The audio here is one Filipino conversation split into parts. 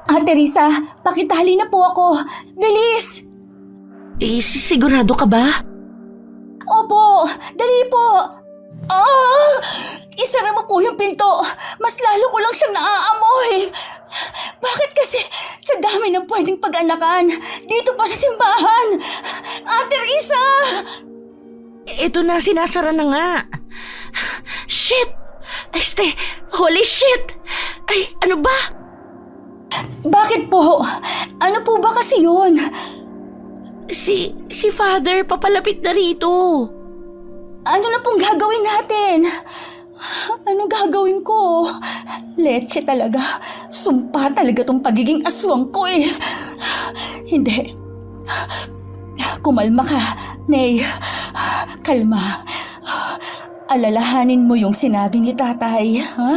Teresa, pakitali na po ako. Bilis! Sigurado ka ba? Opo, dali po. Isara mo po yung pinto. Mas lalo ko lang siyang naaamoy. Bakit kasi sa dami ng pwedeng pag-anakan, dito pa sa simbahan? Teresa! Ito na, sinasara na nga. Shit! Holy shit! Ay, ano ba? Bakit po? Ano po ba kasi yun? Si Father, papalapit na rito. Ano na pong gagawin natin? Ano gagawin ko? Leche talaga. Sumpa talaga tong pagiging aswang ko eh. Hindi. Kumalma ka, Nay. Kalma. Alalahanin mo yung sinabi ni tatay. Ha?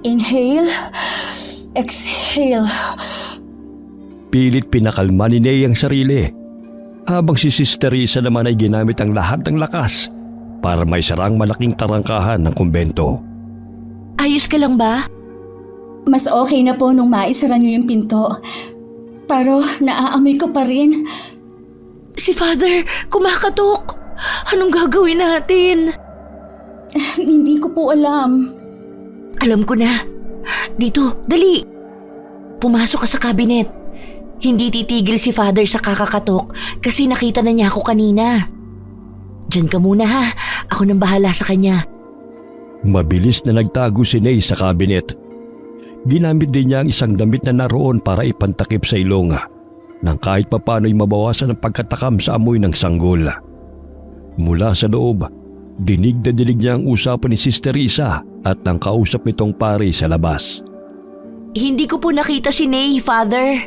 Inhale. Exhale. Pilit pinakalma ni Ney ang sarili, habang si Sister Risa naman ay ginamit ang lahat ng lakas para maisara ang malaking tarangkahan ng kumbento. Ayos ka lang ba? Mas okay na po nung maisara niyo yung pinto. Pero naaamoy ko pa rin. Si Father, kumakatok. Anong gagawin natin? Hindi ko po alam. Alam ko na. Dito, dali. Pumasok ka sa kabinet. Hindi titigil si Father sa kakakatok kasi nakita na niya ako kanina. Diyan ka muna ha. Ako nang bahala sa kanya. Mabilis na nagtago si Ney sa kabinet. Ginamit din niya ang isang damit na naroon para ipantakip sa ilonga nang kahit papano'y mabawasan ang pagkatakam sa amoy ng sanggol. Mula sa loob, dinig na dinig niya ang usapan ni Sister Risa at ang kausap nitong pare sa labas. Hindi ko po nakita si Ney, Father.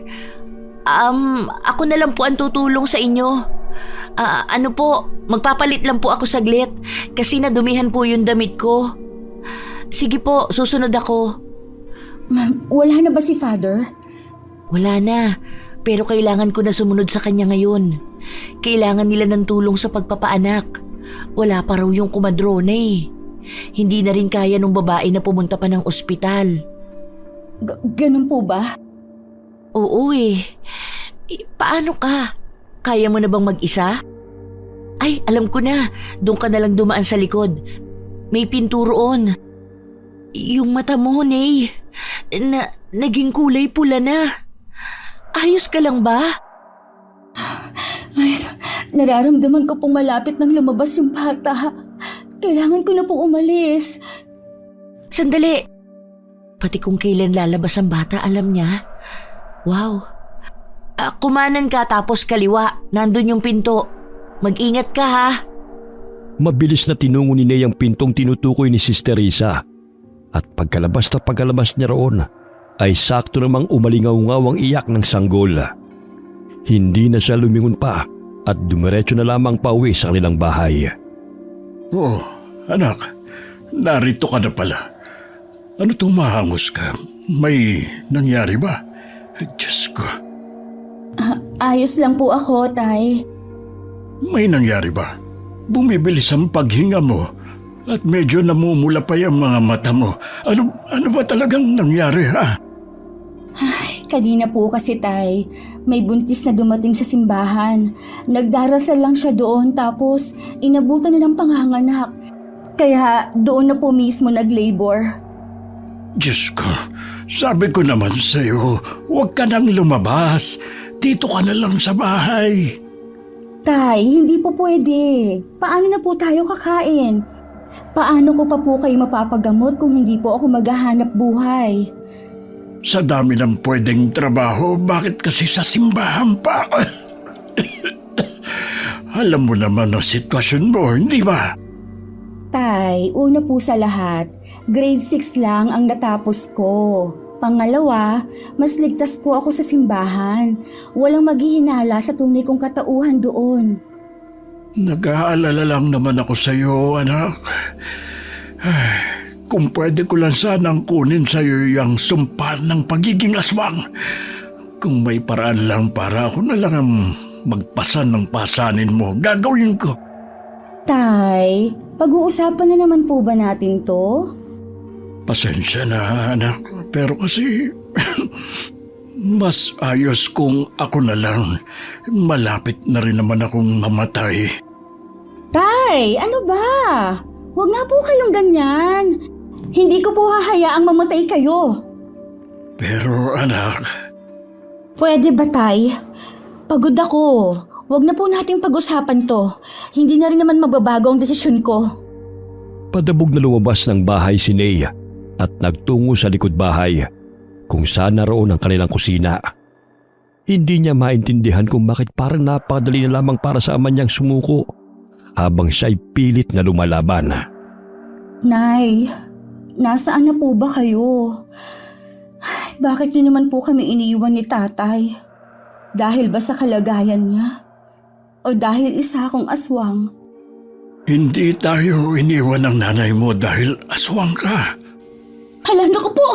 Ako na lang po ang tutulong sa inyo. Magpapalit lang po ako saglit kasi nadumihan po yung damit ko. Sige po, susunod ako. Ma'am, wala na ba si Father? Wala na, pero kailangan ko na sumunod sa kanya ngayon. Kailangan nila ng tulong sa pagpapaanak. Wala pa raw yung kumadrona eh. Hindi na rin kaya nung babae na pumunta pa ng ospital. Ganun po ba? Oo eh. Paano ka? Kaya mo na bang mag-isa? Ay, alam ko na. Doon ka na lang dumaan sa likod. May pinto roon. Yung mata mo, Ney. Naging kulay pula na. Ayos ka lang ba? Ay, nararamdaman ko pong malapit nang lumabas yung bata. Kailangan ko na pong umalis. Sandali. Pati kung kailan lalabas ang bata, alam niya. Wow. Kumanan ka tapos kaliwa. Nandun yung pinto. Mag-ingat ka ha. Mabilis na tinungo ni Ney ang pintong tinutukoy ni Sister Risa. At pagkalabas niya roon, ay sakto namang umalingaw-ngaw ang iyak ng sanggol. Hindi na siya lumingon pa at dumiretso na lamang pauwi sa kanilang bahay. Oh, anak, narito ka na pala. Ano tumahangos ka? May nangyari ba? Diyos ko. Ayos lang po ako, Tay. May nangyari ba? Bumibilis ang paghinga mo at medyo namumula pa yung mga mata mo. Ano ba talagang nangyari ha? Kanina po kasi, Tay, may buntis na dumating sa simbahan. Nagdarasal lang siya doon tapos inabutan na ng panganganak. Kaya doon na po mismo nag-labor. Diyos ko, sabi ko naman sa'yo, huwag ka nang lumabas. Dito ka na lang sa bahay. Tay, hindi po pwede. Paano na po tayo kakain? Paano ko pa po kayo mapapagamot kung hindi po ako maghahanap buhay? Sa dami ng pwedeng trabaho, bakit kasi sa simbahan pa? Alam mo naman ang sitwasyon mo, hindi ba? Tay, una po sa lahat, grade 6 lang ang natapos ko. Pangalawa, mas ligtas po ako sa simbahan. Walang maghihinala sa tunay kong katauhan doon. Nag-aalala lang naman ako sa iyo, anak. Kung pwede ko lang sanang kunin sa iyo yung sumpa ng pagiging aswang. Kung may paraan lang para ako na lang ang magpasan ng pasanin mo, gagawin ko. Tay, pag-uusapan na naman po ba natin to? Pasensya na, anak. Pero kasi mas ayos kung ako na lang. Malapit na rin naman akong mamatay. Tay, ano ba? Huwag nga po kayong ganyan. Hindi ko po hahayaang mamatay kayo. Pero anak, Pwede ba, Tay? Pagod ako. Huwag na po nating pag-usapan to. Hindi na rin naman magbabago ang desisyon ko. Padabog na lumabas ng bahay si Ney at nagtungo sa likod bahay kung saan naroon ang kanilang kusina. Hindi niya maintindihan kung bakit parang napakadali na lamang para sa ama niyang sumuko habang siya'y pilit na lumalaban. Nay, nasaan na po ba kayo? Bakit niyo naman po kami iniiwan ni tatay? Dahil ba sa kalagayan niya? O dahil isa akong aswang? hindi tayo iniwan ng nanay mo dahil aswang ka. Hala, naku po!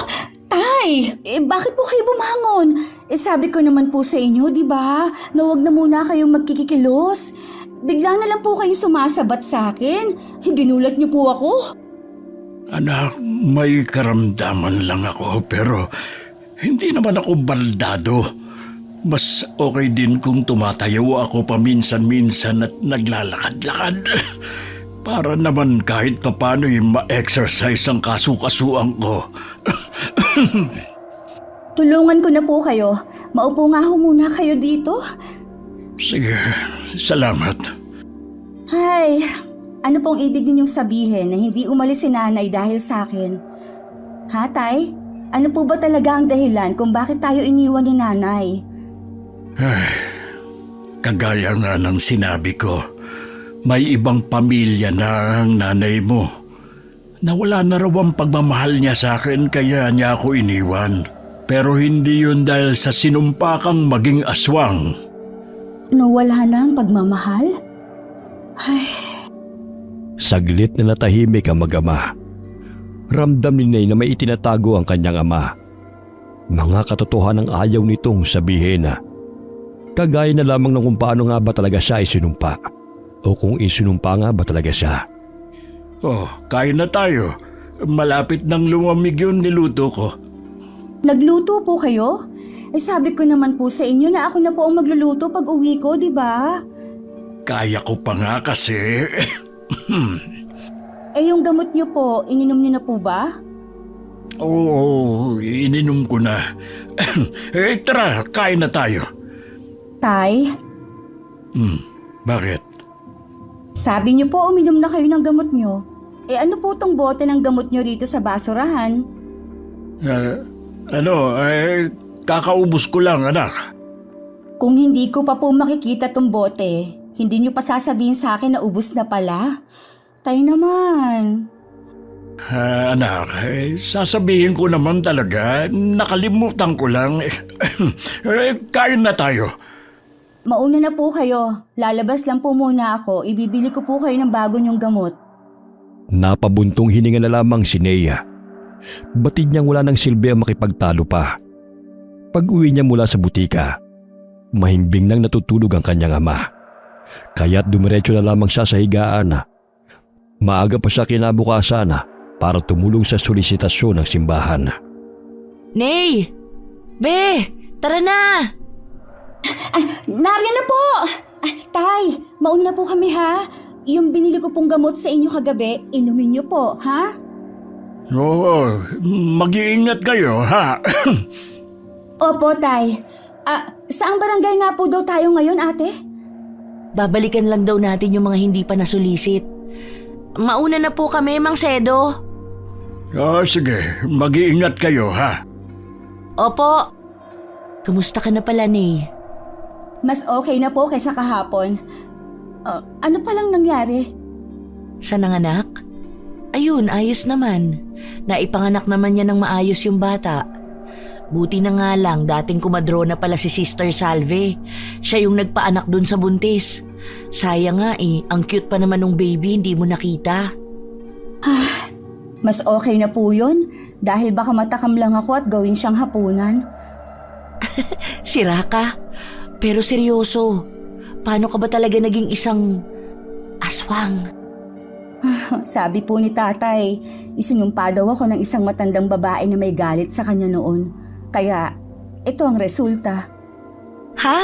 Tay! Bakit po kayo bumangon? Sabi ko naman po sa inyo, di ba? Na huwag na muna kayong magkikikilos. Bigla na lang po kayong sumasabat sa akin. Ginulat niyo po ako. Anak, may karamdaman lang ako pero hindi naman ako baldado. Mas okay din kung tumatayo ako paminsan-minsan at naglalakad-lakad. Para naman kahit papano'y ma-exercise ang kasukasuan ko. Tulungan ko na po kayo. Maupo nga ho muna kayo dito. Sige, salamat. Ay, ano pong ibig ninyong sabihin na hindi umalis si nanay dahil sa akin? Ha, Tay? Ano po ba talaga ang dahilan kung bakit tayo iniwan ni nanay? Kagaya nga ng sinabi ko, may ibang pamilya na ang nanay mo. Nawala na raw ang pagmamahal niya sa akin kaya niya ako iniwan. Pero hindi yun dahil sa sinumpakang maging aswang. Nawala na ang pagmamahal? Ay, Saglit na natahimik ang mag-ama. Ramdam ni Ney na may itinatago ang kanyang ama. Mga katotohanan ang ayaw nitong sabihin. Kagaya na lamang ng kung paano nga ba talaga siya isinumpa o kung isinumpa nga ba talaga siya. Oh, kain na tayo. Malapit nang lumamig yung niluto ko. nagluto po kayo? Sabi ko naman po sa inyo na ako na po ang magluluto pag uwi ko, di ba? Kaya ko pa nga kasi. Yung gamot niyo po, ininom niyo na po ba? Oo, ininom ko na. Tara, kain na tayo. Tay, Bakit? sabi niyo po uminom na kayo ng gamot niyo. Ano po tong bote ng gamot niyo rito sa basurahan? Kakaubos ko lang, anak. Kung hindi ko pa po makikita tong bote, hindi niyo pa sasabihin sa akin na ubos na pala? Tay naman. Anak, sasabihin ko naman talaga, nakalimutan ko lang. Kain na tayo. Mauna na po kayo. Lalabas lang po muna ako. Ibibili ko po kayo ng bago niyong gamot. Napabuntong hininga na lamang si Nea. Batid niyang wala ng silbi ang makipagtalo pa. Pag-uwi niya mula sa butika, mahimbing nang natutulog ang kanyang ama. Kaya't dumiretso na lamang siya sa higaan. Maaga pa siya kinabukasan para tumulong sa solisitasyon ng simbahan. Ney! Be! Tara na! Nariyan na po! Tay, mauna na po kami ha. Yung binili ko pong gamot sa inyo kagabi, inumin niyo po, ha? Oo, mag-iingat kayo, ha? Opo, Tay. Saang barangay nga po daw tayo ngayon, ate? Babalikan lang daw natin yung mga hindi pa nasulisit. Mauna na po kami, Mang Sedo. Sige, mag-iingat kayo, ha? Opo. Kamusta ka na pala, Ney? Mas okay na po kaysa kahapon. Ano palang nangyari? Sa nanganak? Ayun, ayos naman. Naipanganak naman niya ng maayos yung bata. Buti na nga lang, dating kumadrona pala si Sister Salve. Siya yung nagpaanak dun sa buntis. Sayang nga ang cute pa naman ng baby, hindi mo nakita. Mas okay na po yun. Dahil baka matakam lang ako at gawin siyang hapunan. Sira ka. Pero seryoso, paano ka ba talaga naging isang aswang? Sabi po ni tatay, isinumpa daw ako ng isang matandang babae na may galit sa kanya noon. Kaya, ito ang resulta. Ha?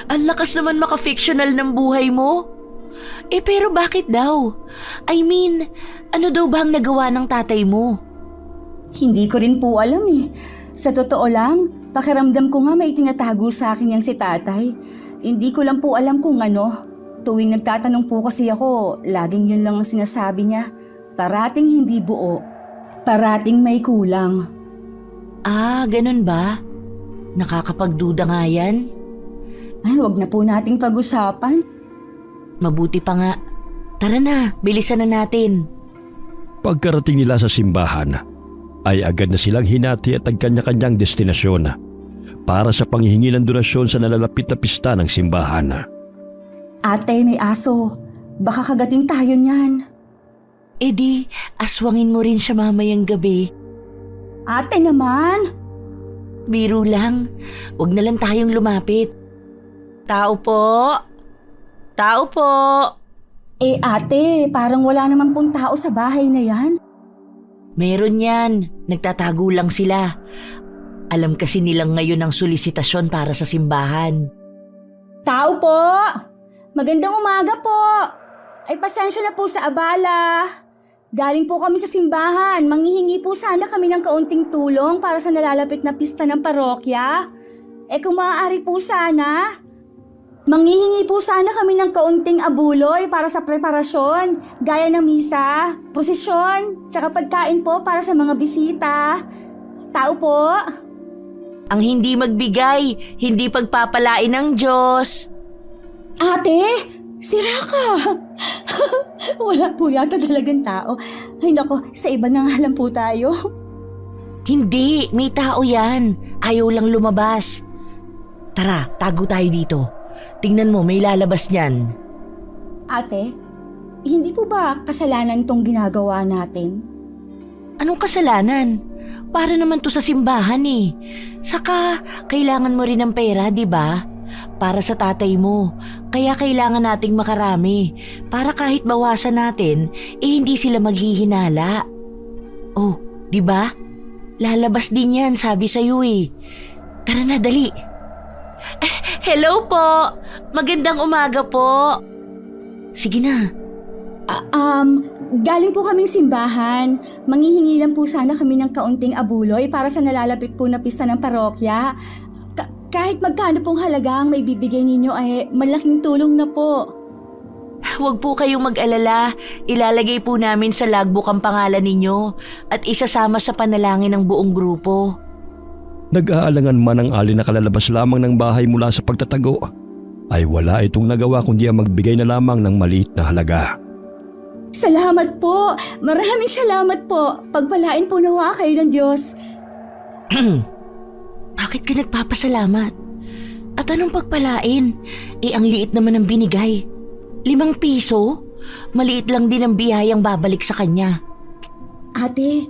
Ang lakas naman maka-fictional ng buhay mo. Pero bakit daw? I mean, ano daw ba ang nagawa ng tatay mo? Hindi ko rin po alam eh. Sa totoo lang, pakiramdam ko nga may tinatago sa akin yang si tatay. Hindi ko lang po alam kung ano. Tuwing nagtatanong po kasi ako, laging yun lang ang sinasabi niya. Parating hindi buo. Parating may kulang. Ah, ganun ba? Nakakapagduda nga yan. Ay, wag na po nating pag-usapan. Mabuti pa nga. Tara na, bilisan na natin. Pagkarating nila sa simbahan, ay agad na silang hinati at ang kanya-kanyang destinasyon para sa panghihingi ng donasyon sa nalalapit na pista ng simbahan. Ate, may aso. Baka kagating tayo niyan. Di, aswangin mo rin siya mamayang gabi. Ate naman! Biro lang. Huwag na lang tayong lumapit. Tao po! Tao po! Ate, parang wala naman pong tao sa bahay na yan. Meron yan. Nagtatago lang sila. Alam kasi nilang ngayon ang solisitasyon para sa simbahan. Tao po! Magandang umaga po! Ay pasensya na po sa abala. Galing po kami sa simbahan. Manghihingi po sana kami ng kaunting tulong para sa nalalapit na pista ng parokya. Kung maaari po sana, manghihingi po sana kami ng kaunting abuloy para sa preparasyon, gaya ng misa, prosesyon, tsaka pagkain po para sa mga bisita. Tao po? Ang hindi magbigay, hindi pagpapalain ng Diyos. Ate, sira ka! Wala po yata talagang tao. Ay nako, sa iba na nga lang po tayo. Hindi, may tao yan. Ayaw lang lumabas. Tara, tago tayo dito. Tingnan mo, may lalabas niyan. Ate, hindi po ba kasalanan tong ginagawa natin? Anong kasalanan? Para naman to sa simbahan eh. Saka, kailangan mo rin ng pera, di ba? Para sa tatay mo. Kaya kailangan nating makarami. Para kahit bawasan natin, hindi sila maghihinala. Oh, di ba? Lalabas din yan, sabi sa'yo eh. Tara na, dali. Hello po! Magandang umaga po! Sige na. Galing po kaming simbahan. Manghihingi lang po sana kami ng kaunting abuloy para sa nalalapit po na pista ng parokya. Kahit magkano pong halaga ang may bibigay ninyo ay malaking tulong na po. Huwag po kayong mag-alala. Ilalagay po namin sa logbook ang pangalan ninyo at isasama sa panalangin ng buong grupo. Nag-aalangan man ang alin na kalalabas lamang ng bahay mula sa pagtatago, ay wala itong nagawa kundi ang magbigay na lamang ng maliit na halaga. Salamat po! Maraming salamat po! Pagpalain po nawa kayo ng Diyos. Bakit ka nagpapasalamat? At anong pagpalain? Ang liit naman ang binigay. 5 piso? Maliit lang din ang biyayang babalik sa kanya. Ate,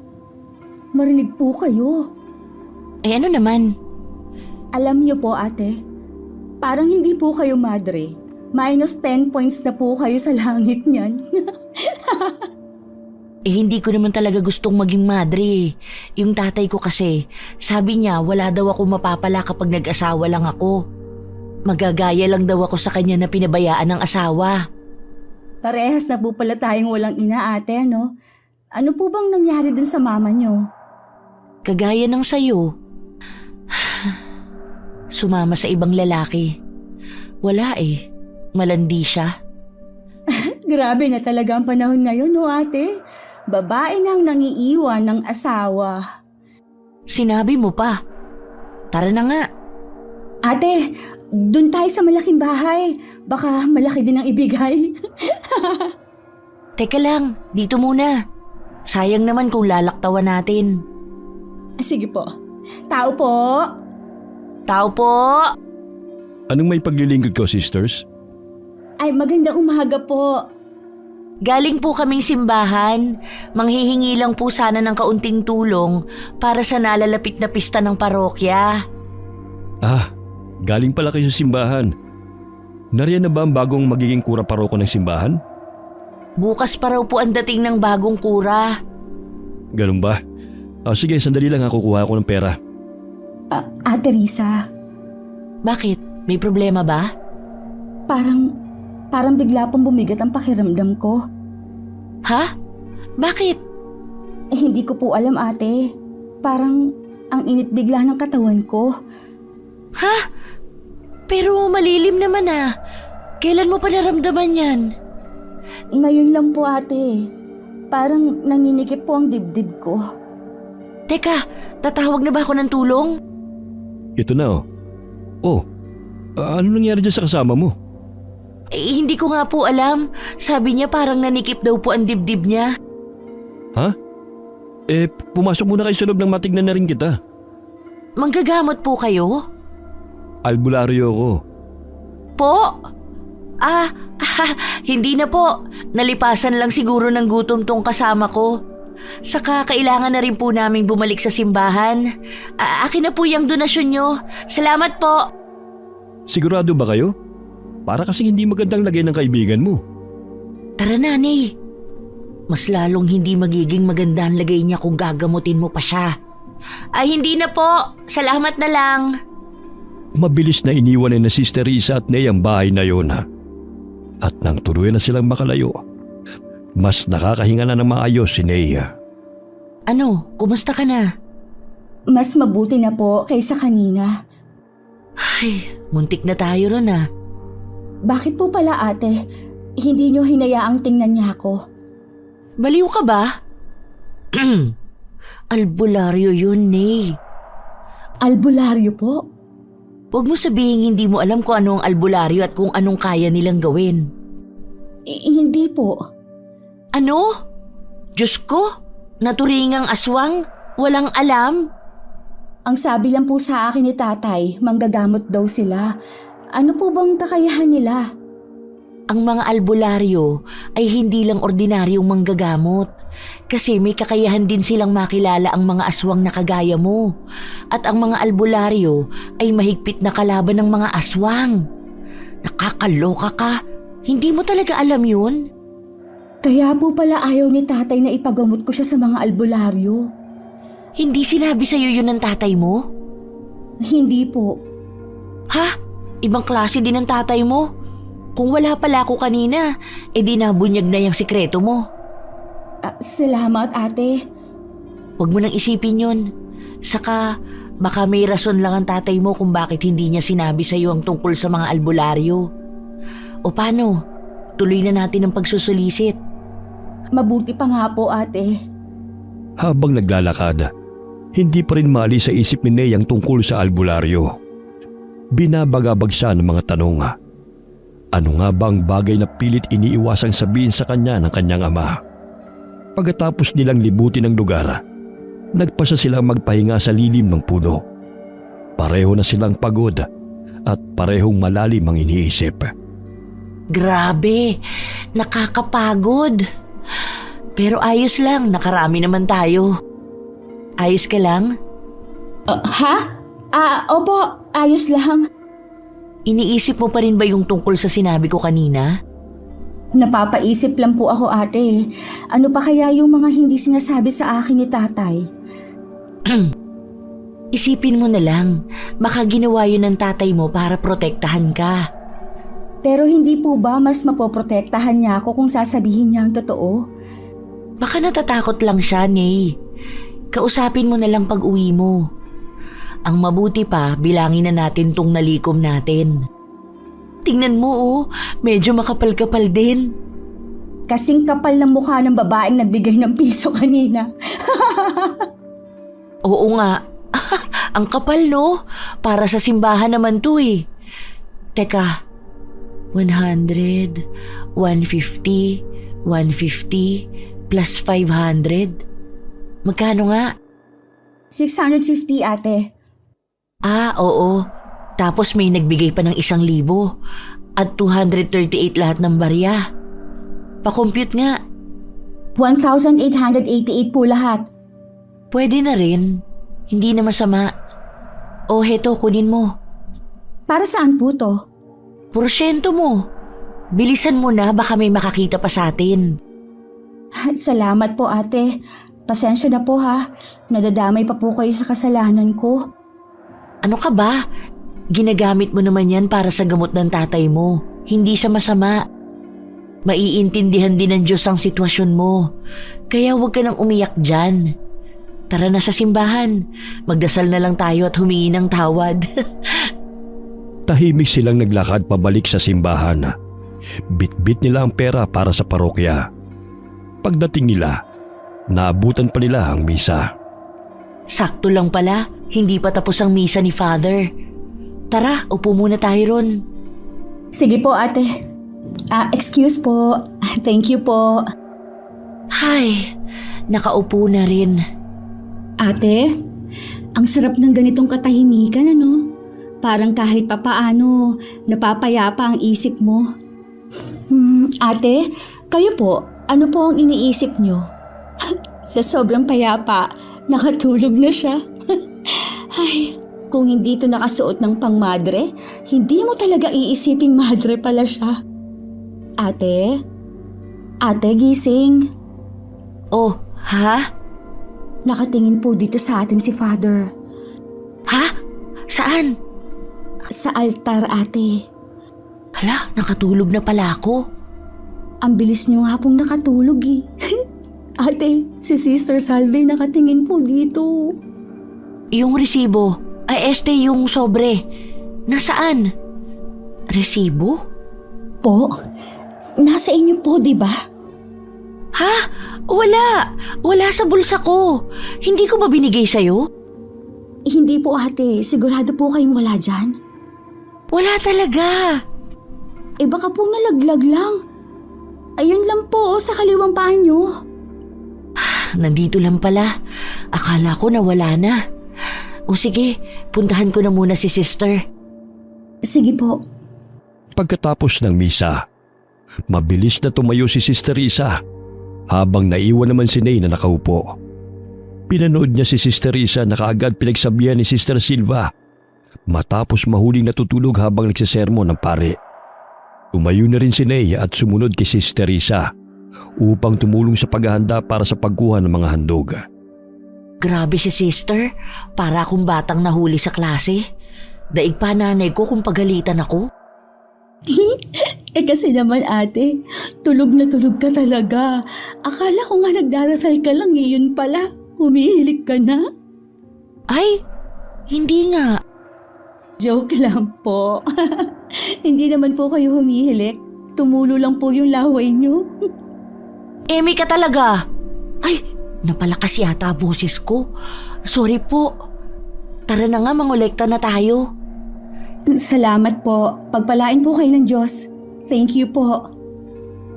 marinig po kayo. Ano naman? Alam niyo po ate, parang hindi po kayo madre. Minus 10 points na po kayo sa langit niyan. Hindi ko naman talaga gustong maging madre. Yung tatay ko kasi, sabi niya wala daw ako mapapala kapag nag-asawa lang ako. Magagaya lang daw ako sa kanya na pinabayaan ng asawa. Parehas na po pala tayong walang ina ate, no? Ano po bang nangyari dun sa mama niyo? Kagaya ng sayo. Sumama sa ibang lalaki. Wala eh. Malandi siya. Grabe na talaga ang panahon ngayon, no ate? Babae nang nangiiwan ng asawa. Sinabi mo pa. Tara na nga. Ate, dun tayo sa malaking bahay. Baka malaki din ang ibigay. Teka lang, dito muna. Sayang naman kung lalaktawan natin. Sige po. Tao po. Tao po! Anong may paglilingkod ko, sisters? Ay, magandang umaga po. Galing po kaming simbahan. Manghihingi lang po sana ng kaunting tulong para sa nalalapit na pista ng parokya. Ah, galing pala kayo sa simbahan. Nariyan na ba ang bagong magiging kura paroko ng simbahan? Bukas pa raw po ang dating ng bagong kura. Ganun ba? Sige, sandali lang kukuha ako ng pera. Ate Risa, Bakit? May problema ba? parang bigla pong bumigat ang pakiramdam ko. Ha? Bakit? Hindi ko po alam, ate. Parang ang init bigla ng katawan ko. Ha? Pero malilim naman ah. Kailan mo pa naramdaman yan? Ngayon lang po, ate. Parang nanginikip po ang dibdib ko. Teka, tatawag na ba ako ng tulong? Ito na ano nangyari dyan sa kasama mo? Hindi ko nga po alam. Sabi niya parang nanikip daw po ang dibdib niya. Ha? Pumasok muna kayo sa loob ng matignan na rin kita. Manggagamot po kayo? Albularyo ko. Po? Hindi na po. Nalipasan lang siguro ng gutom tong kasama ko. Saka kailangan na rin po naming bumalik sa simbahan. Akin na po yung donasyon nyo. Salamat po. Sigurado ba kayo? Para kasing hindi magandang lagay ng kaibigan mo. Tara na, Nay. Mas lalong hindi magiging maganda ang lagay niya kung gagamutin mo pa siya. Hindi na po. Salamat na lang. Mabilis na iniwan ni na Sister Risa at Ney ang bahay na yun. At nang tuluyan na silang makalayo, mas nakakahinga na ng maayos si Ney. Ano, kumusta ka na? Mas mabuti na po kaysa kanina. Ay, muntik na tayo ron ah. Bakit po pala, ate? Hindi niyo hinayaang tingnan niya ako. Baliw ka ba? Albularyo yun, Ney. Albularyo po? Huwag mo sabihin hindi mo alam kung ano ang albularyo at kung anong kaya nilang gawin. Hindi po. Ano? Diyos ko? Naturingang aswang? Walang alam? Ang sabi lang po sa akin ni tatay, manggagamot daw sila. Ano po bang kakayahan nila? Ang mga albularyo ay hindi lang ordinaryong manggagamot. Kasi may kakayahan din silang makilala ang mga aswang na kagaya mo. At ang mga albularyo ay mahigpit na kalaban ng mga aswang. Nakakaloka ka. Hindi mo talaga alam yun? Kaya po pala ayaw ni tatay na ipagamot ko siya sa mga albularyo. Hindi sinabi sa'yo yun ng tatay mo? Hindi po. Ha? Ibang klase din ng tatay mo? Kung wala pala ako kanina, di nabunyag na yung sikreto mo. Salamat, ate. Huwag mo nang isipin yun. Saka, baka may rason lang ang tatay mo kung bakit hindi niya sinabi sa'yo ang tungkol sa mga albularyo. O paano? Tuloy na natin ang pagsusulisit. Mabuti pa nga po, ate. Habang naglalakad, hindi pa rin mali sa isip ni Ney ang tungkol sa albularyo. Binabagabag siya ng mga tanong. Ano nga ba ang bagay na pilit iniiwasang sabihin sa kanya ng kanyang ama? Pagkatapos nilang libutin ang lugar, nagpasa silang magpahinga sa lilim ng puno. Pareho na silang pagod at parehong malalim ang iniisip. Grabe, nakakapagod. Pero ayos lang, nakarami naman tayo. Ayos ka lang? Ha? Opo, ayos lang. Iniisip mo pa rin ba yung tungkol sa sinabi ko kanina? Napapaisip lang po ako, ate. Ano pa kaya yung mga hindi sinasabi sa akin ni tatay? Isipin mo na lang, baka ginawa yun ng tatay mo para protektahan ka. Pero hindi po ba mas mapoprotektahan niya ako kung sasabihin niya ang totoo? Baka natatakot lang siya, Ney. Kausapin mo na lang pag uwi mo. Ang mabuti pa, bilangin na natin tong nalikom natin. Tingnan mo medyo makapal-kapal din. Kasing kapal ng mukha ng babaeng nagbigay ng piso kanina. Oo nga. Ang kapal, no? Para sa simbahan naman to eh. Teka, 100, 150, 150, plus 500. Magkano nga? 650, ate. Oo. Tapos may nagbigay pa ng 1,000 at 238 lahat ng barya. Pa-compute nga. 1,888 po lahat. Pwede na rin. Hindi na masama. O heto, kunin mo. Para saan po to? Porsyento mo. Bilisan mo na, baka may makakita pa sa atin. Salamat po ate. Pasensya na po ha. Nadadamay pa po kayo sa kasalanan ko. Ano ka ba? Ginagamit mo naman yan para sa gamot ng tatay mo. Hindi sa masama. Maiintindihan din ng Diyos ang sitwasyon mo. Kaya huwag ka nang umiyak dyan. Tara na sa simbahan. Magdasal na lang tayo at humingi ng tawad. Tahimik silang naglakad pabalik sa simbahan. Bit-bit nila ang pera para sa parokya. Pagdating nila, naabutan pa nila ang misa. Sakto lang pala, hindi pa tapos ang misa ni Father. Tara, upo muna tayo ron. Sige po ate. Excuse po. Thank you po. Hay, nakaupo na rin. Ate, ang sarap ng ganitong katahimikan ano? Parang kahit papaano, napapayapa ang isip mo. Ate, kayo po, ano po ang iniisip nyo? Sa sobrang payapa, nakatulog na siya. Ay, kung hindi ito nakasuot ng pangmadre, hindi mo talaga iisiping madre pala siya. Ate? Ate, gising. Oh, ha? Nakatingin po dito sa atin si Father. Ha? Saan? Sa altar, ate. Hala, nakatulog na pala ako. Ang bilis niyo nga pong nakatulog eh. Ate, si Sister Salve nakatingin po dito. Yung resibo, yung sobre. Nasaan? Resibo? Po? Nasa inyo po, di ba? Ha? Wala. Wala sa bulsa ko. Hindi ko ba binigay sa'yo? Hindi po ate, sigurado po kayong wala dyan. Wala talaga. Baka po nalaglag lang. Ayun lang po sa kaliwang paa nyo. Nandito lang pala. Akala ko nawala na. O sige, puntahan ko na muna si Sister. Sige po. Pagkatapos ng misa, mabilis na tumayo si Sister Risa habang naiwan naman si Nay na nakaupo. Pinanood niya si Sister Risa na kaagad pinagsabihan ni Sister Silva matapos mahuling natutulog habang nagsisermon ng pare. Tumayo na rin si Nay at sumunod kay Sister Risa upang tumulong sa paghahanda para sa pagkuha ng mga handog. Grabe si Sister, para akong batang nahuli sa klase. Daig pa nanay ko kung pagalitan ako. Kasi naman ate, tulog na tulog ka talaga. Akala ko nga nagdarasal ka lang yun pala. Humihilig ka na? Ay, hindi nga. Joke lang po. Hindi naman po kayo humihilik. Tumulo lang po yung laway nyo. Emi ka talaga. Ay, napalakas yata boses ko. Sorry po. Tara na nga, mangolekta na tayo. Salamat po. Pagpalain po kayo ng Diyos. Thank you po.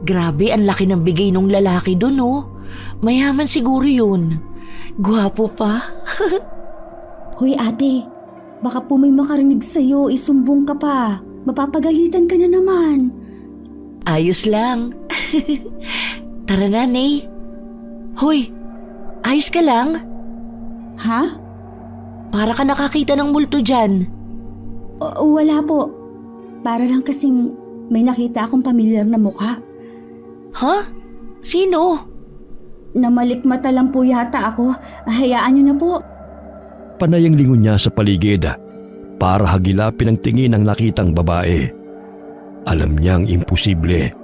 Grabe, ang laki ng bigay nung lalaki dun, oh. Mayaman siguro yun. Gwapo pa. Hoy ate, baka po may makarinig sa'yo, isumbong ka pa. Mapapagalitan ka na naman. Ayos lang. Tara na, Nay. Hoy, ayos ka lang? Ha? Para ka nakakita ng multo dyan. Wala po. Para lang kasing may nakita akong pamilyar na mukha. Ha? Sino? Namalikmata lang po yata ako. Hayaan niyo na po. Panay ang lingon niya sa paligid para hagilapin ang tingin ng nakitang babae. Alam niyang imposible,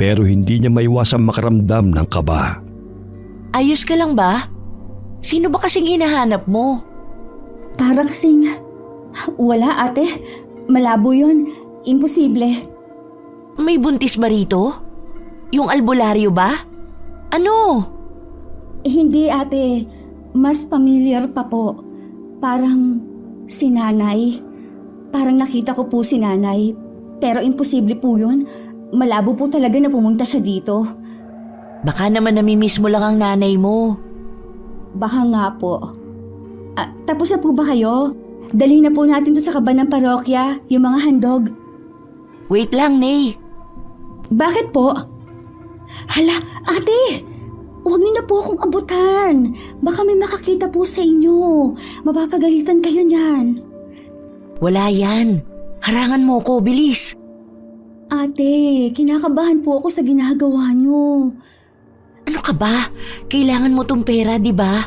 pero hindi niya maiwasang makaramdam ng kaba. Ayos ka lang ba? Sino ba kasing hinahanap mo? Para kasing... Wala ate. Malabo yun. Imposible. May buntis ba rito? Yung albularyo ba? Ano? Hindi ate. Mas familiar pa po. Parang si nanay. Parang nakita ko po si nanay. Pero imposible po yun. Malabo po talaga na pumunta siya dito. Baka naman namimiss mo lang ang nanay mo. Baka nga po. Tapos na po ba kayo? Dalhin na po natin to sa kaban ng parokya, yung mga handog. Wait lang, Nay. Bakit po? Hala, ate! Huwag niyo na po akong abutan. Baka may makakita po sa inyo. Mapapagalitan kayo niyan. Wala yan. Harangan mo ko, bilis. Ate, kinakabahan po ako sa ginagawa niyo. Ano ka ba? Kailangan mo tong pera, di ba?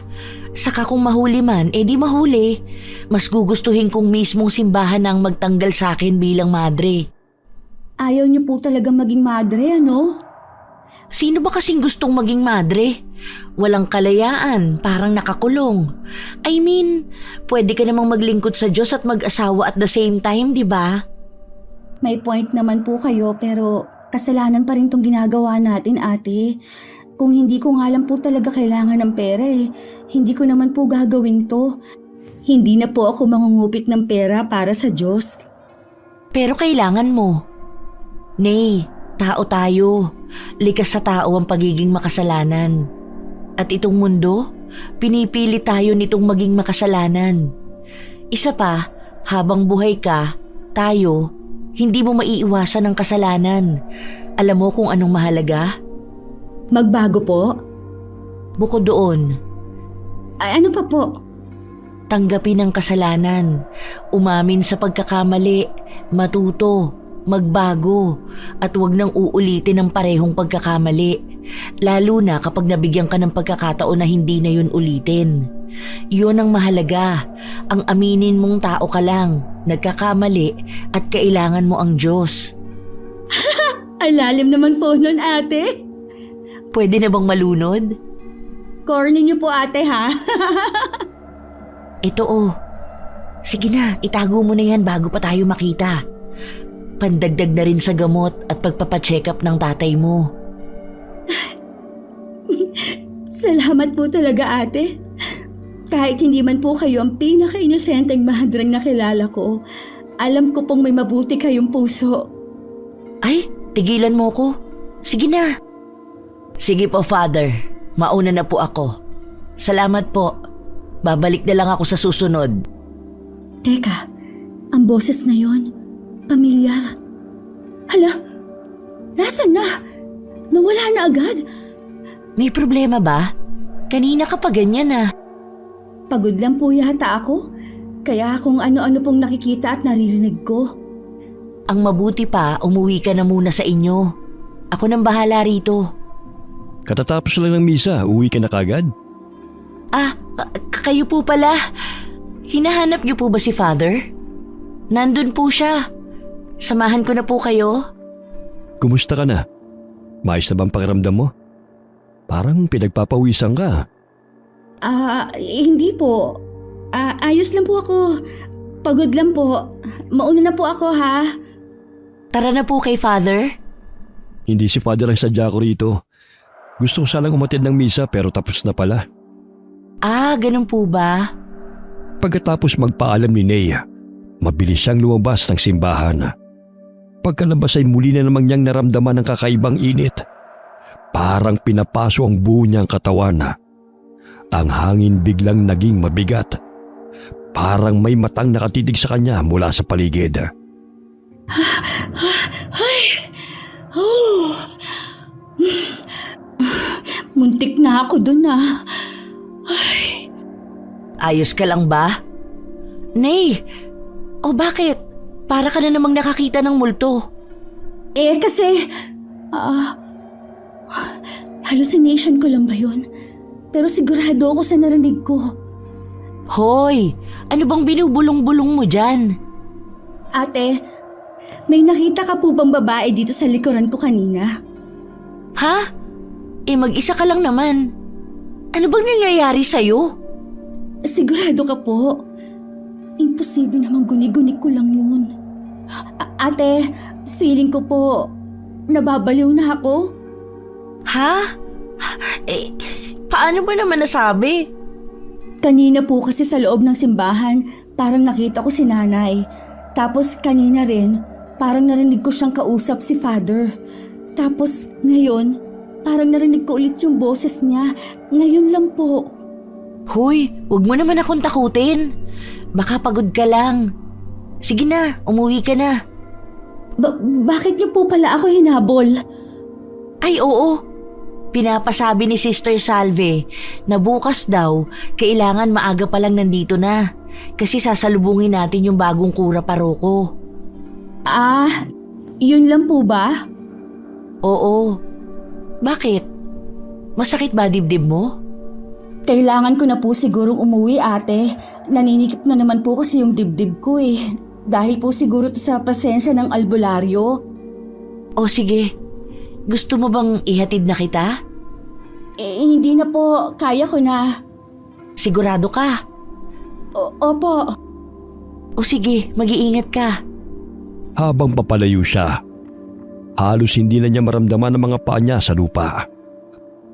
Saka kung mahuli man, di mahuli. Mas gugustuhin kong mismong simbahan ang magtanggal sa akin bilang madre. Ayaw niyo po talaga maging madre, ano? Sino ba kasing gustong maging madre? Walang kalayaan, parang nakakulong. I mean, pwede ka namang maglingkod sa Diyos at mag-asawa at the same time, di ba? May point naman po kayo pero kasalanan pa rin tong ginagawa natin, ate. Kung hindi ko nga lang po talaga kailangan ng pera hindi ko naman po gagawin to. Hindi na po ako mangungupit ng pera para sa Diyos. Pero kailangan mo. Nay, tao tayo. Likas sa tao ang pagiging makasalanan. At itong mundo, pinipili tayo nitong maging makasalanan. Isa pa, habang buhay ka, tayo, hindi mo maiiwasan ang kasalanan. Alam mo kung anong mahalaga? Magbago po? Bukod doon, Ay, ano pa po? tanggapin ang kasalanan, umamin sa pagkakamali, matuto, magbago, at huwag nang uulitin ang parehong pagkakamali. Lalo na kapag nabigyan ka ng pagkakataon na hindi na yun ulitin. Yun ang mahalaga, ang aminin mong tao ka lang, nagkakamali at kailangan mo ang Diyos. Ay, lalim naman po nun, ate. Pwede na bang malunod? Corny niyo po, ate, ha? Ito. Sige na, itago mo na yan bago pa tayo makita. Pandagdag na rin sa gamot at pagpapacheck up ng tatay mo. Salamat po talaga, ate. Kahit hindi man po kayo ang pinaka-inosenteng madrang nakilala ko, alam ko pong may mabuti kayong puso. Ay, tigilan mo ko. Sige na. Sige po, Father. Mauna na po ako. Salamat po. Babalik na lang ako sa susunod. Teka, ang boses na yon, pamilyar. Hala, nasan na? Nawala na agad. May problema ba? Kanina ka pa ganyan ah. Pagod lang po yata ako, kaya kung ano-ano pong nakikita at naririnig ko. Ang mabuti pa, umuwi ka na muna sa inyo. Ako nang bahala rito. Katatapos lang ng misa, uwi ka na kagad? Kayo po pala. Hinahanap niyo po ba si Father? Nandun po siya. Samahan ko na po kayo. Kumusta ka na? Maayos na bang pakiramdam mo? Parang pinagpapawisan ka. Hindi po. Ayos lang po ako. Pagod lang po. Mauna na po ako, ha? Tara na po kay Father. Hindi si Father ang sadya ko rito. Gusto ko sanang umatid ng misa pero tapos na pala. Ganun po ba? Pagkatapos magpaalam ni Nea, mabilis siyang lumabas ng simbahan. Pagkalabas ay muli na namang niyang naramdaman ng kakaibang init. Parang pinapaso ang buo niyang katawan. Ang hangin biglang naging mabigat. Parang may matang nakatitig sa kanya mula sa paligid. Muntik na ako dun, Ayos ka lang ba? Nay! Bakit? Para ka na namang nakakita ng multo. Kasi... hallucination ko lang ba yun? Pero sigurado ako sa narinig ko. Hoy! Ano bang binubulong-bulong mo dyan? Ate, may nakita ka po bang babae dito sa likuran ko kanina? Ha? Mag-isa ka lang naman. Ano bang nangyayari sa'yo? Sigurado ka po. Imposible namang guni-guni ko lang yun. Ate, feeling ko po, nababaliw na ako. Ha? Paano ba naman nasabi? Kanina po kasi sa loob ng simbahan, parang nakita ko si nanay. Tapos kanina rin, parang narinig ko siyang kausap si Father. Tapos ngayon, parang narinig ko ulit yung boses niya. Ngayon lang po. Hoy, wag mo naman akong takutin. Baka pagod ka lang. Sige na, umuwi ka na. Bakit niyo po pala ako hinabol? Ay oo, pinapasabi ni Sister Salve na bukas daw kailangan maaga pa lang nandito na kasi sasalubungin natin yung bagong kura paroko. Yun lang po ba? Oo. Bakit? Masakit ba dibdib mo? Kailangan ko na po sigurong umuwi, ate. Naninikip na naman po kasi yung dibdib ko eh. Dahil po siguro to sa presensya ng albularyo. O sige, gusto mo bang ihatid na kita? Hindi na po. Kaya ko na. Sigurado ka? Opo. O sige, mag-iingat ka. Habang papalayo siya, halos hindi na niya maramdaman ang mga paa niya sa lupa.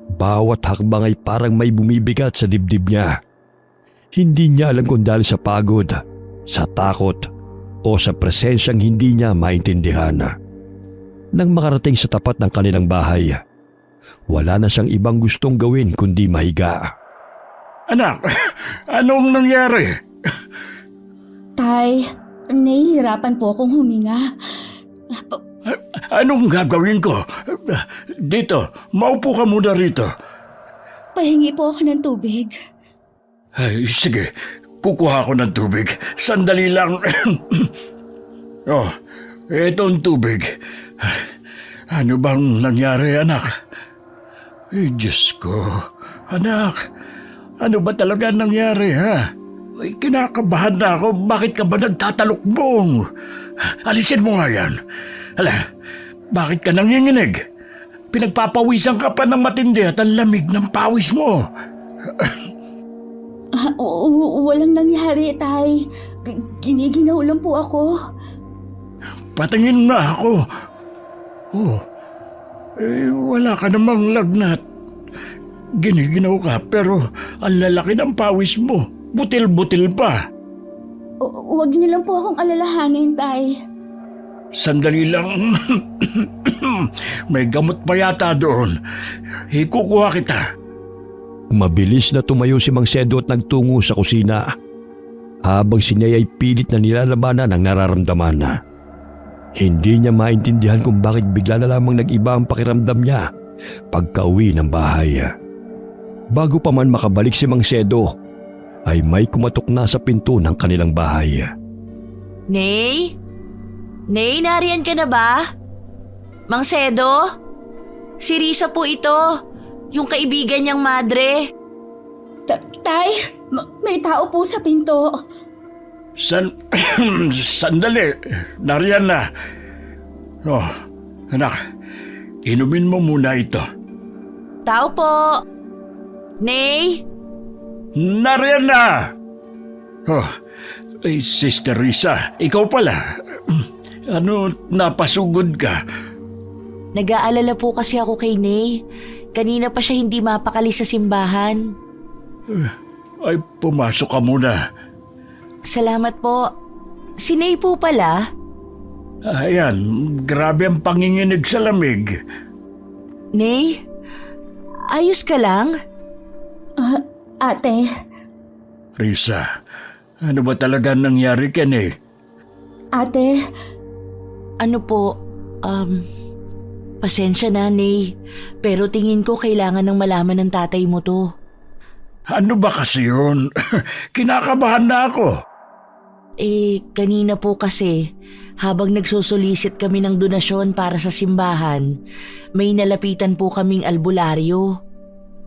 Bawat hakbang ay parang may bumibigat sa dibdib niya. Hindi niya alam kung dahil sa pagod, sa takot, o sa presensyang hindi niya maintindihan. Nang makarating sa tapat ng kanilang bahay, wala na siyang ibang gustong gawin kundi mahiga. Anak, anong nangyari? Tay, nahihirapan po akong huminga. Anong gagawin ko? Dito, maupo ka muna rito. Pahingi po ako ng tubig. Ay, sige, kukuha ako ng tubig. Sandali lang. Oh, eto ang tubig. Ano bang nangyari, anak? Ay, Diyos ko. Anak, ano ba talaga nangyari, ha? Ay, kinakabahan na ako. Bakit ka ba nagtatalokbong? Alisin mo nga yan. Hala, bakit ka nanginginig? Pinagpapawisan ka pa ng matindi at ang lamig ng pawis mo. Walang nangyari, tay. Giniginaw lang po ako. Patingin na ako. Oh, wala ka namang lagnat. Giniginaw ka pero ang lalaki ng pawis mo. Butil-butil pa. Huwag niyo lang po akong alalahanin, tay. Sandali lang. May gamot pa yata doon. Ikukuha kita. Mabilis na tumayo si Mang Sedo at nagtungo sa kusina. Habang si Ney ay pilit na nilalabanan ang nararamdaman. Hindi niya maintindihan kung bakit bigla na lamang nag-iba ang pakiramdam niya pagka-uwi ng bahay. Bago pa man makabalik si Mang Sedo, ay may kumatok na sa pinto ng kanilang bahay. Ney? Ney, nariyan ka na ba? Mang Sedo? Si Risa po ito, yung kaibigan niyang madre. Tay, may tao po sa pinto. Sandali. Nariyan na. Oh, anak, inumin mo muna ito. Tao po. Ney? Nariyan na! Oh, ay, Sister Risa, ikaw pala. Ano, napasugod ka? Nag-aalala po kasi ako kay Ney. Kanina pa siya hindi mapakali sa simbahan. Ay, pumasok ka muna. Salamat po. Si Ney po pala. Ayan, grabe ang panginginig sa lamig. Ney? Ayos ka lang? Ate, Risa, ano ba talaga nangyari ka ni? ate, Ano po, pasensya na, Ney. Pero tingin ko kailangan ng malaman ng tatay mo to. Ano ba kasi yun? Kinakabahan na ako. Kanina po kasi, habang nagsusulisit kami ng donasyon para sa simbahan, may nalapitan po kaming albularyo.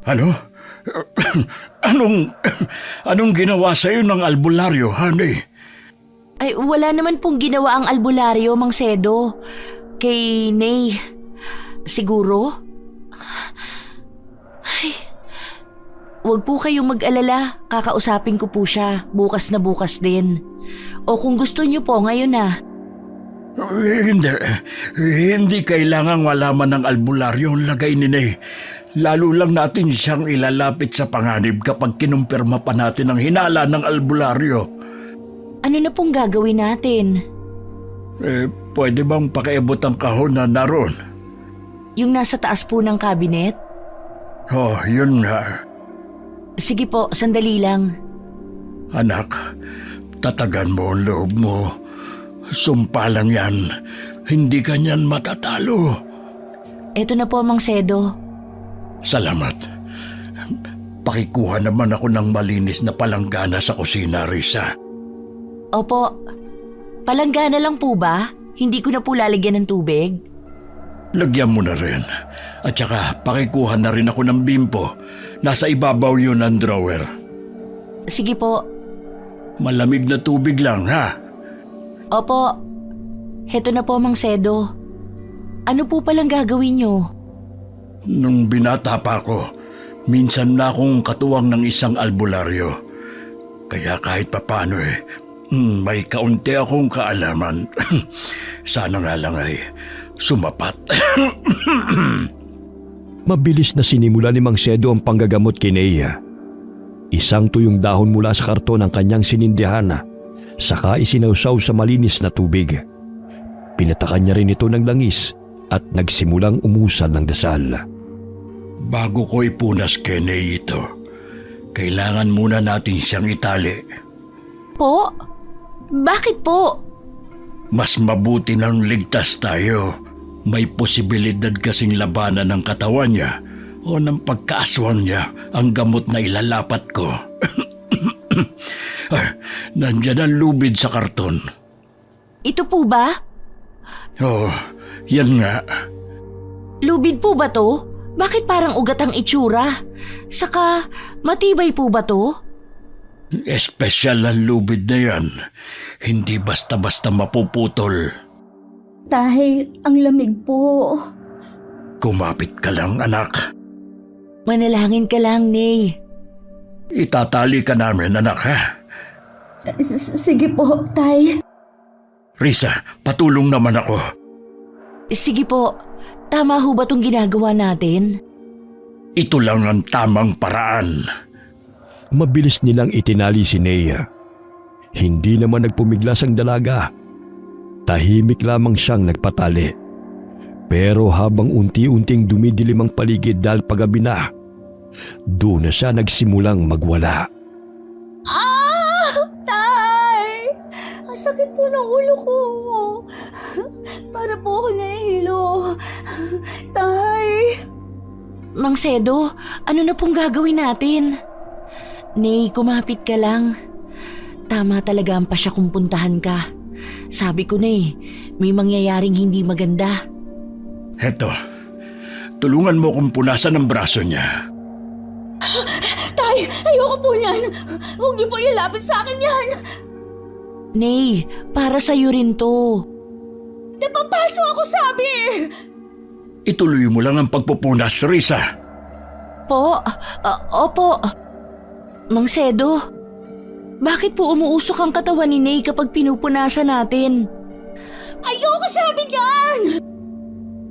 Ano? Anong ginawa sa'yo ng albularyo, honey? Ay, wala naman pong ginawa ang albularyo, Mang Sedo. Kay Ney. Siguro? Ay, wag po kayong mag-alala. Kakausapin ko po siya. Bukas na bukas din. O kung gusto niyo po, ngayon na. Hindi kailangang malaman ng albularyo ang lagay ni Ney. Lalo lang natin siyang ilalapit sa panganib kapag kinumpirma pa natin ang hinala ng albularyo. Ano na pong gagawin natin? Pwede bang pakiabot ang kahon na naroon? Yung nasa taas po ng kabinet? Oh, yun nga. Sige po, sandali lang. Anak, tatagan mo ang loob mo. Sumpa lang yan. Hindi ka niyan matatalo. Eto na po, Mang Sedo. Salamat. Pakikuha naman ako ng malinis na palanggana sa kusina, Risa. Opo. Palanggana lang po ba? Hindi ko na po lalagyan ng tubig? Lagyan mo na rin. At saka pakikuha na rin ako ng bimpo. Nasa ibabaw yun ng drawer. Sige po. Malamig na tubig lang, ha? Opo. Heto na po, Mang Sedo. Ano po palang gagawin nyo? Nung binata pa ako, minsan na akong katuwang ng isang albularyo. Kaya kahit papano may kaunti akong kaalaman. Sana nga lang ay sumapat. Mabilis na sinimula ni Mang Sedo ang panggagamot kay Nea. Isang tuyong dahon mula sa karton ang kanyang sinindihan, saka isinausaw sa malinis na tubig. Pinatakan niya rin ito ng langis at nagsimulang umusal ng dasal. Bago ko ipunas kay Ney ito, kailangan muna natin siyang itali. Po? Bakit po? Mas mabuti nang ligtas tayo. May posibilidad kasing labanan ng katawan niya o ng pagkaaswang niya ang gamot na ilalapat ko. Nandiyan ang lubid sa karton. Ito po ba? Oh, yan nga. Lubid po ba to? Bakit parang ugat ang itsura? Saka, matibay po ba to? Espesyal ang lubid na yan. Hindi basta-basta mapuputol. Tay, ang lamig po. Kumapit ka lang, anak. Manalangin ka lang, Ney. Itatali ka namin, anak, ha? Sige po, Tay. Risa, patulong naman ako. Sige po, tama ho ba itong ginagawa natin? Ito lang ang tamang paraan. Mabilis nilang itinali si Nea. Hindi naman nagpumiglas ang dalaga. Tahimik lamang siyang nagpatali. Pero habang unti-unting dumidilim ang paligid dahil paggabi na, doon na siya nagsimulang magwala. Tay! Ang sakit po ng ulo ko. Para po ako nahihilo. Tay! Mang Sedo, ano na pong gagawin natin? Ney, kumapit ka lang. Tama talaga ang pasya kung puntahan ka. Sabi ko na may mangyayaring hindi maganda. Heto, tulungan mo kong punasan ang braso niya. Tay! Ayoko po yan! Huwag niyo po ilapit sa akin yan! Ney, para sa'yo rin to. Napapaso ako sabi! Ituloy mo lang ang pagpupunas, Risa. Po? Opo. Mang Sedo, bakit po umuusok ang katawan ni Ney kapag pinupunasan natin? Ayoko sabi niyan!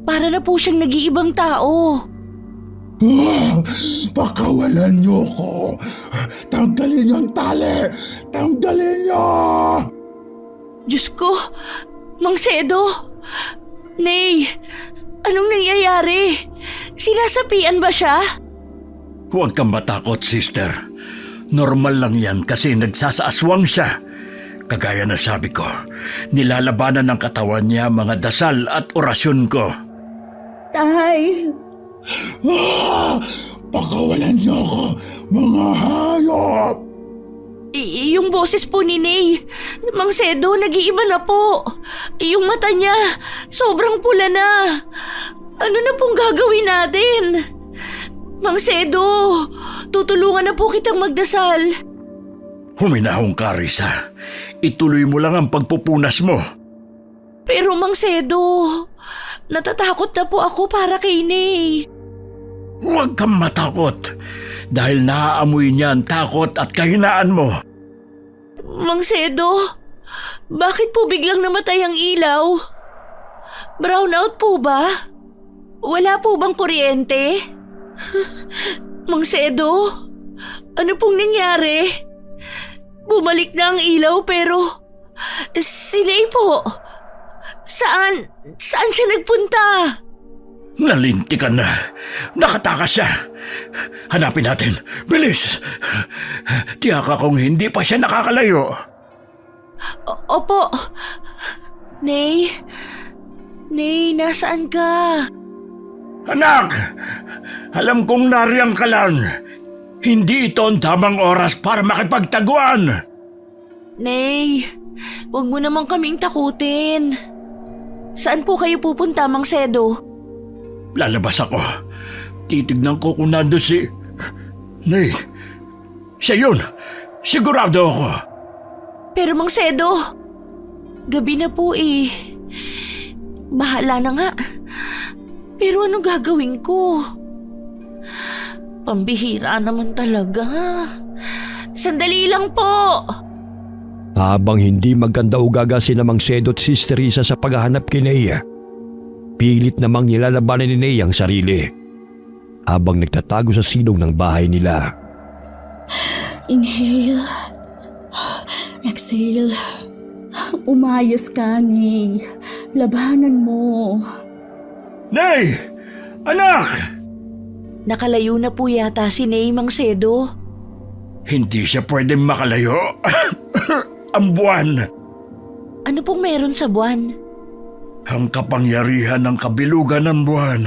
Para na po siyang nag-iibang tao. Pakawalan niyo ko. Tanggalin niyo ang tali. Tanggalin niyo. Diyos ko, Mang Sedo. Ney, anong nangyayari? Sinasapian ba siya? Huwag kang matakot, sister. Normal lang yan kasi nagsasaaswang siya. Kagaya na sabi ko, nilalabanan ng katawan niya mga dasal at orasyon ko. Tay! Pakawalan niyo ako, mga hayop. Yung boses po ni Ney, Mang Sedo, nag-iiba na po. Yung mata niya, sobrang pula na. Ano na pong gagawin natin? Mang Sedo, tutulungan na po kitang magdasal. Huminahong ka, Risa. Ituloy mo lang ang pagpupunas mo. Pero Mang Sedo, natatakot na po ako para kay Ney. Huwag kang matakot dahil naaamoy niya ang takot at kahinaan mo. Mang Sedo, bakit po biglang namatay ang ilaw? Brownout po ba? Wala po bang kuryente? Mang Sedo, ano pong nangyari? Bumalik na ang ilaw pero si Ney po, saan siya nagpunta? Nalintikan na. Nakatakas siya. Hanapin natin. Bilis! Tiyak akong hindi pa siya nakakalayo. Opo. Ney, nasaan ka? Anak! Alam kong nariyang ka lang. Hindi ito ang tamang oras para makipagtaguan. Ney, wag mo naman kaming takutin. Saan po kayo pupunta, Mang Sedo? Lalabas ako. Titignan ko kung nando si... Nay, siya yun. Sigurado ako. Pero Mang Sedo, gabi na po eh. Bahala na nga. Pero anong gagawin ko? Pambihira naman talaga. Sandali lang po. Habang hindi maganda ugaga si Mang Sedo at Sis Teresa sa paghahanap kay Nea, pilit namang nilalabanan ni Nea ang sarili habang nagtatago sa silong ng bahay nila. Inhale. Exhale. Umayos ka, Nay. Labanan mo. Nay! Anak! Nakalayo na po yata si Ney, Mang Sedo. Hindi siya pwedeng makalayo. Ang buwan. Ano pong meron sa buwan? Ang kapangyarihan ng kabilugan ng buwan.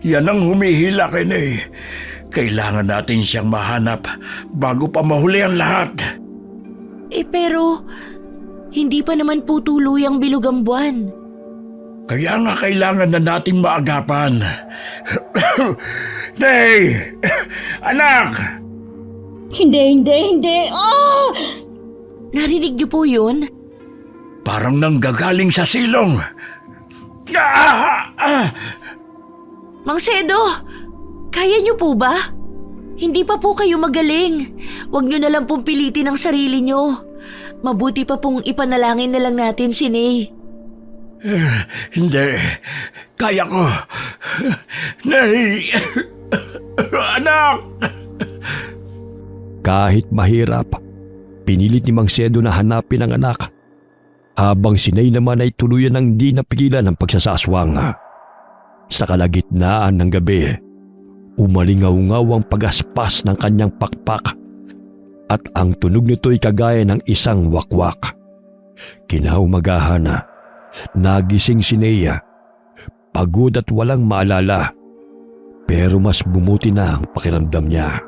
Yan ang humihila kay Ney. Kailangan natin siyang mahanap bago pa mahuli ang lahat. Pero hindi pa naman po tuluyang bilog ang buwan. Kaya nga kailangan na nating maagapan. Ney! Anak! Hindi. Ah! Narinig niyo po yun? Parang nanggagaling sa silong. Mang Sedo, kaya niyo po ba? Hindi pa po kayo magaling. Huwag niyo na lang pong pilitin ang sarili niyo. Mabuti pa pong ipanalangin na lang natin si Ney. Hindi. Kaya ko. Nay! Anak! Kahit mahirap, pinilit ni Mang Sedo na hanapin ang anak, habang si Ney naman ay tuluyan ng di napigilan ng pagsasaswang. Sa kalagitnaan ng gabi, umalingaw-ngaw ang pagaspas ng kanyang pakpak at ang tunog nito'y kagaya ng isang wakwak. Kinaumagahan na, nagising si Nea, pagod at walang maalala, pero mas bumuti na ang pakiramdam niya.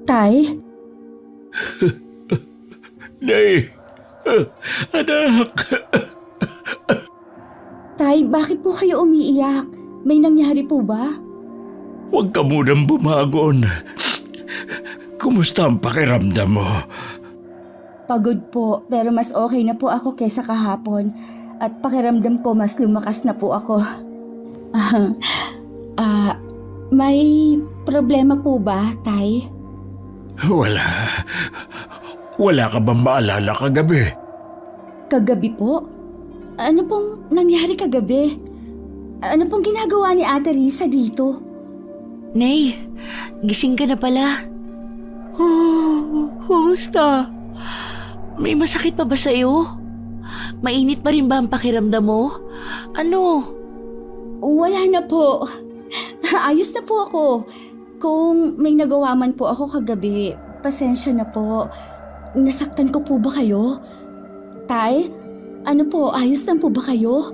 Tay? Nay! Anak! Tay, bakit po kayo umiiyak? May nangyari po ba? Huwag ka munang bumagon. Kumusta ang pakiramdam mo? Pagod po, pero mas okay na po ako kaysa kahapon. At pakiramdam ko mas lumakas na po ako. May problema po ba, Tay? Wala. Wala ka bang maalala kagabi? Kagabi po? Ano pong nangyari kagabi? Ano pong ginagawa ni Ate Risa dito? Ney, gising ka na pala. Kumusta? May masakit pa ba sa'yo? Mainit pa rin ba ang pakiramdam mo? Ano? Wala na po. Ayos na po ako. Kung may nagawa man po ako kagabi, pasensya na po. Nasaktan ko po ba kayo? Tay, ano po, ayos lang po ba kayo?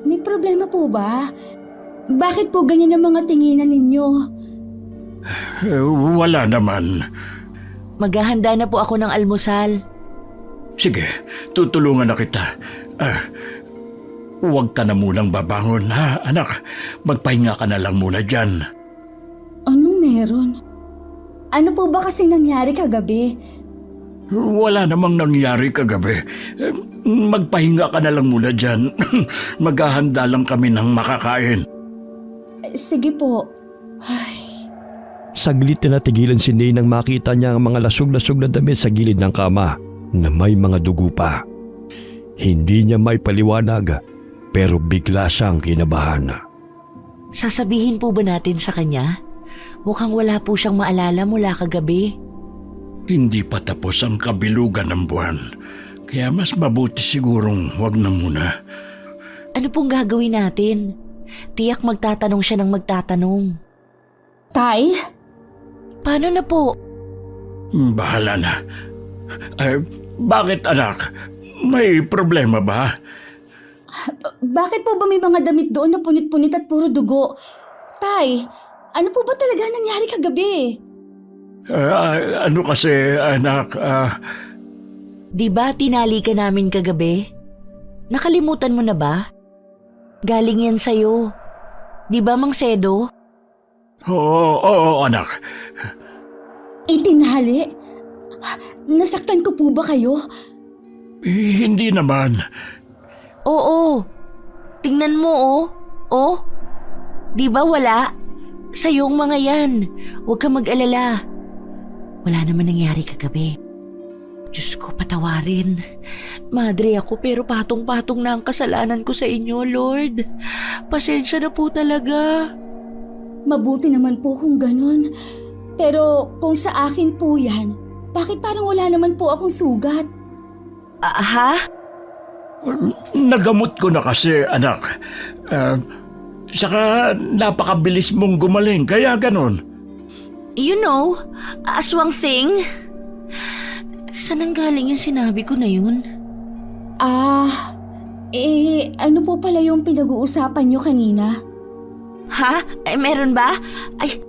May problema po ba? Bakit po ganyan ang mga tinginan ninyo? Wala naman. Maghahanda na po ako ng almusal. Sige, tutulungan na kita. Huwag ka na munang babangon, ha, anak? Magpahinga ka na lang muna dyan. Anong meron? Ano po ba kasing nangyari kagabi? Wala namang nangyari kagabi. Magpahinga ka na lang muna dyan. Maghahanda lang kami ng makakain. Sige po. Saglit na natigilan si Ney nang makita niya ang mga lasog-lasog na damit sa gilid ng kama na may mga dugo pa. Hindi niya may paliwanag, pero bigla siyang kinabahan. Sasabihin po ba natin sa kanya? Mukhang wala po siyang maalala mula kagabi. Hindi pa tapos ang kabilugan ng buwan. Kaya mas mabuti sigurong wag na muna. Ano pong gagawin natin? Tiyak magtatanong siya ng magtatanong. Tay? Paano na po? Bahala na. Bakit anak? May problema ba? Bakit po ba may mga damit doon na punit-punit at puro dugo? Tay, ano po ba talaga nangyari kagabi? Ano kasi anak? Di ba tinali ka namin kagabi? Nakalimutan mo na ba? Galing yan sa'yo. Di ba, Mang Sedo? Oo, anak. Itinali? Nasaktan ko po ba kayo? Hindi naman. Oo. Tingnan mo, oh. Oh. Di ba wala? Sa'yo ang mga yan. Huwag kang mag-alala. Wala naman nangyari kagabi. Diyos ko, patawarin. Madre ako pero patong-patong na ang kasalanan ko sa inyo, Lord. Pasensya na po talaga. Mabuti naman po kung ganun. Pero kung sa akin po yan, bakit parang wala naman po akong sugat? Ha? Nagamot ko na kasi, anak. Saka napakabilis mong gumaling, kaya ganon. You know, aswang thing. Saan ang galing yung sinabi ko na yun? Ano po pala yung pinag-uusapan nyo kanina? Ha? Meron ba? Ay,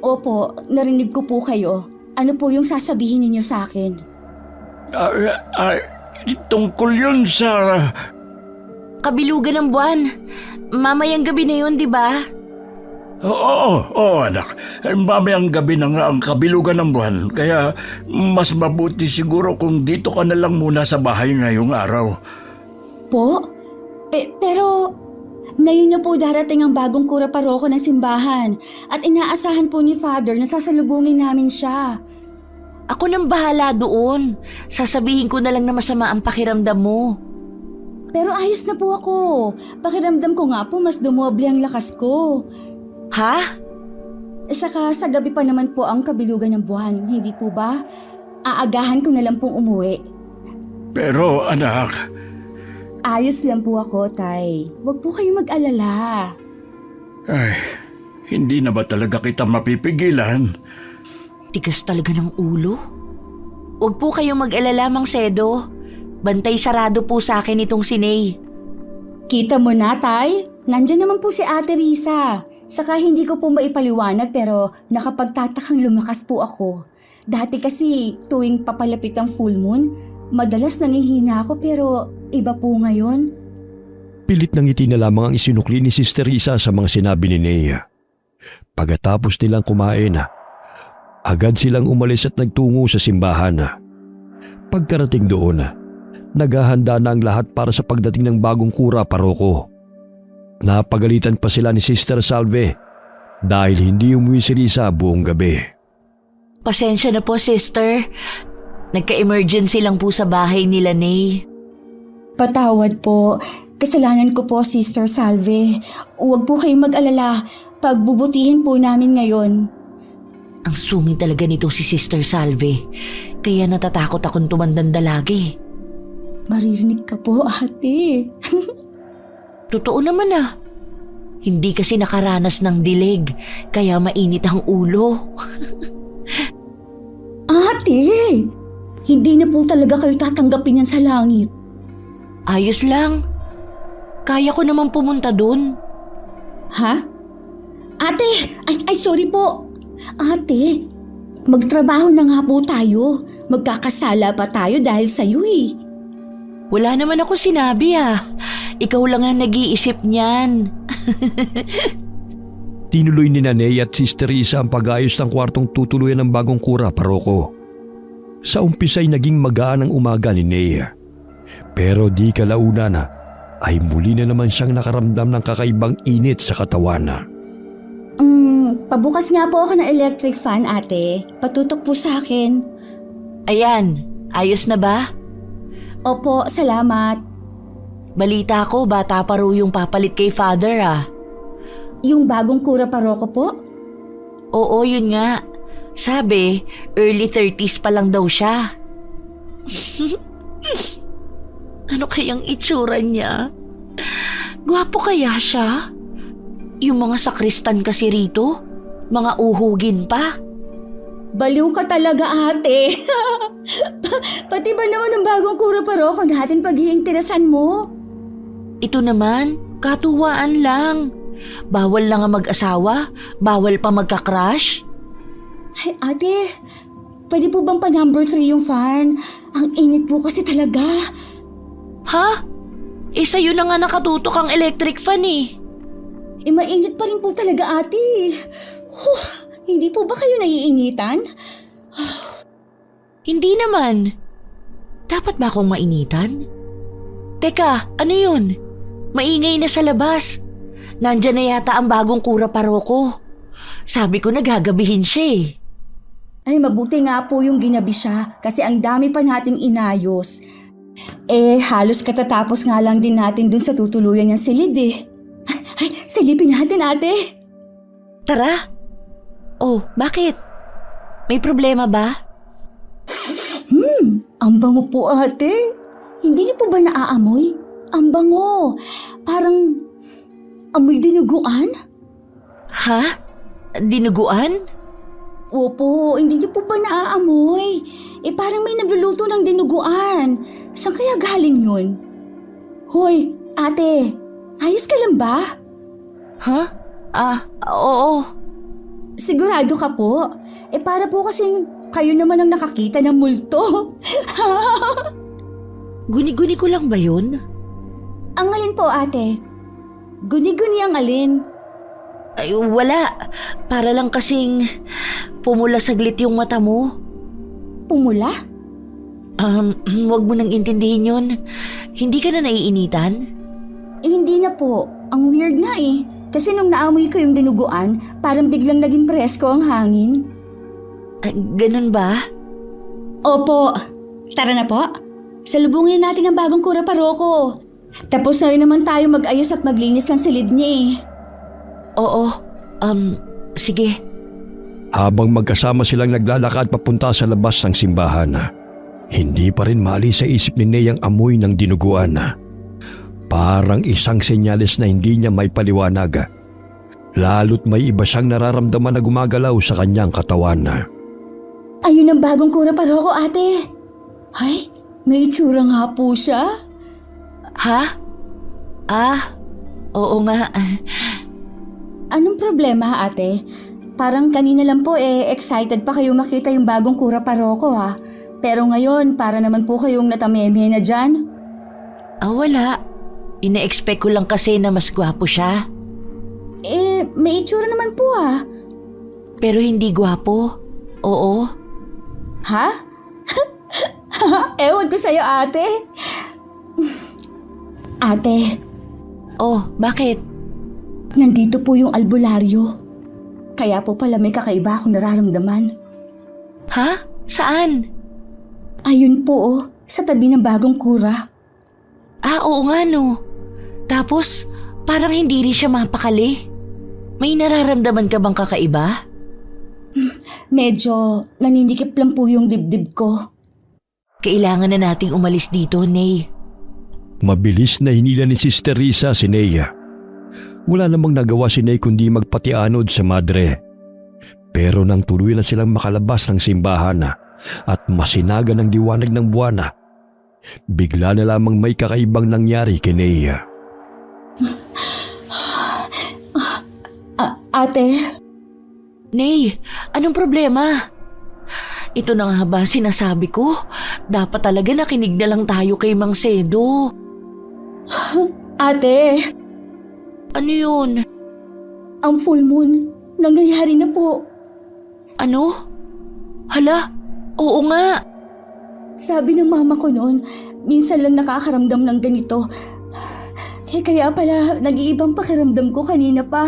Opo, narinig ko po kayo. Ano po yung sasabihin ninyo sa akin? Tungkol yun sa... kabilugan ng buwan. Mamayang gabi na yun, di ba? Oo, anak. Mamayang gabi na nga ang kabilugan ng buwan. Kaya mas mabuti siguro kung dito ka na lang muna sa bahay ngayong araw. Po? Pero ngayon na po darating ang bagong kura paroko ng simbahan at inaasahan po ni Father na sasalubungin namin siya. Ako nang bahala doon. Sasabihin ko na lang na masama ang pakiramdam mo. Pero ayos na po ako. Pakiramdam ko nga po mas dumoble ang lakas ko. Ha? Saka sa gabi pa naman po ang kabilugan ng buwan, hindi po ba? Aagahan ko na lang pong umuwi. Pero anak... Ayos lang po ako, Tay. Huwag po kayong mag-alala. Ay, hindi na ba talaga kita mapipigilan? Tigas talaga ng ulo. Huwag po kayong mag-alala, Mang Sedo. Bantay sarado po sa akin itong si Ney. Kita mo na, Tay. Nandyan naman po si Ate Risa. Saka hindi ko po maipaliwanag pero nakapagtatakang lumakas po ako. Dati kasi tuwing papalapit ang full moon, madalas nangihina ako pero iba po ngayon. Pilit ng ngiti na lamang ang isinukli ni Sister Risa sa mga sinabi ni Nea. Pagkatapos nilang kumain, agad silang umalis at nagtungo sa simbahan. Pagkarating doon, naghahanda na ang lahat para sa pagdating ng bagong kura paroko. Napagalitan pa sila ni Sister Salve dahil hindi umuwi si Risa buong gabi. Pasensya na po, sister. Nagka-emergency lang po sa bahay nila, Ney. Patawad po. Kasalanan ko po, Sister Salve. Huwag po kayong mag-alala. Pagbubutihin po namin ngayon. Ang sumi talaga nito si Sister Salve. Kaya natatakot akong tumandanda lagi. Maririnig ka po, ate. Totoo naman ah. Hindi kasi nakaranas ng dilig, kaya mainit ang ulo. Ate! Hindi na po talaga kayo tatanggapin yan sa langit. Ayos lang. Kaya ko naman pumunta dun. Ha? Ate! Ay, sorry po. Ate, magtrabaho na nga po tayo. Magkakasala pa tayo dahil sa'yo eh. Wala naman ako sinabi ah. Ikaw lang ang nag-iisip niyan. Tinuloy ni Nanay at Sister Risa ang pag-ayos ng kwartong tutuluyan ng bagong kura paroko. Sa umpisa'y naging magaan ang umaga ni Nea. Pero di kalaunan ay muli na naman siyang nakaramdam ng kakaibang init sa katawan. Pabukas nga po ako ng electric fan, ate. Patutok po sa akin. Ayan, ayos na ba? Opo, salamat. Balita ko, bata pa raw yung papalit kay Father ah. Yung bagong kura paroko po? Oo, yun nga. Sabi, early 30s pa lang daw siya. Ano kayang itsura niya? Gwapo kaya siya? Yung mga sakristan kasi rito, mga uhugin pa. Baliw ka talaga, ate. Pati ba naman ang bagong kura paroko natin pag-iinteresan mo? Ito naman, katuwaan lang. Bawal lang ang mag-asawa, bawal pa magka-crush. Ay, ate, pwede po bang pa number 3 yung fan? Ang init po kasi talaga. Ha? Sa'yo na nga nakatutok ang electric fan eh. Mainit pa rin po talaga, ate. Huh, hindi po ba kayo naiinitan? Hindi naman. Dapat ba akong mainitan? Teka, ano yun? Maingay na sa labas. Nandyan na yata ang bagong kura paroko. Sabi ko nagagabihin siya eh. Ay, mabuti nga po yung ginabi siya kasi ang dami pa nating inayos. Halos katatapos nga lang din natin dun sa tutuluyan niyang silid eh. Ay, silipin natin, ate. Tara. Oh, bakit? May problema ba? Ang bango po, ate. Hindi niyo po ba naaamoy? Ang bango. Parang amoy dinuguan? Ha? Dinuguan? Opo, hindi niyo po ba naaamoy? Parang may nagluluto ng dinuguan. Saan kaya galing yun? Hoy, ate. Ayos ka lang ba? Ha? Oo. Sigurado ka po? Para po kasing kayo naman ang nakakita ng multo. Guni-guni ko lang ba yun? Ang alin po, ate? Guni-guni ang alin? Ay, wala. Para lang kasing pumula saglit yung mata mo. Pumula? Wag mo nang intindihin yun. Hindi ka na naiinitan? Hindi na po. Ang weird nga eh. Kasi nung naamoy ko yung dinuguan, parang biglang naging presko ang hangin. Ganun ba? Opo. Tara na po. Salubungin natin ang bagong kura paroko. Tapos na rin naman tayo mag-ayos at maglinis ng silid niya eh. Oo. Sige. Habang magkasama silang naglalakad papunta sa labas ng simbahan, hindi pa rin maalis sa isip ni Ney ang amoy ng dinuguan. Parang isang senyales na hindi niya may paliwanag. Lalo't may iba siyang nararamdaman na gumagalaw sa kanyang katawan. Ayun ang bagong kura paroko, ate. Ay, may itsura nga po siya. Ha? Oo nga. Anong problema, ate? Parang kanina lang po excited pa kayo makita yung bagong kura paroko ha. Pero ngayon, para naman po kayong natameme na dyan. Wala. Ina-expect ko lang kasi na mas gwapo siya. May itsura naman po ha. Pero hindi gwapo. Oo. Ha? Ewan ko sa'yo, ate. Ate, Oh, bakit? nandito po yung albularyo. Kaya po pala may kakaiba akong nararamdaman. Ha? Saan? Ayun po sa tabi ng bagong kura. Oo nga no. Tapos, parang hindi rin siya mapakali. May nararamdaman ka bang kakaiba? Medyo naninikip lang po yung dibdib ko. Kailangan na nating umalis dito, Ney. Mabilis na hinila ni Sister Risa si Ney. Wala namang nagawa si Ney kundi magpatianod sa madre. Pero nang tuloy na silang makalabas ng simbahan at masinaga ng liwanag ng buwan, bigla na lamang may kakaibang nangyari kay Ney. Ate, Ney, anong problema? Ito na nga ba sinasabi ko? Dapat talaga nakinig na lang tayo kay Mang Sedo. ate, Ano yun? ang full moon, nangyayari na po. Ano? Hala, oo nga. Sabi ng mama ko noon, minsan lang nakakaramdam ng ganito. Kaya pala, nag-iibang pakiramdam ko kanina pa.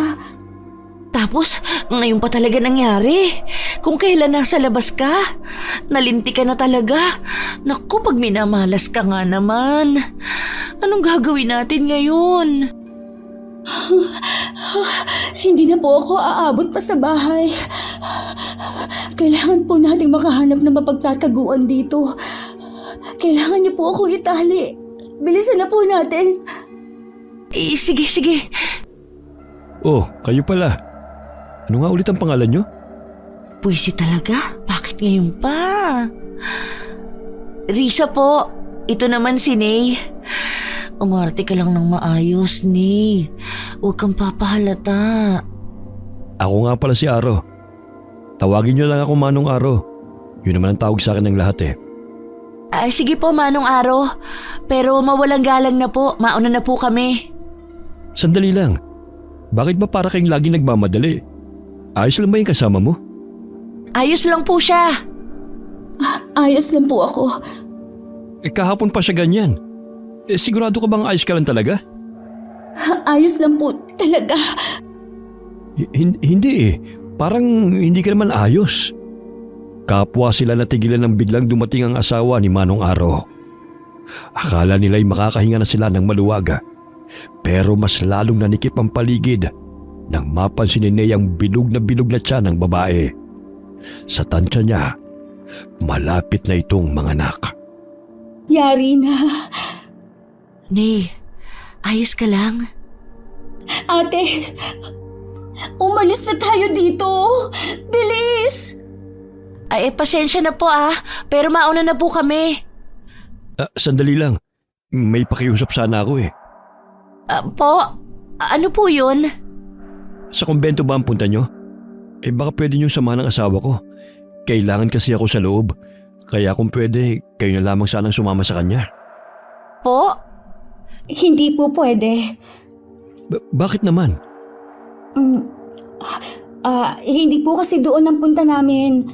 Tapos, ngayon pa talaga nangyari. Kung kailan nasa labas ka, nalinti ka na talaga. Naku, pag minamalas ka nga naman. Anong gagawin natin ngayon? Hindi na po ako aabot pa sa bahay. Kailangan po nating makahanap ng mapagtataguan dito. Kailangan niyo po akong itali. Bilisan na po natin. Sige. Oh, kayo pala. Ano nga ulit ang pangalan nyo? Puwisi talaga? Bakit ngayon pa? Risa po. Ito naman si Ney. Umarte ka lang ng maayos, Ney. Huwag kang papahalata. Ako nga pala si Aro. Tawagin nyo lang ako Manong Aro. Yun naman ang tawag sa akin ng lahat eh. Ay, sige po, Manong Aro. Pero mawalang galang na po. Mauna na po kami. Sandali lang. Bakit ba para kayong laging nagmamadali? Ayos lang ba yung kasama mo? Ayos lang po siya. Ayos lang po ako. Kahapon pa siya ganyan. Sigurado ka bang ayos ka lang talaga? Ayos lang po talaga. Hindi eh. Parang hindi ka naman ayos. Kapwa sila natigilan ng biglang dumating ang asawa ni Manong Aro. Akala nila'y makakahinga na sila ng maluwag. Pero mas lalong nanikip ang paligid nang mapansin ni Ney ang bilog na tiyan ng babae. Sa tansya niya, malapit na itong manganak. Yari na. Nay, ayos ka lang? Ate, umalis na tayo dito. Bilis! Ay, pasensya na po pero mauna na po kami. Sandali lang. May pakiusap sana ako eh. Ano po yun? Sa kumbento ba ang punta nyo? Baka pwede nyo samahan ng asawa ko. Kailangan kasi ako sa loob. Kaya kung pwede, kayo na lamang sanang sumama sa kanya. Po? Hindi po pwede. Bakit naman? Hindi po kasi doon ang punta namin.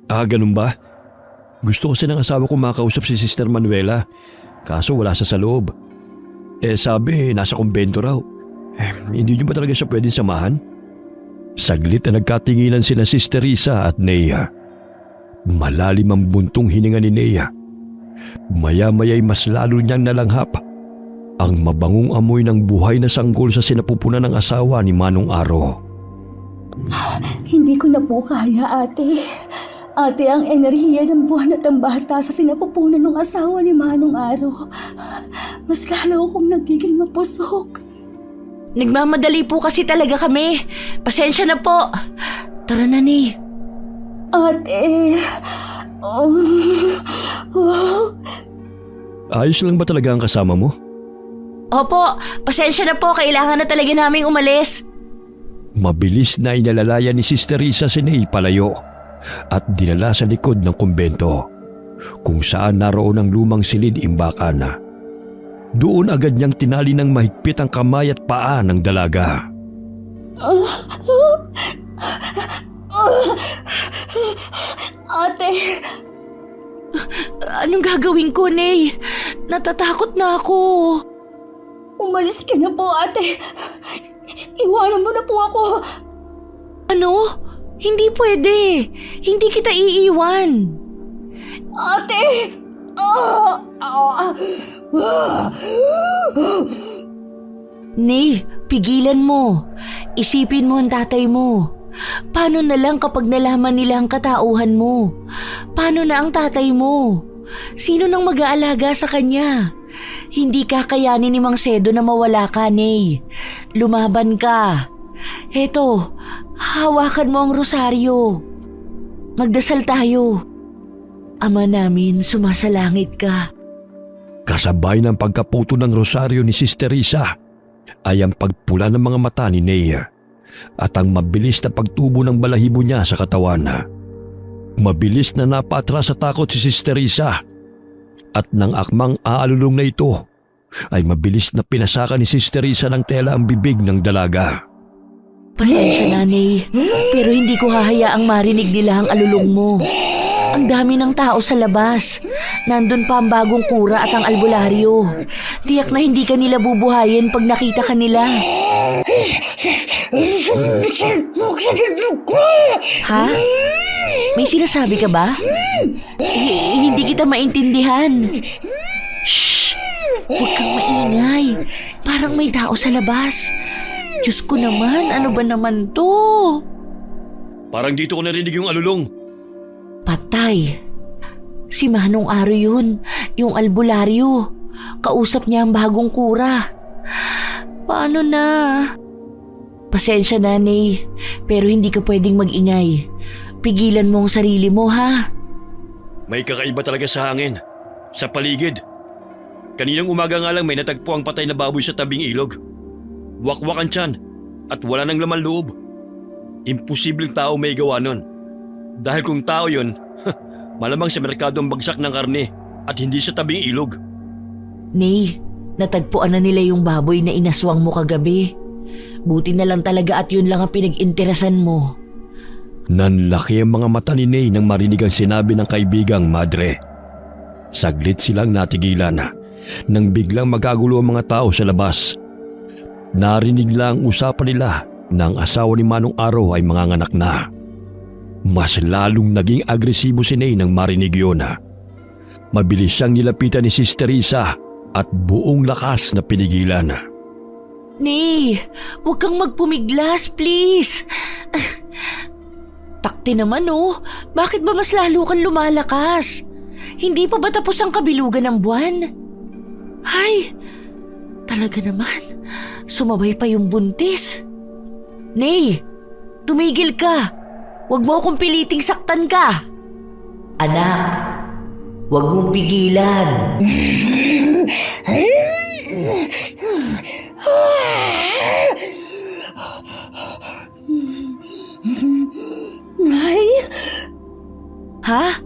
Ganun ba? Gusto kasi ng asawa ko makausap si Sister Manuela. Kaso wala siya sa loob. Sabi, nasa kumbento raw. Hindi nyo ba talaga siya pwedeng samahan? Saglit na nagkatinginan sina Sister Risa at Nea. Malalim ang buntong hininga ni Nea. Maya-maya'y mas lalo niyang nalanghap ang mabangong amoy ng buhay na sanggol sa sinapupunan ng asawa ni Manong Aro. Hindi ko na po kaya, ate. Ate, ang enerhiya ng buwan at ang bata sa sinapupunan ng asawa ni Manong Aro. Mas lalo akong nagiging mapusok. Nagmamadali po kasi talaga kami. Pasensya na po. Tara na, Nay. Ate. Ayos lang ba talaga ang kasama mo? Opo, pasensya na po. Kailangan na talaga naming umalis. Mabilis na inalalaya ni Sister Risa si Ney palayo at dinala sa likod ng kumbento kung saan naroon ang lumang silid imbakan. Doon agad niyang tinali ng mahigpit ang kamay at paa ng dalaga. Ate. Anong gagawin ko, Nay? Natatakot na ako. Umalis ka na po, ate. Iwanan mo na po ako. Ano? Hindi pwede. Hindi kita iiwan. Ate! Nay, pigilan mo. Isipin mo ang tatay mo. Paano na lang kapag nalaman nila ang katauhan mo? Paano na ang tatay mo? Sino nang mag-aalaga sa kanya? Hindi kakayanin ni Mang Sedo na mawala ka, Nay. Lumaban ka. Heto, hawakan mo ang rosaryo. Magdasal tayo. Ama namin, sumasalangit ka. Kasabay ng pagkaputo ng rosaryo ni Sister Risa ay ang pagpula ng mga mata ni Nea at ang mabilis na pagtubo ng balahibo niya sa katawan. Mabilis na napatras sa takot si Sister Risa at nang akmang aalulong na ito ay mabilis na pinasaka ni Sister Risa ng tela ang bibig ng dalaga. Pasensya na, Nay, pero hindi ko hahayaang marinig nila ang alulong mo. Ang dami ng tao sa labas. Nandun pa ang bagong kura at ang albularyo. Tiyak na hindi ka nila bubuhayin pag nakita ka nila. Ha? May sinasabi ka ba? Hindi kita maintindihan. Shh! Huwag kang maingay. Parang may tao sa labas. Diyos ko naman, ano ba naman to? Parang dito ko narinig yung alulong. Patay. Si Manong Aro yun, yung albularyo. Kausap niya ang bagong kura. Paano na? Pasensya na, Nay, pero hindi ka pwedeng mag-ingay. Pigilan mo ang sarili mo, ha? May kakaiba talaga sa hangin, sa paligid. Kaninang umaga nga lang may natagpo ang patay na baboy sa tabing ilog. Wakwak ang tiyan at wala nang laman loob. Imposibleng tao may gawa nun. Dahil kung tao yun, malamang sa merkado ang bagsak ng karne at hindi sa tabing ilog. Nay, natagpuan na nila yung baboy na inaswang mo kagabi. Buti na lang talaga at yun lang ang pinag-interesan mo. Nanlaki ang mga mata ni Nay nang marinig ang sinabi ng kaibigang madre. Saglit silang natigilan nang biglang magagulo ang mga tao sa labas. Narinig lang ang usapan nila na ang asawa ni Manong Araw ay manganganak na. Mas lalong naging agresibo si Nay nang marinig yun. Mabilis siyang nilapitan ni Sister Risa at buong lakas na pinigilan. Nay, huwag kang magpumiglas, please. Takti naman oh, bakit ba mas lalo kang lumalakas? Hindi pa ba tapos ang kabilugan ng buwan? Ay, talaga naman, sumabay pa yung buntis. Nay, tumigil ka. Huwag mo akong piliting saktan ka. Anak, huwag mong pigilan. Nay? Ha?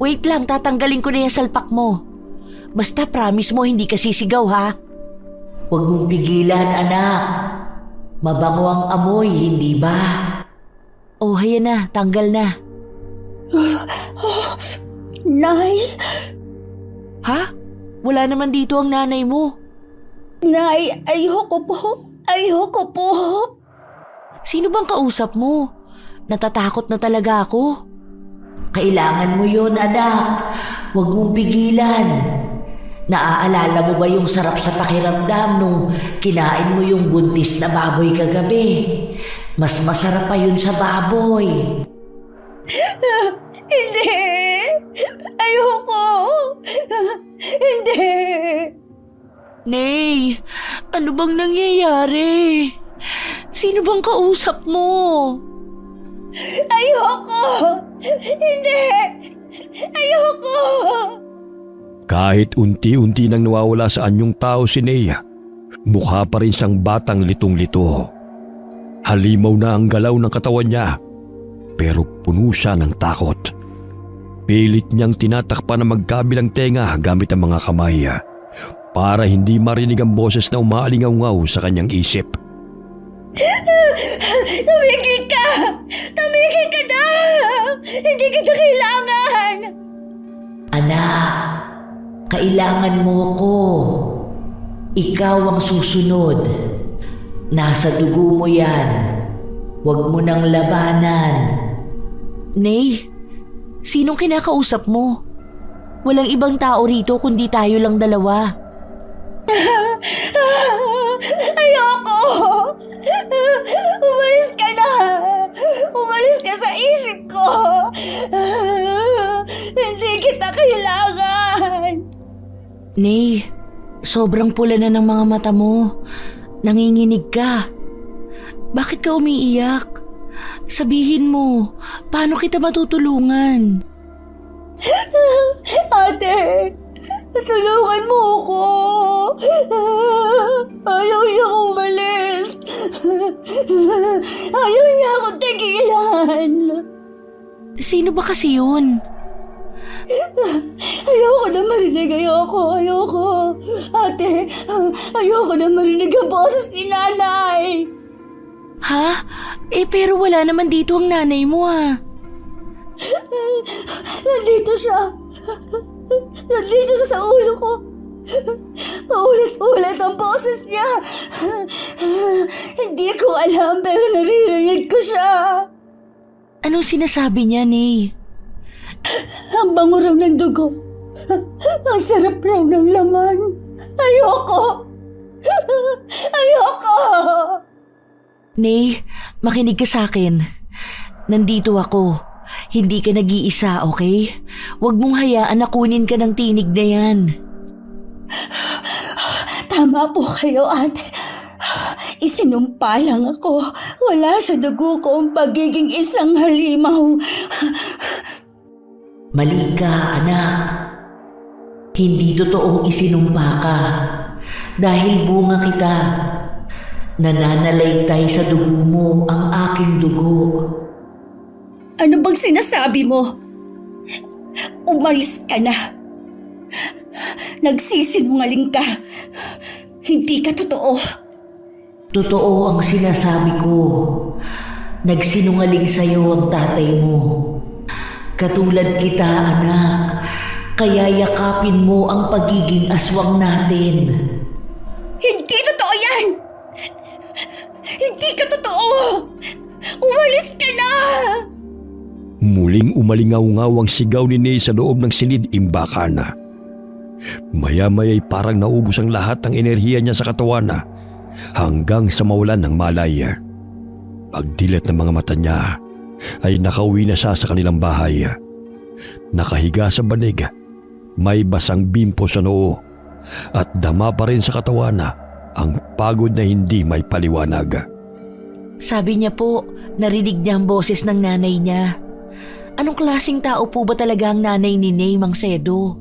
Wait lang, tatanggalin ko na yung salpak mo. Basta promise mo hindi ka sisigaw ha. Huwag mong pigilan, anak. Mabango ang amoy, hindi ba? Oh, hayan na, tanggal na. Nay? Ha? Wala naman dito ang nanay mo. Nay, ayoko po. Ayoko po. Sino bang kausap mo? Natatakot na talaga ako. Kailangan mo yun, anak. Huwag mong pigilan. Naaalala mo ba yung sarap sa pakiramdam nung kinain mo yung buntis na baboy kagabi? Mas masarap pa yun sa baboy. Hindi. Ayoko. Hindi. Nay, ano bang nangyayari? Sino bang kausap mo? Ayoko. Hindi. Ayoko. Kahit unti-unti nang nawawala sa anyong tao si Nay, mukha pa rin siyang batang litong-lito. Halimaw na ang galaw ng katawan niya, pero puno siya ng takot. Pilit niyang tinatakpan ng magkabilang tenga gamit ang mga kamay para hindi marinig ang boses na umaalingaw-ngaw sa kanyang isip. Tumigil ka! Tumigil ka na! Hindi kita kailangan! Anak, kailangan mo ko. Ikaw ang susunod. Nasa dugo mo yan. Huwag mo nang labanan. Nay, sinong kinakausap mo? Walang ibang tao rito kundi tayo lang dalawa. Ayoko! Umalis ka na! Umalis ka sa isip ko! Hindi kita kailangan! Nay, sobrang pula na ng mga mata mo. Nanginginig ka. Bakit ka umiiyak? Sabihin mo, paano kita matutulungan? Ate, tulungan mo ako. Ayaw niya akong umalis. Ayaw niya akong tigilan. Sino ba kasi yun? Ayoko na marinig. Ayoko. Ate, ayoko na marinig ang boses ni nanay. Ha? Pero wala naman dito ang nanay mo ah. Nandito siya. Nandito siya sa ulo ko. Paulit-ulit ang boses niya. Hindi ko alam pero naririnig ko siya. Anong sinasabi niya, Nay? Ang bango raw ng dugo. Ang sarap raw ng laman. Ayoko. Ayoko. Nay, makinig ka sa akin. Nandito ako. Hindi ka nag-iisa, okay? Huwag mong hayaan na kunin ka ng tinig na yan. Tama po kayo, ate. Isinumpa lang ako. Wala sa dugo ko ang pagiging isang halimaw. Mali ka, anak. Hindi totoong isinumpa ka. Dahil bunga kita. Nananalaytay sa dugo mo ang aking dugo. Ano bang sinasabi mo? Umalis ka na. Nagsisinungaling ka. Hindi ka totoo. Totoo ang sinasabi ko. Nagsinungaling sa'yo ang tatay mo. Katulad kita, anak. Kaya yakapin mo ang pagiging aswang natin. Hindi totoo yan! Hindi ka totoo! Umalis ka na! Muling umalingaw-ngaw ang sigaw ni Ney sa loob ng silid-imbakan. Maya-maya'y parang naubos ang lahat ng enerhiya niya sa katawan hanggang sa mawalan ng malay. Pagdilat ng mga mata niya ay nakauwi na siya sa kanilang bahay. Nakahiga sa banig, may basang bimpo sa noo at dama pa rin sa katawan ang pagod na hindi may paliwanag. Sabi niya po, narinig niya ang boses ng nanay niya. Anong klaseng tao po ba talaga ang nanay ni Ney, Mang Sedo?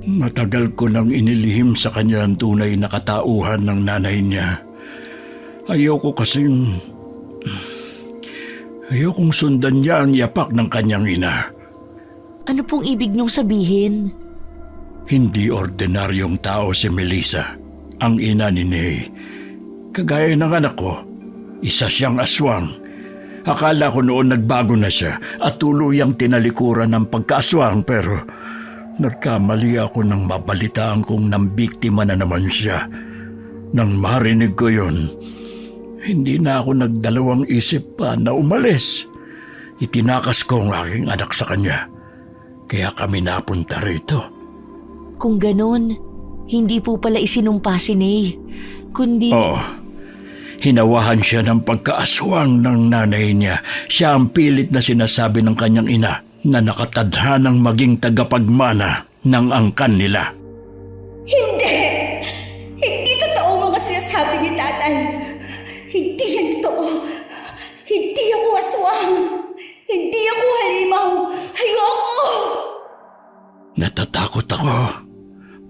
Matagal ko nang inilihim sa kanya ang tunay na katauhan ng nanay niya. Ayokong sundan niya ang yapak ng kanyang ina. Ano pong ibig niyong sabihin? Hindi ordinaryong tao si Melissa, ang ina ni Ney. Kagaya ng anak ko, isa siyang aswang. Akala ko noon nagbago na siya at tuluyang tinalikuran ng pagkaaswang pero nagkamali ako nang mabalitaan kong nambiktima na naman siya. Nang marinig ko yun, hindi na ako nagdalawang isip pa na umalis. Itinakas ko ang aking anak sa kanya. Kaya kami napunta rito. Kung ganon, hindi po pala isinumpa si Ney, kundi... Oo. Hinawahan siya ng pagkaaswang ng nanay niya. Siya ang pilit na sinasabi ng kanyang ina na nakatadhanang maging tagapagmana ng angkan nila. Hindi! Hindi totoo ang mga sinasabi ni tatay. Hindi yan totoo. Hindi ako aswang. Hindi ako halimaw. Ayoko! Natatakot ako.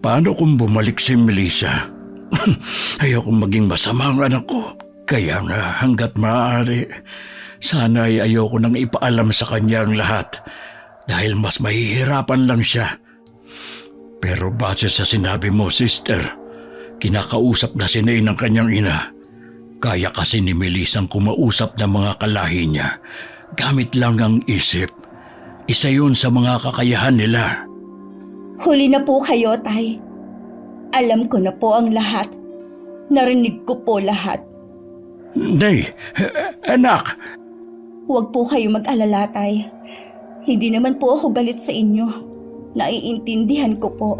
Paano kung bumalik si Melissa? Ayokong maging masama ang anak ko. Kaya nga hanggat maaari, sana'y ayoko nang ipaalam sa kanya ang lahat dahil mas mahihirapan lang siya. Pero base sa sinabi mo, sister, kinakausap na si Ney ng kanyang ina. Kaya kasi ni Melissa ang kumausap ng mga kalahi niya. Gamit lang ang isip. Isa yun sa mga kakayahan nila. Huli na po kayo, tay. Alam ko na po ang lahat. Narinig ko po lahat. Ney, anak. Huwag po kayo mag-alala, tay. Hindi naman po ako galit sa inyo. Naiintindihan ko po.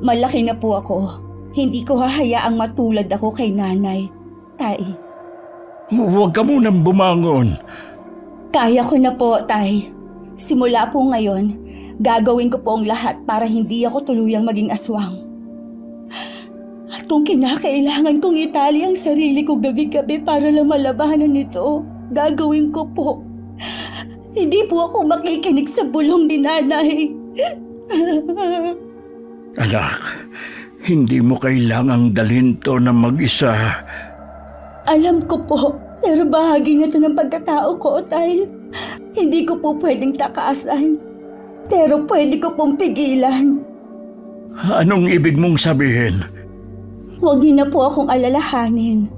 Malaki na po ako. Hindi ko hahayaang matulad ako kay nanay. Tay. Huwag ka munang bumangon. Kaya ko na po, tay. Simula po ngayon, gagawin ko po ang lahat para hindi ako tuluyang maging aswang. At kung kinakailangan kong itali ang sarili ko gabi-gabi para lang malabanan ito, gagawin ko po. Hindi po ako makikinig sa bulong ni nanay. Anak, hindi mo kailangang dalhin to na mag-isa. Alam ko po, pero bahagi na to ng pagkatao ko, tay. Hindi ko po pwedeng takasan. Pero pwede ko pong pigilan. Anong ibig mong sabihin? Huwag niyo na po akong alalahanin.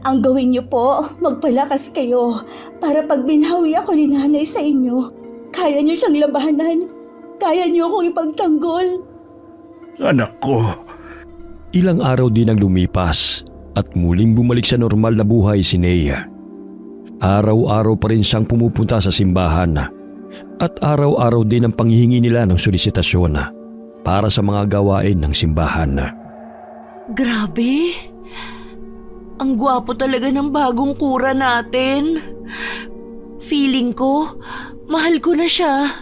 Ang gawin niyo po, magpalakas kayo para pag binhawi ako ni nanay sa inyo, kaya niyo siyang labanan. Kaya niyo akong ipagtanggol. Anak ko. Ilang araw din ang lumipas at muling bumalik sa normal na buhay si Nea. Araw-araw pa rin siyang pumupunta sa simbahan at araw-araw din ang panghihingi nila ng solisitasyon para sa mga gawain ng simbahan. Grabe! Ang gwapo talaga ng bagong kura natin. Feeling ko, mahal ko na siya.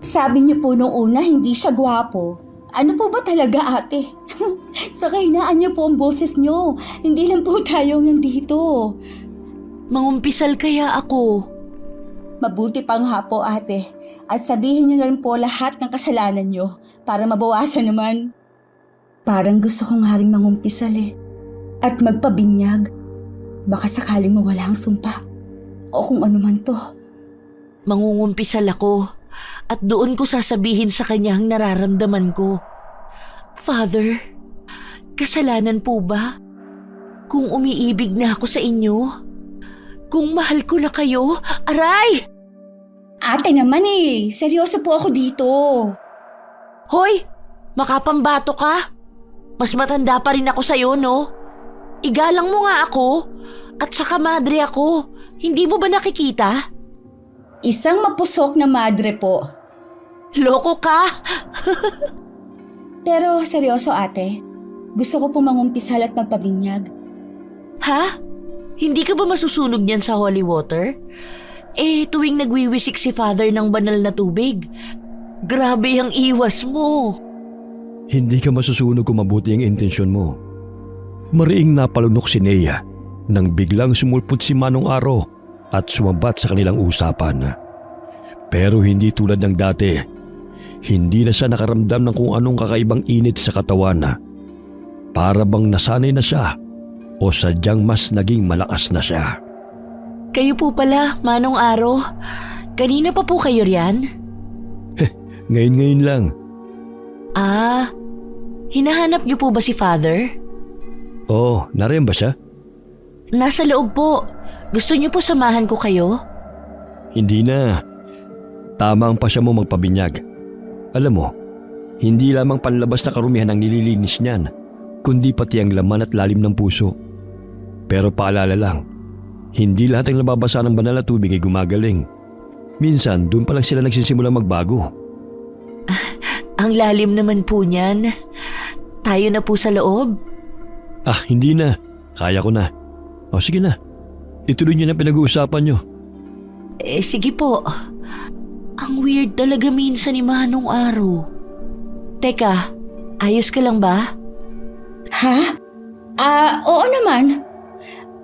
Sabi niyo po nung una hindi siya gwapo. Ano po ba talaga, ate? Sa kahinaan niyo po ang boses niyo. Hindi lang po tayo nandito. Mangumpisal kaya ako. Mabuti pang hapo, ate. At sabihin niyo na rin po lahat ng kasalanan niyo para mabawasan naman. Parang gusto kong haring mangumpisal at magpabinyag. Baka sakaling mawala ang sumpa. O kung ano man to. Mangungumpisal ako at doon ko sasabihin sa kanya ang nararamdaman ko. Father, kasalanan po ba? Kung umiibig na ako sa inyo? Kung mahal ko na kayo? Aray! Ate naman seryoso po ako dito. Hoy! Makapambato ka? Mas matanda pa rin ako sa'yo, no? Igalang mo nga ako. At saka madre ako. Hindi mo ba nakikita? Isang mapusok na madre po. Loko ka! Pero seryoso ate, gusto ko pong mangumpisal at magpabinyag. Ha? Hindi ka ba masusunog niyan sa holy water? Tuwing nagwiwisik si Father ng banal na tubig, grabe ang iwas mo. Hindi ka masusunog kung mabuti ang intensyon mo. Mariing napalunok si Nea nang biglang sumulpot si Manong Aro at sumabat sa kanilang usapan. Pero hindi tulad ng dati. Hindi na siya nakaramdam ng kung anong kakaibang init sa katawan. Para bang nasanay na siya o sadyang mas naging malakas na siya. Kayo po pala, Manong Aro. Kanina pa po kayo riyan? Ngayon lang. Hinahanap niyo po ba si Father? Oh, nariyan ba siya? Nasa loob po. Gusto niyo po samahan ko kayo? Hindi na. Tamang pa siya mo magpabinyag. Alam mo, hindi lamang panlabas na karumihan ang nililinis niyan, kundi pati ang laman at lalim ng puso. Pero paalala lang, hindi lahat ng nababasa ng banal na tubig ay gumagaling. Minsan, doon pa lang sila nagsisimula magbago. Ang lalim naman po niyan. Tayo na po sa loob? Hindi na. Kaya ko na. O sige na. Ituloy niyo na pinag-uusapan niyo. Sige po. Ang weird talaga minsan ni Manong Aro. Teka, ayos ka lang ba? Ha? Oo naman.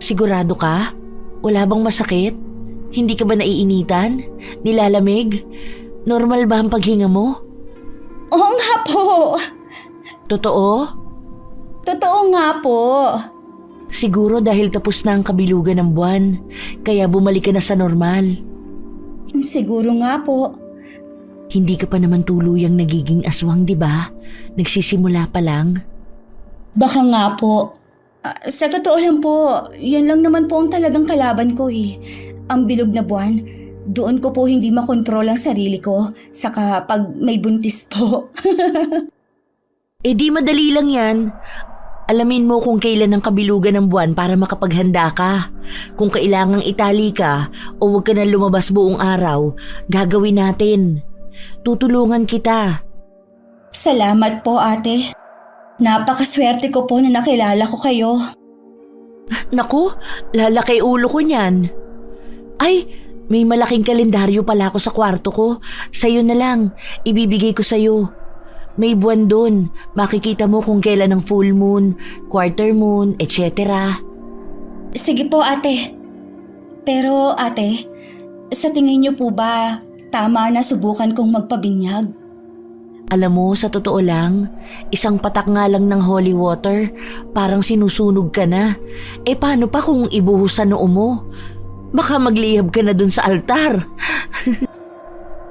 Sigurado ka? Wala bang masakit? Hindi ka ba naiinitan? Nilalamig? Normal ba ang paghinga mo? Oo nga po. Totoo? Totoo nga po. Siguro dahil tapos na ang kabilugan ng buwan, kaya bumalik ka na sa normal. Siguro nga po. Hindi ka pa naman tuluyang nagiging aswang, di ba? Nagsisimula pa lang. Baka nga po. Sa totoo lang po, yan lang naman po ang talagang kalaban ko Ang bilog na buwan. Doon ko po hindi makontrol ang sarili ko, saka pag may buntis po. Di madali lang yan. Alamin mo kung kailan ang kabilugan ng buwan para makapaghanda ka. Kung kailangang itali ka o huwag ka na lumabas buong araw, gagawin natin. Tutulungan kita. Salamat po ate. Napakaswerte ko po na nakilala ko kayo. Naku, lalaki ulo ko niyan. Ay, may malaking kalendaryo pala ako sa kwarto ko. Sa'yo na lang, ibibigay ko sa'yo. May buwan doon. Makikita mo kung kailan ang full moon, quarter moon, etc. Sige po ate. Pero ate, sa tingin niyo po ba tama na subukan kong magpabinyag? Alam mo, sa totoo lang, isang patak nga lang ng holy water, parang sinusunog ka na. Paano pa kung ibuhos sa noo mo? Baka maglihab ka na dun sa altar.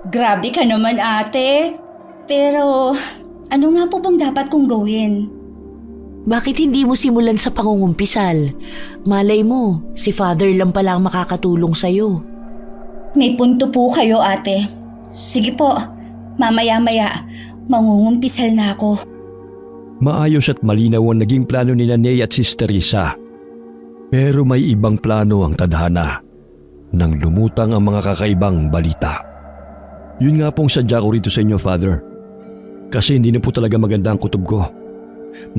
Grabe ka naman ate. Pero ano nga po bang dapat kong gawin? Bakit hindi mo simulan sa pangungumpisal? Malay mo, si Father lang pala ang makakatulong sa'yo. May punto po kayo ate. Sige po, mamaya-maya, mangungumpisal na ako. Maayos at malinaw ang naging plano ni Nanay at Sister Risa. Pero may ibang plano ang tadhana nang lumutang ang mga kakaibang balita. Yun nga pong sadya ko rito sa inyo, Father. Kasi hindi na po talaga maganda ang kutob ko.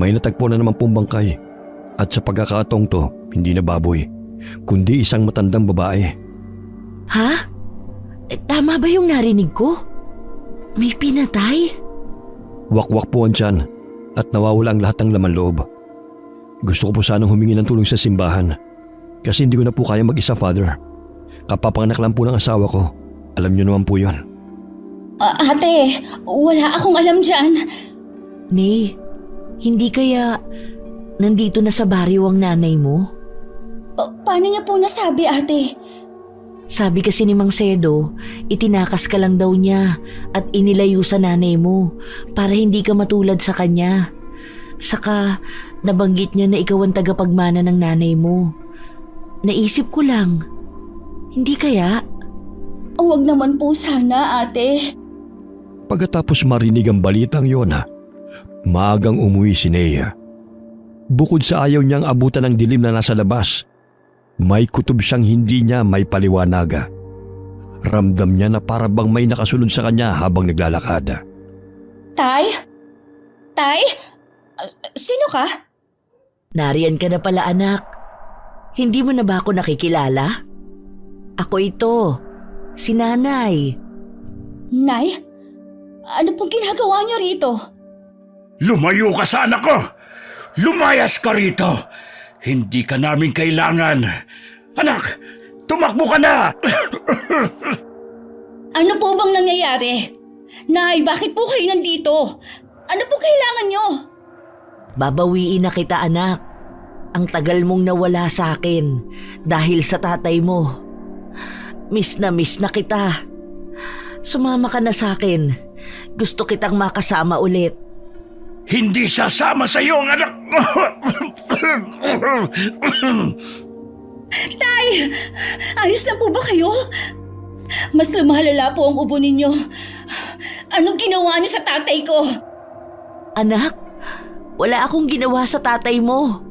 May natagpo na naman pong bangkay. At sa pagkakataong to, hindi na baboy, kundi isang matandang babae. Ha? Tama ba yung narinig ko? May pinatay? Wakwak po ang tiyan at nawawala ang lahat ng laman loob. Gusto ko po sanang humingi ng tulong sa simbahan. Kasi hindi ko na po kaya mag-isa, Father. Kapapanganak lang po ng asawa ko. Alam niyo naman po yun. Ate, wala akong alam dyan. Nay, hindi kaya nandito na sa baryo ang nanay mo? Paano niya po nasabi ate? Sabi kasi ni Mang Sedo, itinakas ka lang daw niya at inilayo sa nanay mo para hindi ka matulad sa kanya. Saka nabanggit niya na ikaw ang tagapagmana ng nanay mo. Naisip ko lang, hindi kaya? Huwag naman po sana, ate. Pagkatapos marinig ang balitang yon, maagang umuwi si Nea. Bukod sa ayaw niyang abutan ng dilim na nasa labas, may kutob siyang hindi niya may paliwanaga. Ramdam niya na para bang may nakasunod sa kanya habang naglalakad. Tay? Tay? Sino ka? Nariyan ka na pala, anak. Hindi mo na ba ako nakikilala? Ako ito, si nanay. Nay? Ano pong ginagawa niyo rito? Lumayo ka sa anak ko! Lumayas ka rito! Hindi ka namin kailangan. Anak, tumakbo ka na! Ano po bang nangyayari? Nay, bakit po kayo nandito? Ano po kailangan niyo? Babawiin na kita, anak. Ang tagal mong nawala sa akin dahil sa tatay mo. Miss na kita. Sumama ka na sa akin. Gusto kitang makasama ulit. Hindi sasama sa iyo ang anak ko! Tay! Ayos lang po ba kayo? Mas lumalala po ang ubo ninyo. Anong ginawa niyo sa tatay ko? Anak, wala akong ginawa sa tatay mo.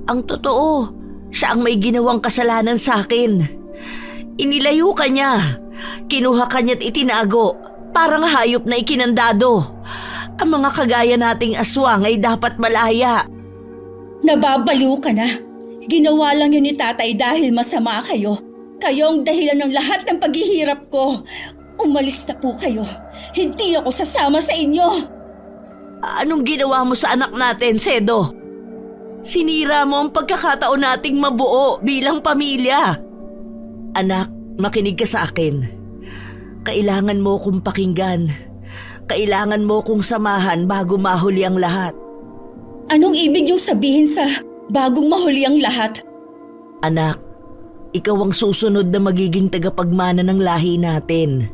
Ang totoo, siya ang may ginawang kasalanan sa akin. Inilayo ka niya. Kinuha ka niya't itinago. Parang hayop na ikinandado. Ang mga kagaya nating aswang ay dapat malaya. Nababaliw ka na. Ginawa lang yun ni tatay dahil masama kayo. Kayo ang dahilan ng lahat ng paghihirap ko. Umalis na po kayo. Hindi ako sasama sa inyo. Anong ginawa mo sa anak natin, Sedo? Sinira mo ang pagkakataon nating mabuo bilang pamilya. Anak, makinig ka sa akin. Kailangan mo kong pakinggan. Kailangan mo kong samahan bago mahuli ang lahat. Anong ibig yung sabihin sa bagong mahuli ang lahat? Anak, ikaw ang susunod na magiging tagapagmana ng lahi natin.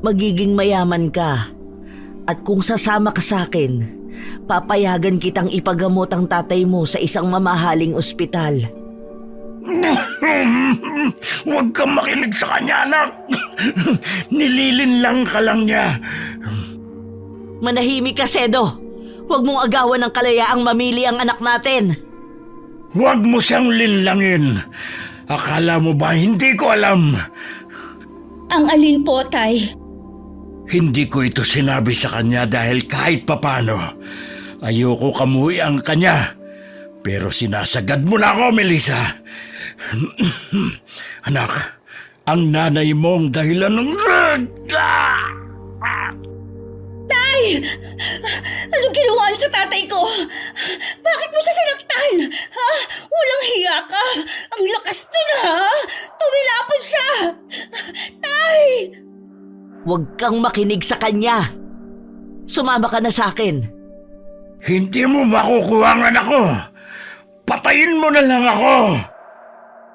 Magiging mayaman ka. At kung sasama ka sa akin, papayagan kitang ipagamot ang tatay mo sa isang mamahaling ospital. Huwag kang makinig sa kanya, anak! Nililinlang ka lang niya. Manahimik ka, Sedo. Huwag mong agawan ng kalayaang mamili ang anak natin. Huwag mo siyang linlangin. Akala mo ba hindi ko alam? Ang alin po, tay? Hindi ko ito sinabi sa kanya dahil kahit papano, ayoko kamuhi ang kanya. Pero sinasagad mo na ako, Melissa. Anak, ang nanay mong dahilan ng... Tay! Anong ginawa niyo sa tatay ko? Bakit mo siya sinaktan? Ha? Walang hiya ka! Ang lakas nun, ha? Tumilapon siya! Tay! Huwag kang makinig sa kanya. Sumama ka na sa akin. Hindi mo makukuha ang anak ko. Patayin mo na lang ako.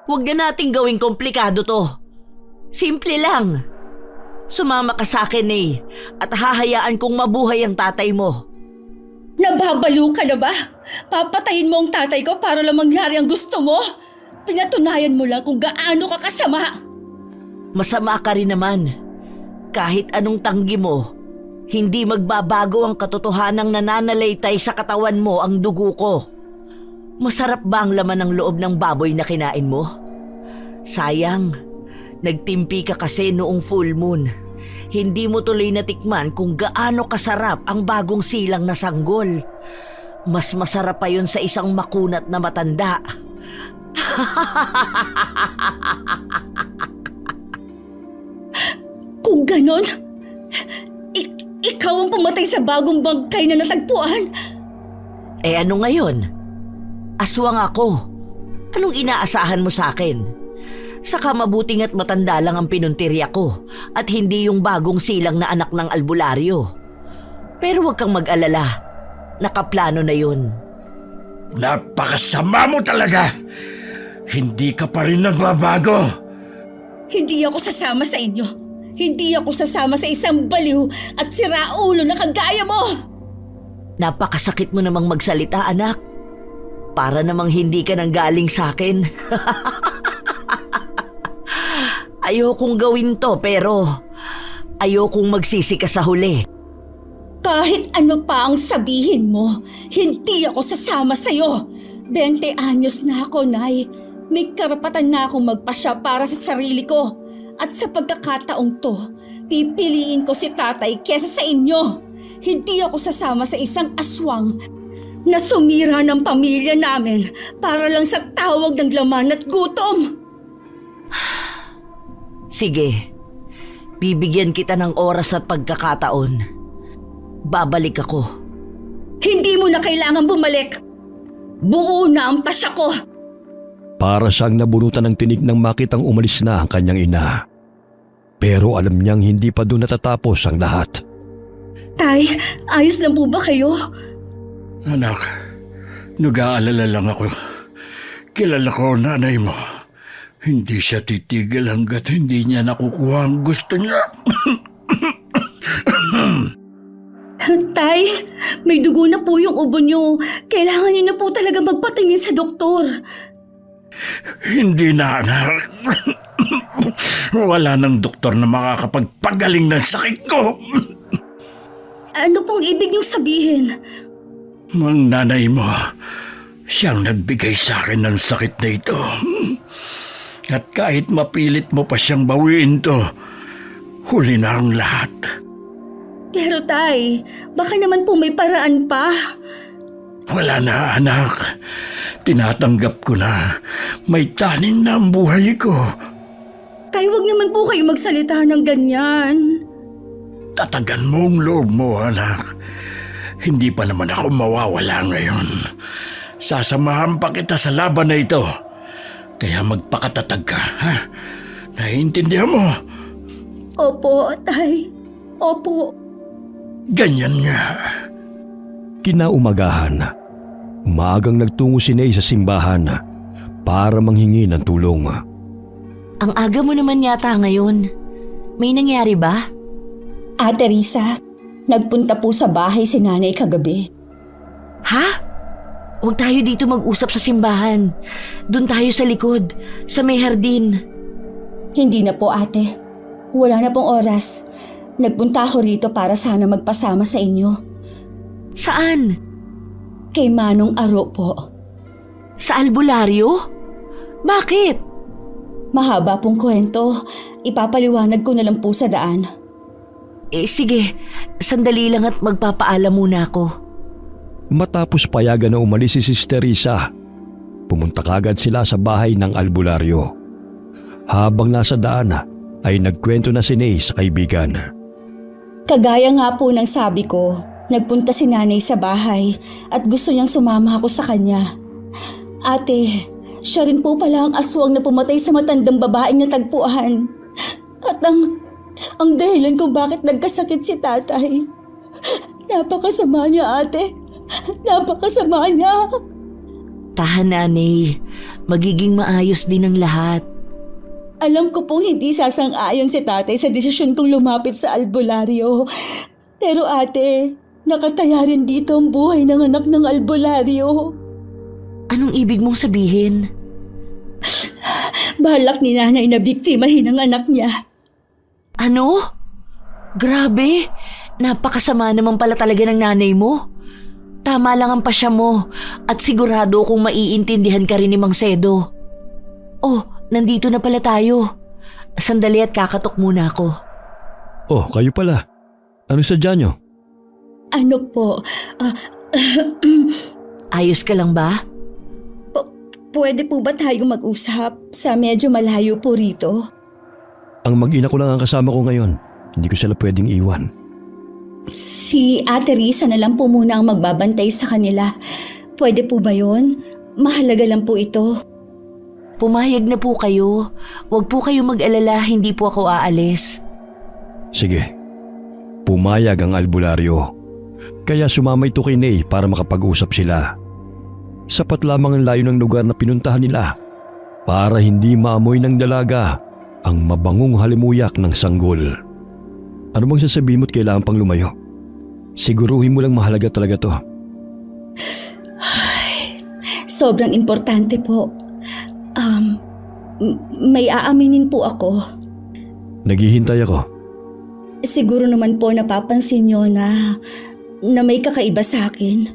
Huwag na nating gawing komplikado to. Simple lang. Sumama ka sa akin at hahayaan kong mabuhay ang tatay mo. Nababaliw ka na ba? Papatayin mo ang tatay ko para lang mangyari ang gusto mo? Pinatunayan mo lang kung gaano ka kasama. Masama ka rin naman. Kahit anong tanggi mo, hindi magbabago ang katotohanang nananalaytay sa katawan mo ang dugo ko. Masarap ba ang laman ng loob ng baboy na kinain mo? Sayang, nagtimpi ka kasi noong full moon. Hindi mo tuloy natikman kung gaano kasarap ang bagong silang na sanggol. Mas masarap pa yun sa isang makunat na matanda. Kung ganon, ikaw ang pumatay sa bagong bangkay na natagpuan. Eh ano ngayon? Aswang ako. Anong inaasahan mo sa akin? Saka mabuting at matanda lang ang pinuntirya ko at hindi yung bagong silang na anak ng albularyo. Pero huwag kang mag-alala. Nakaplano na yun. Napakasama mo talaga. Hindi ka pa rin nagbabago. Hindi ako sasama sa inyo. Hindi ako sasama sa isang baliw at siraulo na kagaya mo. Napakasakit mo namang magsalita, anak. Para namang hindi ka nang galing sa akin. Ayokong gawin to pero ayokong magsisi ka sa huli. Kahit ano pa ang sabihin mo, hindi ako sasama sa'yo. 20 anyos na ako, Nay. May karapatan na akong magpasya para sa sarili ko. At sa pagkakataong to, pipiliin ko si tatay kesa sa inyo. Hindi ako sasama sa isang aswang na sumira ng pamilya namin para lang sa tawag ng laman at gutom. Sige, bibigyan kita ng oras at pagkakataon. Babalik ako. Hindi mo na kailangan bumalik. Buo na ang pasya ko. Para siyang nabunutan ng tinig nang makitang umalis na ang kanyang ina. Pero alam niyang hindi pa doon natatapos ang lahat. Tay, ayos lang po ba kayo? Anak, nag-aalala lang ako. Kilala ko ang nanay mo. Hindi siya titigil hanggat hindi niya nakukuha ang gusto niya. Tay, may dugo na po yung ubo niyo. Kailangan niyo na po talaga magpatingin sa doktor. Hindi na, anak. Wala nang doktor na makakapagpagaling ng sakit ko. Ano pong ibig niyong sabihin? Ang nanay mo, siyang nagbigay sa akin ng sakit na ito. At kahit mapilit mo pa siyang bawiin to, huli na ang lahat. Pero tay, baka naman po may paraan pa. Wala na, anak. Tinatanggap ko na. May taning na ang buhay ko. Tay, wag naman po kayo magsalita ng ganyan. Tatagan mo ang loob mo, anak. Hindi pa naman ako mawawala ngayon. Sasamahan pa kita sa laban na ito. Kaya magpakatatag ka, ha? Naiintindihan mo? Opo, tay. Opo. Ganyan nga. Kinaumagahan, umagang nagtungo si Nay sa simbahan para manghingi ng tulong. Ang aga mo naman yata ngayon. May nangyari ba? Ate Risa, nagpunta po sa bahay si nanay kagabi. Ha? Huwag tayo dito mag-usap sa simbahan. Doon tayo sa likod, sa may hardin. Hindi na po ate. Wala na pong oras. Nagpunta ako rito para sana magpasama sa inyo. Saan? Kay Manong Aro po. Sa albularyo? Bakit? Mahaba pong kwento. Ipapaliwanag ko na lang po sa daan. Sige, sandali lang at magpapaalam muna ako. Matapos payagan na umalis si Sister Risa, pumunta kagad sila sa bahay ng albularyo. Habang nasa daan ay nagkwento na si Nay sa kaibigan. Kagaya nga po ng sabi ko, nagpunta si nanay sa bahay at gusto niyang sumama ako sa kanya. Ate, siya rin po pala ang aswang na pumatay sa matandang babaeng natagpuan. At ang dahilan kung bakit nagkasakit si tatay. Napakasama niya, ate. Napakasama niya. Tahan, nanay. Magiging maayos din ang lahat. Alam ko pong hindi sasang-ayon si tatay sa desisyon kong lumapit sa albularyo. Pero ate, nakataya rin dito ang buhay ng anak ng albularyo. Anong ibig mong sabihin? Balak ni nanay na biktimahin ang anak niya. Ano? Grabe! Napakasama naman pala talaga ng nanay mo. Tama lang ang pasya mo at sigurado kung maiintindihan ka rin ni Mang Sedo. Oh, nandito na pala tayo. Sandali at kakatok muna ako. Oh, kayo pala. Ano sadya nyo? Ano po? Ayos ka lang ba? Pwede po ba tayo mag-usap sa medyo malayo po rito? Ang mag-ina ko lang ang kasama ko ngayon. Hindi ko sila pwedeng iwan. Si Ate Risa na lang po muna ang magbabantay sa kanila. Pwede po ba yun? Mahalaga lang po ito. Pumayag na po kayo. Huwag po kayo mag-alala, hindi po ako aalis. Sige. Pumayag ang albularyo. Kaya sumama ito kay Nay para makapag-usap sila. Sapat lamang ang layo ng lugar na pinuntahan nila para hindi maamoy ng dalaga ang mabangong halimuyak ng sanggol. Ano bang sasabihin mo't kailangan pang lumayo? Siguruhin mo lang mahalaga talaga to. Sobrang importante po. May aaminin po ako. Naghihintay ako. Siguro naman po napapansin nyo na may kakaiba sa akin.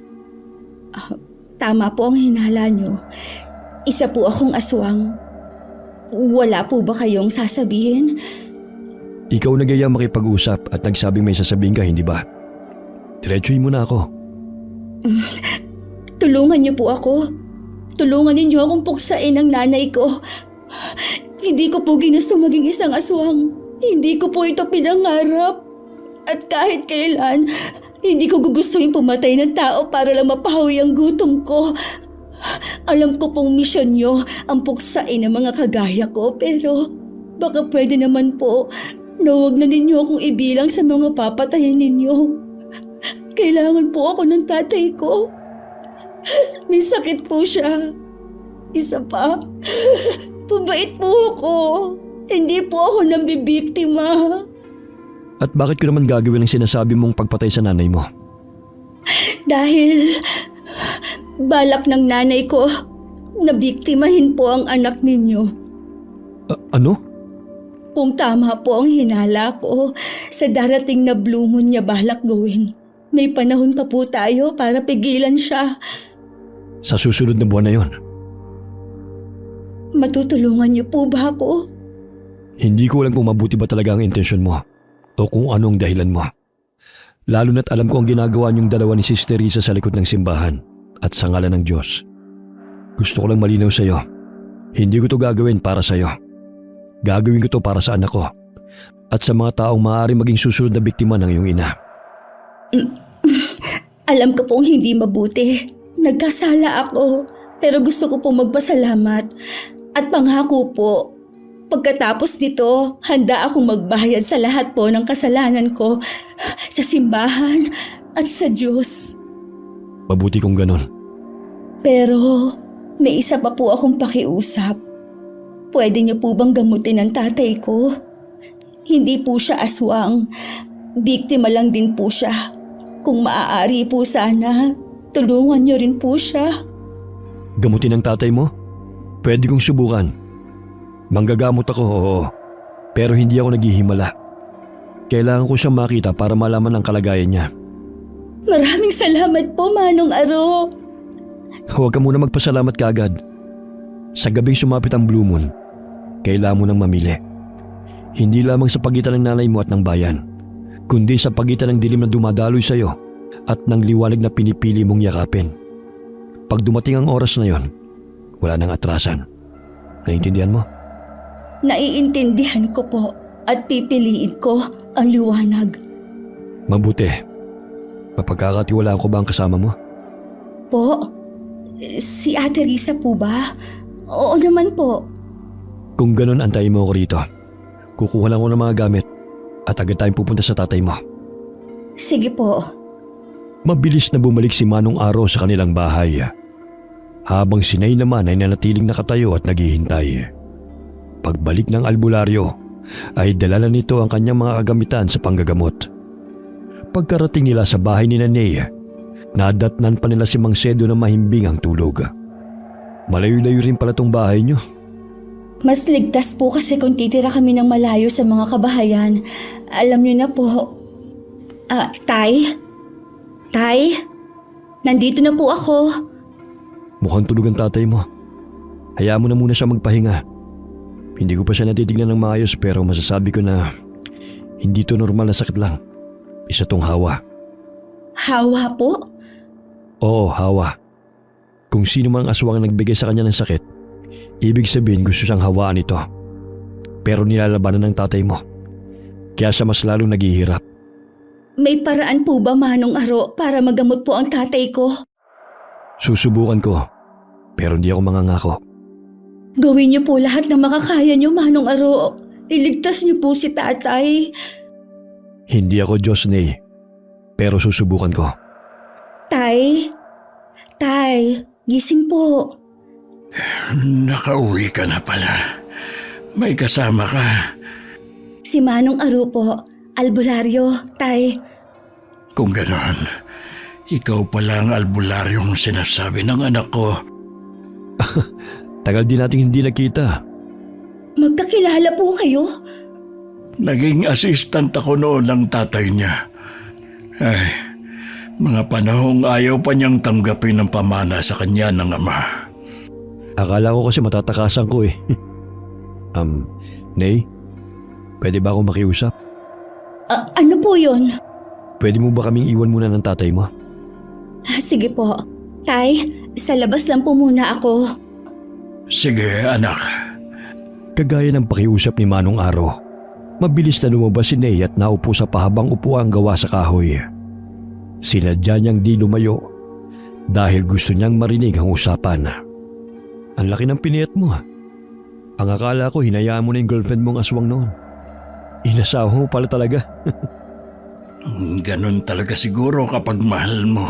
Tama po ang hinala nyo. Isa po akong aswang. Wala po ba kayong sasabihin? Ikaw nagaya makipag-usap at nagsabing may sasabihin ka, hindi ba? Diretsuhin mo na ako. Tulungan niyo po ako. Tulungan ninyo akong puksain ang nanay ko. Hindi ko po ginusto maging isang aswang. Hindi ko po ito pinangarap. At kahit kailan, hindi ko gugustuhin pumatay ng tao para lang mapahawi ang gutom ko. Alam ko pong misyon nyo ang puksain ng mga kagaya ko, pero baka pwede naman po na huwag na ninyo akong ibilang sa mga papatayin ninyo. Kailangan po ako ng tatay ko. May sakit po siya. Isa pa, pabait po ako. Hindi po ako nambibiktima. At bakit ko naman gagawin ang sinasabi mong pagpatay sa nanay mo? Dahil balak ng nanay ko na biktimahin po ang anak ninyo. Ano? Kung tama po ang hinala ko, sa darating na blue moon niya balak gawin. May panahon pa po tayo para pigilan siya. Sa susunod na buwan na yon. Matutulungan niyo po ba ako? Hindi ko alam kung mabuti ba talaga ang intensyon mo o kung ano ang dahilan mo. Lalo na't alam ko ang ginagawa niyong dalawa ni Sister Risa sa likod ng simbahan at sa ngalan ng Diyos. Gusto ko lang malinaw sa iyo. Hindi ko to gagawin para sa iyo. Gagawin ko to para sa anak ko at sa mga taong maaari maging susunod na biktima ng iyong ina. Alam ko pong hindi mabuti. Nagkasala ako, pero gusto ko pong magpasalamat. At pangako po, pagkatapos nito, handa akong magbayad sa lahat po ng kasalanan ko sa simbahan at sa Diyos. Mabuti kung ganon. Pero may isa pa po akong pakiusap. Pwede niyo po bang gamutin ang tatay ko? Hindi po siya aswang. Biktima lang din po siya. Kung maaari po sana, tulungan niyo rin po siya. Gamutin ang tatay mo? Pwede kong subukan. Manggagamot ako, oo. Pero hindi ako naghihimala. Kailangan ko siyang makita para malaman ang kalagayan niya. Maraming salamat po, Manong Aro. Huwag ka muna magpasalamat kaagad. Sa gabing sumapit ang blue moon, kailangan mo nang mamili. Hindi lamang sa pagitan ng nanay mo at ng bayan, kundi sa pagitan ng dilim na dumadaloy sa iyo at ng liwanag na pinipili mong yakapin. Pag dumating ang oras na yon, wala nang atrasan. Naiintindihan mo? Naiintindihan ko po at pipiliin ko ang liwanag. Mabuti. Mapagkakatiwalaan ko ba ang kasama mo? Po? Si Ate Risa po ba? Oo naman po. Kung ganun, antayin mo ako rito. Kukuha lang ko ng mga gamit at agad tayong pupunta sa tatay mo. Sige po. Mabilis na bumalik si Manong Aro sa kanilang bahay. Habang si Nay naman ay nanatiling nakatayo at naghihintay. Pagbalik ng albularyo ay dala na nito ang kanyang mga kagamitan sa panggagamot. Pagkarating nila sa bahay ni Nanay, nadatnan pa nila si Mang Sedo na mahimbing ang tulog. Malayo-layo rin pala tong bahay niyo. Mas ligtas po kasi kung titira kami ng malayo sa mga kabahayan. Alam niyo na po. Tay? Tay? Nandito na po ako. Mukhang tulog ang tatay mo. Hayaan mo na muna siya magpahinga. Hindi ko pa siya natitignan ng maayos pero masasabi ko na hindi to normal na sakit lang. Isa tong hawa. Hawa po? Oo, hawa. Kung sino man ang aswang nagbigay sa kanya ng sakit, ibig sabihin gusto siyang hawaan ito. Pero nilalabanan ng tatay mo. Kaya siya mas lalong naghihirap. May paraan po ba, Manong Aro, para magamot po ang tatay ko? Susubukan ko. Pero hindi ako mangangako. Gawin niyo po lahat ng makakaya niyo, Manong Aro. Iligtas niyo po si tatay. Hindi ako Diyos, Nay. Pero susubukan ko. Tay? Tay, gising po. Nakauwi ka na pala. May kasama ka. Si Manong Aro po, albularyo, tay. Kung ganon, Ikaw pala ang albularyong sinasabi ng anak ko. Tagal din nating hindi nakita. Magkakilala po kayo? Naging assistant ako noon ng tatay niya. Ay, mga panahong ayaw pa niyang tanggapin ang pamana sa kanya ng ama. Akala ko kasi matatakasan ko eh. Nay, pwede ba ako makiusap? Ano po yun? Pwede mo ba kaming iwan muna ng tatay mo? Sige po. Tay, sa labas lang po muna ako. Sige, anak. Kagaya ng pakiusap ni Manong Aro, mabilis na lumabas si Nay at naupo sa pahabang upuang gawa sa kahoy. Sinadya niyang di lumayo dahil gusto niyang marinig ang usapan. Ang laki ng piniyat mo. Ang akala ko hinayaan mo na yung girlfriend mong aswang noon. Inasawa mo pala talaga. Ganon talaga siguro kapag mahal mo.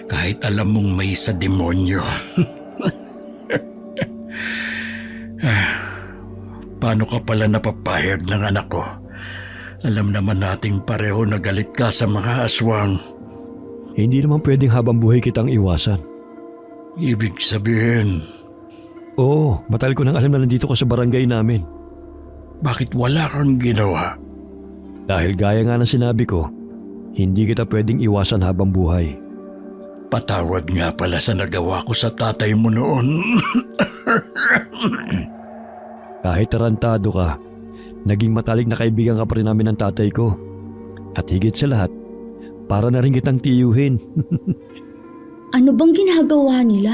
Kahit alam mong may sa demonyo. Paano ka pala napapahayag ng anak ko? Alam naman nating pareho na galit ka sa mga aswang. Hindi naman pwedeng habang buhay kitang iwasan. Ibig sabihin, Oo, matagal ko nang alam na nandito ka sa barangay namin. bakit wala kang ginawa? Dahil gaya nga ng sinabi ko, hindi kita pwedeng iwasan habang buhay. Patawad nga pala sa nagawa ko sa tatay mo noon. Kahit tarantado ka, naging matalik na kaibigan ka pa rin namin ng tatay ko. At higit sa lahat, para na rin kitang tiyuhin. Ano bang ginagawa nila?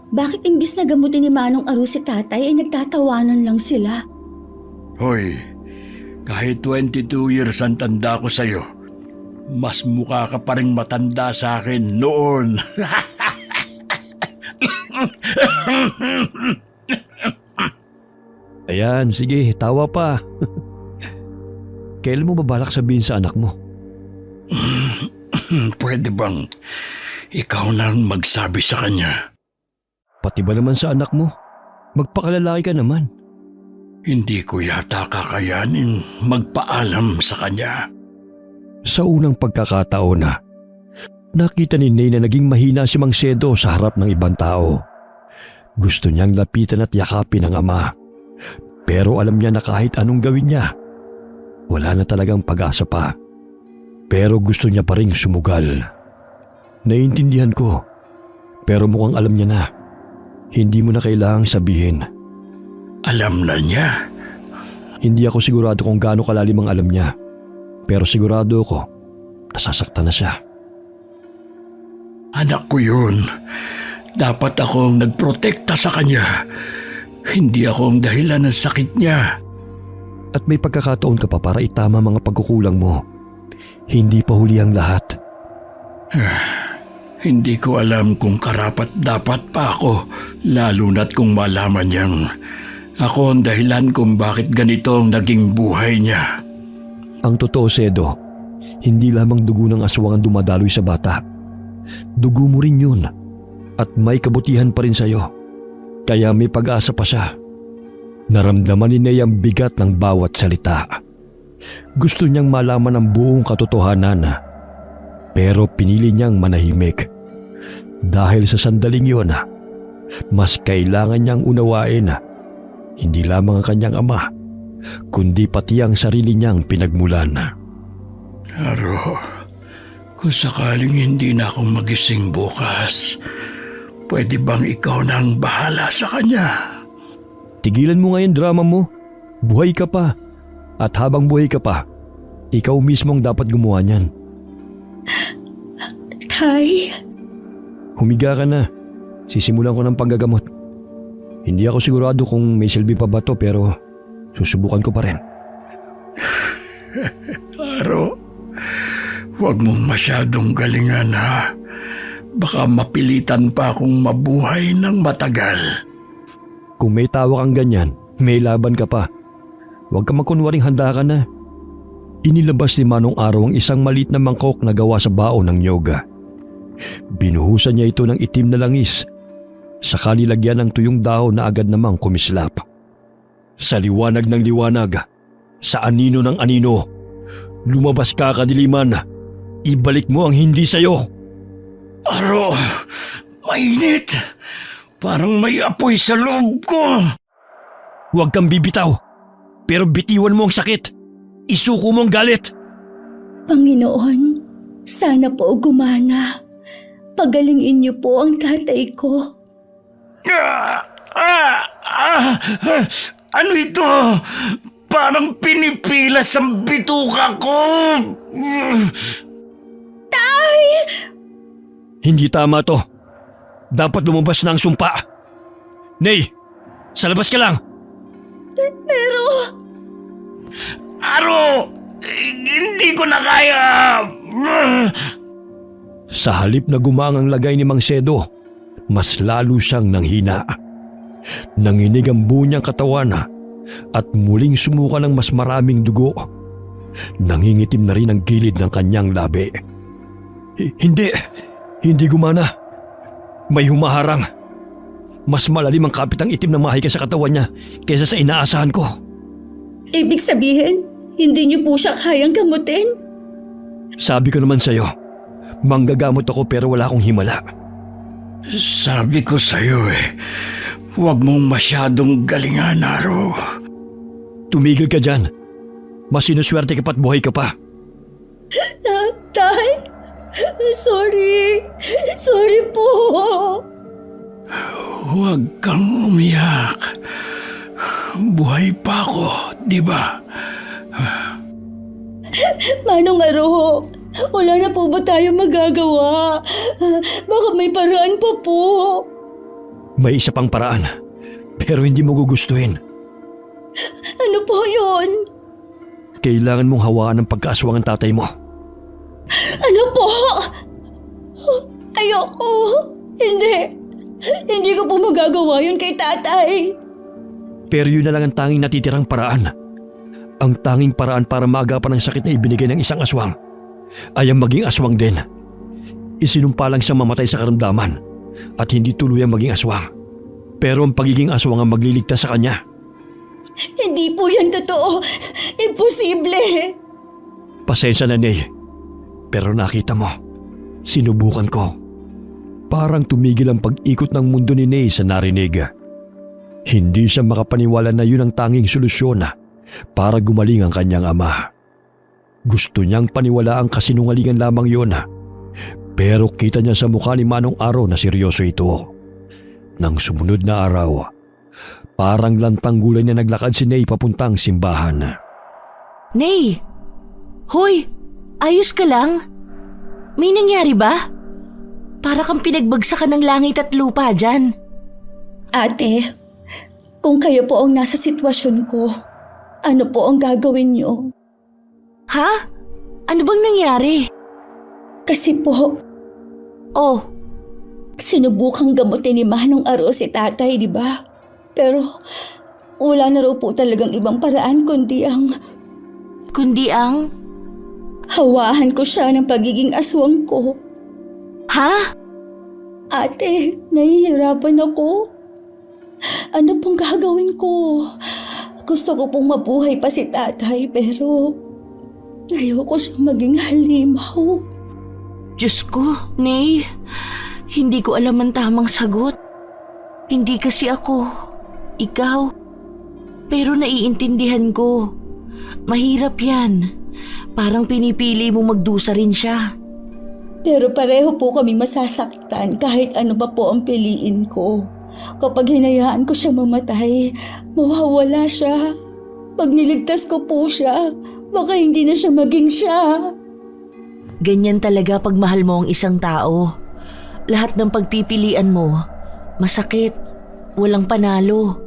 Bakit imbis na gamutin ni Manong Aro si tatay ay nagtatawanan lang sila? Hoy, kahit 22 years ang tanda ko sa'yo, mas mukha ka pa rin matanda sa akin noon. Ayan, sige, tawa pa. Kailan mo babalak sabihin sa anak mo? Pwede bang ikaw nang magsabi sa kanya? Pati ba naman sa anak mo? Magpakalalaki ka naman. Hindi ko yata kakayanin magpaalam sa kanya. Sa unang pagkakataon na, nakita ni Nay na naging mahina si Mang Sedo sa harap ng ibang tao. Gusto niyang lapitan at yakapin ang ama. Pero alam niya na kahit anong gawin niya, wala na talagang pag-asa pa. Pero gusto niya pa rin sumugal. Naiintindihan ko, pero mukhang alam niya na. Hindi mo na kailangang sabihin. Alam na niya. Hindi ako sigurado kung gaano kalalim ang alam niya. Pero sigurado ako, nasasaktan na siya. Anak ko yun. Dapat akong nagprotekta sa kanya. Hindi ako ang dahilan ng sakit niya. At may pagkakataon ka pa para itama mga pagkukulang mo. Hindi pa huli ang lahat. Hindi ko alam kung karapat-dapat pa ako, lalo na't kung malaman niyang ako ang dahilan kung bakit ganito ang naging buhay niya. Ang totoo, Sedo, hindi lamang dugo ng aswang ang dumadaloy sa bata. Dugo mo rin yun. At may kabutihan pa rin sa'yo. Kaya may pag-asa pa siya. Naramdaman ni Nay ang bigat ng bawat salita. Gusto niyang malaman ang buong katotohanan. Pero pinili niyang manahimik. Dahil sa sandaling yun, mas kailangan niyang unawain hindi lamang ang kanyang ama, kundi pati ang sarili niyang pinagmulan. Aro, kung sakaling hindi na ako magising bukas, pwede bang ikaw nang bahala sa kanya? Tigilan mo nga yung drama mo. Buhay ka pa. At habang buhay ka pa, ikaw mismo ang dapat gumawa niyan. Tay, Humiga ka na. Sisimulan ko ng panggagamot. Hindi ako sigurado kung may silbi pa ba to pero susubukan ko pa rin. Aro, huwag mong masyadong galingan ha. Baka mapilitan pa akong mabuhay ng matagal. Kung may tawa kang ganyan, may laban ka pa. Huwag ka magkunwaring handa ka na. Inilabas ni Manong Aro ang isang maliit na mangkok na gawa sa baon ng nyoga. Binuhusan niya ito ng itim na langis. Saka nilagyan ng tuyong dahon na agad namang kumislap. Sa liwanag ng liwanag, sa anino ng anino, lumabas ka kadiliman. Ibalik mo ang hindi sayo. Aro, mainit. Parang may apoy sa loob ko. Huwag kang bibitaw. Pero bitiwan mo ang sakit. Isuko mo ang galit. Panginoon, sana po gumana. Pagalingin niyo po ang tatay ko. Ano ito? Parang pinipilas ang bituka ko. Hindi tama to. Dapat lumabas na ang sumpa. Nay, sa labas ka lang. Pero, Aro, hindi ko na kaya. Sa halip na gumaang ang lagay ni Mang Sedo, mas lalo siyang nanghina. Nanginig ang buo niyang katawan at muling sumuka ng mas maraming dugo. Nangingitim na rin ang gilid ng kanyang labi. Hindi gumana. May humaharang. Mas malalim ang kapitang itim na mahika sa katawan niya kaysa sa inaasahan ko. ibig sabihin, hindi niyo po siya kayang gamutin? Sabi ko naman sa'yo, manggagamot ako pero wala akong himala. Sabi ko sa'yo huwag mong masyadong galingan, Aro. Tumigil ka dyan. Mas sinuswerte ka pa't buhay ka pa. Tay, sorry. Sorry po. Huwag kang umiyak. Buhay pa ako, di ba? Manong Aro, wala na po ba tayo magagawa? Baka may paraan pa po. May isa pang paraan, pero hindi mo gugustuhin. Ano po yun? Kailangan mong hawaan ng pagkaaswang ang tatay mo. Ano po? Ayoko. Hindi ko po magagawa yun kay tatay. Pero yun na lang ang tanging natitirang paraan. Ang tanging paraan para maagapan ang sakit na ibinigay ng isang aswang ay ang maging aswang din. Isinumpa lang siyang mamatay sa karamdaman at hindi tuluyang maging aswang. Pero ang pagiging aswang ang magliligtas sa kanya. Hindi po yan totoo. Imposible. Pasensya na, Ney. Pero nakita mo, sinubukan ko. Parang tumigil ang pag-ikot ng mundo ni Ney sa narinig. Hindi siya makapaniwala na yun ang tanging solusyon para gumaling ang kanyang ama. Gusto niyang paniwalaan kasinungalingan lamang yun. Pero kita niya sa mukha ni Manong Aro na seryoso ito. Nang sumunod na araw, parang lantang gulay na naglakad si Ney papuntang simbahan. Nay! Hoy! Ayos ka lang? May nangyari ba? Para kang pinagbagsakan ng langit at lupa dyan. Ate, kung kayo po ang nasa sitwasyon ko, ano po ang gagawin niyo? Ha? Ano bang nangyari? Kasi po, Oh, sinubukang gamutin ni Manong Aro si tatay, di ba? Pero wala na raw po talagang ibang paraan kundi ang hawahan ko siya ng pagiging aswang ko. Ha? Ate, nahihirapan ako. Ano pong gagawin ko? Gusto ko pong mabuhay pa si tatay pero ayoko siyang maging halimaw. Diyos ko, Nay. Hindi ko alam ang tamang sagot. Hindi kasi ako. Ikaw. Pero naiintindihan ko. Mahirap yan. Parang pinipili mo magdusa rin siya. Pero pareho po kami masasaktan kahit ano pa po ang piliin ko. Kapag hinayaan ko siya mamatay, mawawala siya. Pag niligtas ko po siya, baka hindi na siya maging siya. Ganyan talaga pag mahal mo ang isang tao. Lahat ng pagpipilian mo, masakit, walang panalo.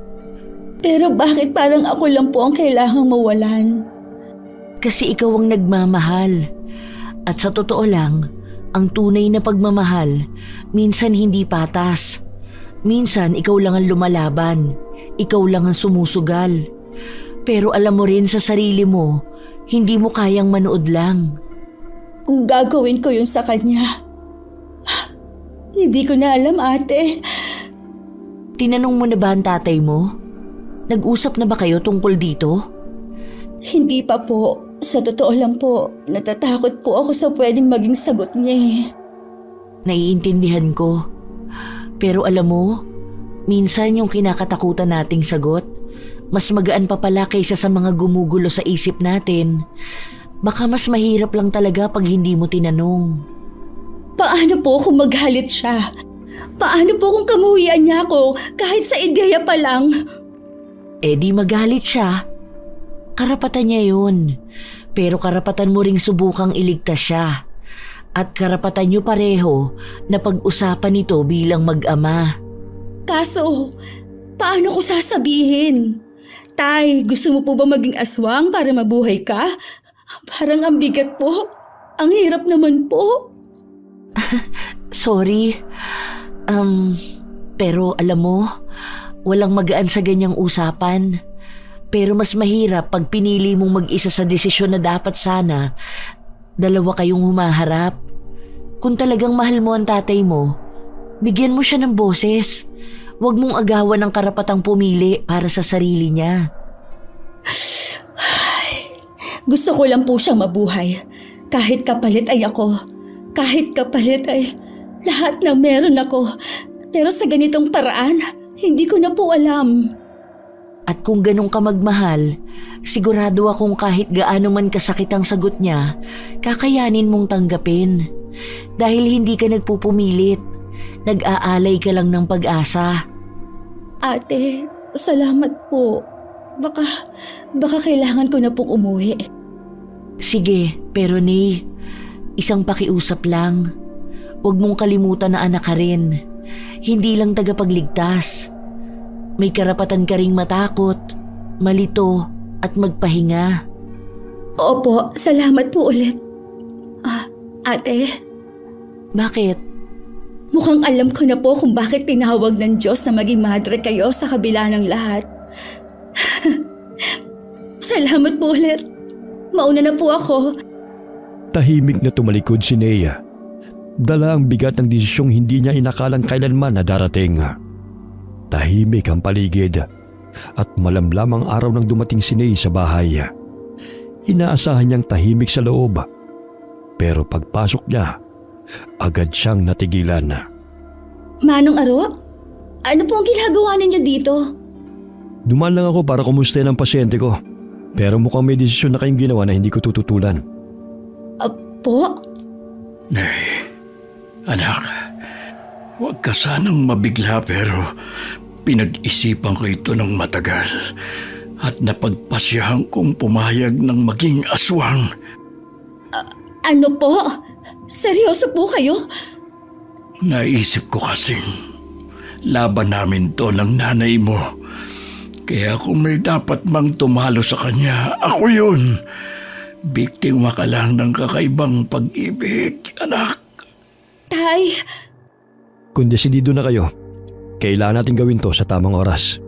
Pero bakit parang ako lang po ang kailangang mawalan? Kasi ikaw ang nagmamahal. At sa totoo lang, ang tunay na pagmamahal, minsan hindi patas. Minsan ikaw lang ang lumalaban, ikaw lang ang sumusugal. Pero alam mo rin sa sarili mo, hindi mo kayang manood lang. Kung gagawin ko yun sa kanya, hindi ko na alam, ate. Tinanong mo na ba ang tatay mo? Nag-usap na ba kayo tungkol dito? Hindi pa po. Sa totoo lang po, natatakot po ako sa pwedeng maging sagot niya. Naiintindihan ko. Pero alam mo, minsan yung kinakatakutan nating sagot, mas magaan pa pala kaysa sa mga gumugulo sa isip natin. Baka mas mahirap lang talaga pag hindi mo tinanong. Paano po kung maghalit siya? Paano po kung kamuhian niya ako kahit sa ideya pa lang? Eh di magalit siya. Karapatan niya yun. Pero karapatan mo ring subukang iligtas siya. At karapatan niyo pareho na pag-usapan ito bilang mag-ama. Kaso, paano ko sasabihin? Tay, gusto mo po ba maging aswang para mabuhay ka? Parang ang bigat po. Ang hirap naman po. Sorry. Pero alam mo, walang magaan sa ganyang usapan. Pero mas mahirap pag pinili mong mag-isa sa desisyon na dapat sana dalawa kayong humaharap. Kung talagang mahal mo ang tatay mo, bigyan mo siya ng boses. Huwag mong agawan ng karapatang pumili para sa sarili niya. Gusto ko lang po siyang mabuhay. Kahit kapalit ay ako. Kahit kapalit ay lahat ng meron ako. Pero sa ganitong paraan, hindi ko na po alam. At kung ganun ka magmahal, sigurado akong kahit gaano man kasakit ang sagot niya, kakayanin mong tanggapin. Dahil hindi ka nagpupumilit, nag-aalay ka lang ng pag-asa. Ate, salamat po. Baka kailangan ko na pong umuwi. Sige, pero Nay, isang pakiusap lang. Huwag mong kalimutan na anak ka rin. Hindi lang tagapagligtas. May karapatan ka ring matakot, malito at magpahinga. Opo, salamat po ulit. Ate, Bakit? mukhang alam ko na po kung bakit tinawag ng Diyos na maging madre kayo sa kabila ng lahat. Salamat po ulit. Mauna na po ako. Tahimik na tumalikod si Nea. Dala ang bigat ng desisyong hindi niya inakalang kailanman na darating. Tahimik ang paligid at malamlam ang araw nang dumating si Nea sa bahay. Inaasahan niyang tahimik sa loob. Pero pagpasok niya, agad siyang natigilan. Manong Aro, ano po ang ginagawa ninyo dito? Dumaan lang ako para kumustahin ang pasyente ko. Pero mukhang may desisyon na kayong ginawa na hindi ko tututulan. Po? Anak, huwag ka sanang mabigla pero pinag-isipan ko ito ng matagal at napagpasyahan kong pumayag ng maging aswang. Ano po? Seryoso po kayo? Naisip ko kasing laban namin to ng nanay mo. Kaya kung may dapat mang tumalo sa kanya, ako yun. Biktima ka lang ng kakaibang pag-ibig, anak. Tay, Kung desidido na kayo, kailangan natin gawin to sa tamang oras.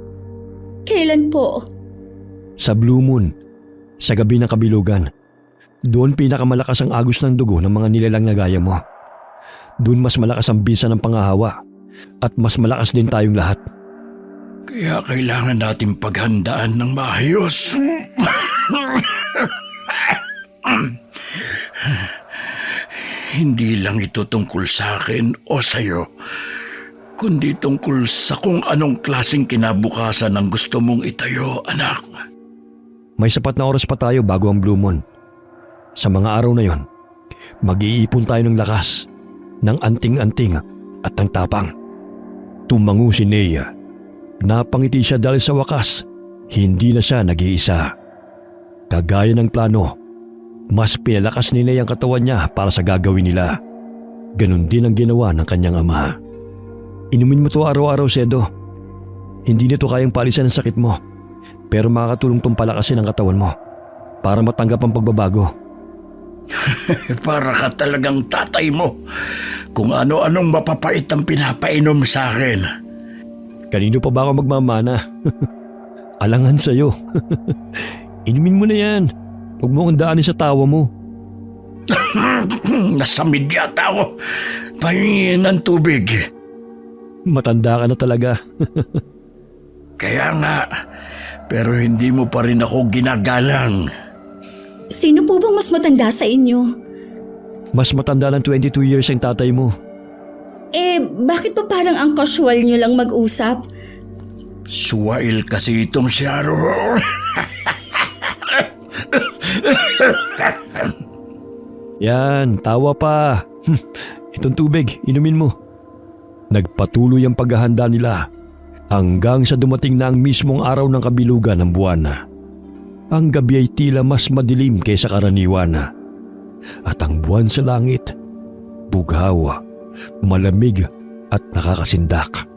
kailan po? Sa Blue Moon, sa gabi ng kabilugan. Doon pinakamalakas ang agos ng dugo ng mga nilalang na gaya mo. Doon mas malakas ang bisa ng pangahawa at mas malakas din tayong lahat. Kaya kailangan natin paghandaan ng maayos. Hindi lang ito tungkol sa akin o sa'yo, kundi tungkol sa kung anong klaseng kinabukasan ang gusto mong itayo, anak. May sapat na oras pa tayo bago ang Blue Moon. Sa mga araw na yon, mag-iipon tayo ng lakas, ng anting-anting at ng tapang. Tumango si Nea. Napangiti siya dahil sa wakas, hindi na siya nag-iisa. Kagaya ng plano, mas pinalakas ni Nea ang katawan niya para sa gagawin nila. Ganon din ang ginawa ng kanyang ama. Inumin mo to araw-araw, Sedo. Hindi nito kayang palisan ang sakit mo, pero makakatulong tong palakasin ang katawan mo para matanggap ang pagbabago. Para ka talagang tatay mo. Kung ano-anong mapapait ang pinapainom sa akin. Kanino pa ba ako magmamana? Alangan sa'yo. Inumin mo na yan. Huwag mo akong daanin sa tawa mo. Nasamid yata ako. Pahingin ng tubig. Matanda ka na talaga. Kaya nga, pero hindi mo pa rin ako ginagalang. Sino po bang mas matanda sa inyo? Mas matanda ng 22 years ang tatay mo. Bakit po parang ang casual nyo lang mag-usap? Suwail kasi itong si Aro. Yan, tawa pa. Itong tubig, inumin mo. Nagpatuloy ang paghahanda nila hanggang sa dumating na ang mismong araw ng kabilugan ng buwan. Ang gabi ay tila mas madilim kaysa karaniwan. At ang buwan sa langit, bughaw, malamig at nakakasindak.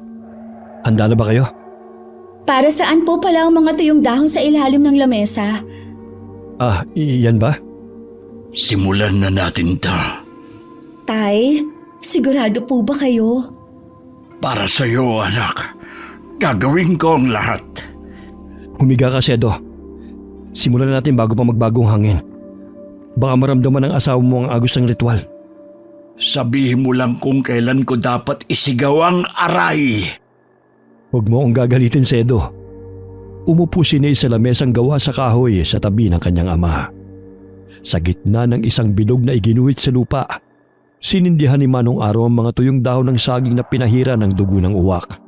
Handa na ba kayo? Para saan po pala ang mga tuyong dahon sa ilalim ng lamesa? Iyan ba? Simulan na natin to. Tay, sigurado po ba kayo? Para sa'yo, anak. Gagawin ko ang lahat. Humiga ka, Sedo. Simulan na natin bago pa magbagong hangin. Baka maramdaman ng asawa mo ang agos ng ritual. Sabihin mo lang kung kailan ko dapat isigaw ang aray. Huwag mo akong gagalitin, Sedo. Umupo si Ney sa lamesang gawa sa kahoy sa tabi ng kanyang ama. Sa gitna ng isang bilog na iginuhit sa lupa, sinindihan ni Manong Aro ang mga tuyong dahon ng saging na pinahira ng dugo ng uwak.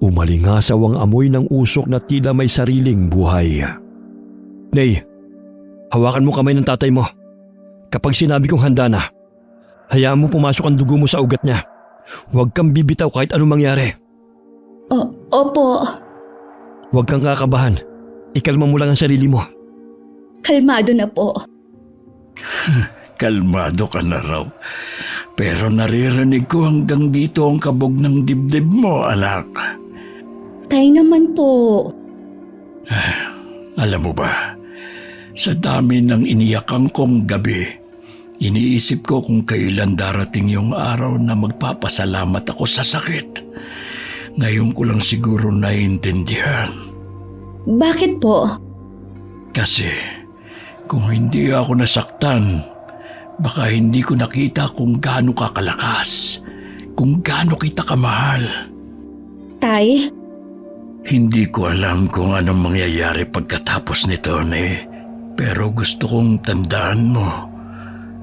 Umalingasaw ang amoy ng usok na tila may sariling buhay. Ney, hawakan mo kamay ng tatay mo. Kapag sinabi kong handa na, hayaan mo pumasok ang dugo mo sa ugat niya. Huwag kang bibitaw kahit anong mangyari. Opo. Huwag kang kakabahan. Ikalma mo lang ang sarili mo. Kalmado na po. Kalmado ka na raw. Pero naririnig ko hanggang dito ang kabog ng dibdib mo, anak. Tay naman po. Alam mo ba, sa dami ng iniyakan kong gabi, iniisip ko kung kailan darating yung araw na magpapasalamat ako sa sakit. Ngayon ko lang siguro naiintindihan. Bakit po? Kasi kung hindi ako nasaktan, baka hindi ko nakita kung gaano ka kalakas, kung gaano kita kamahal. Tay? Hindi ko alam kung anong mangyayari pagkatapos nito, Ne. Pero gusto kong tandaan mo,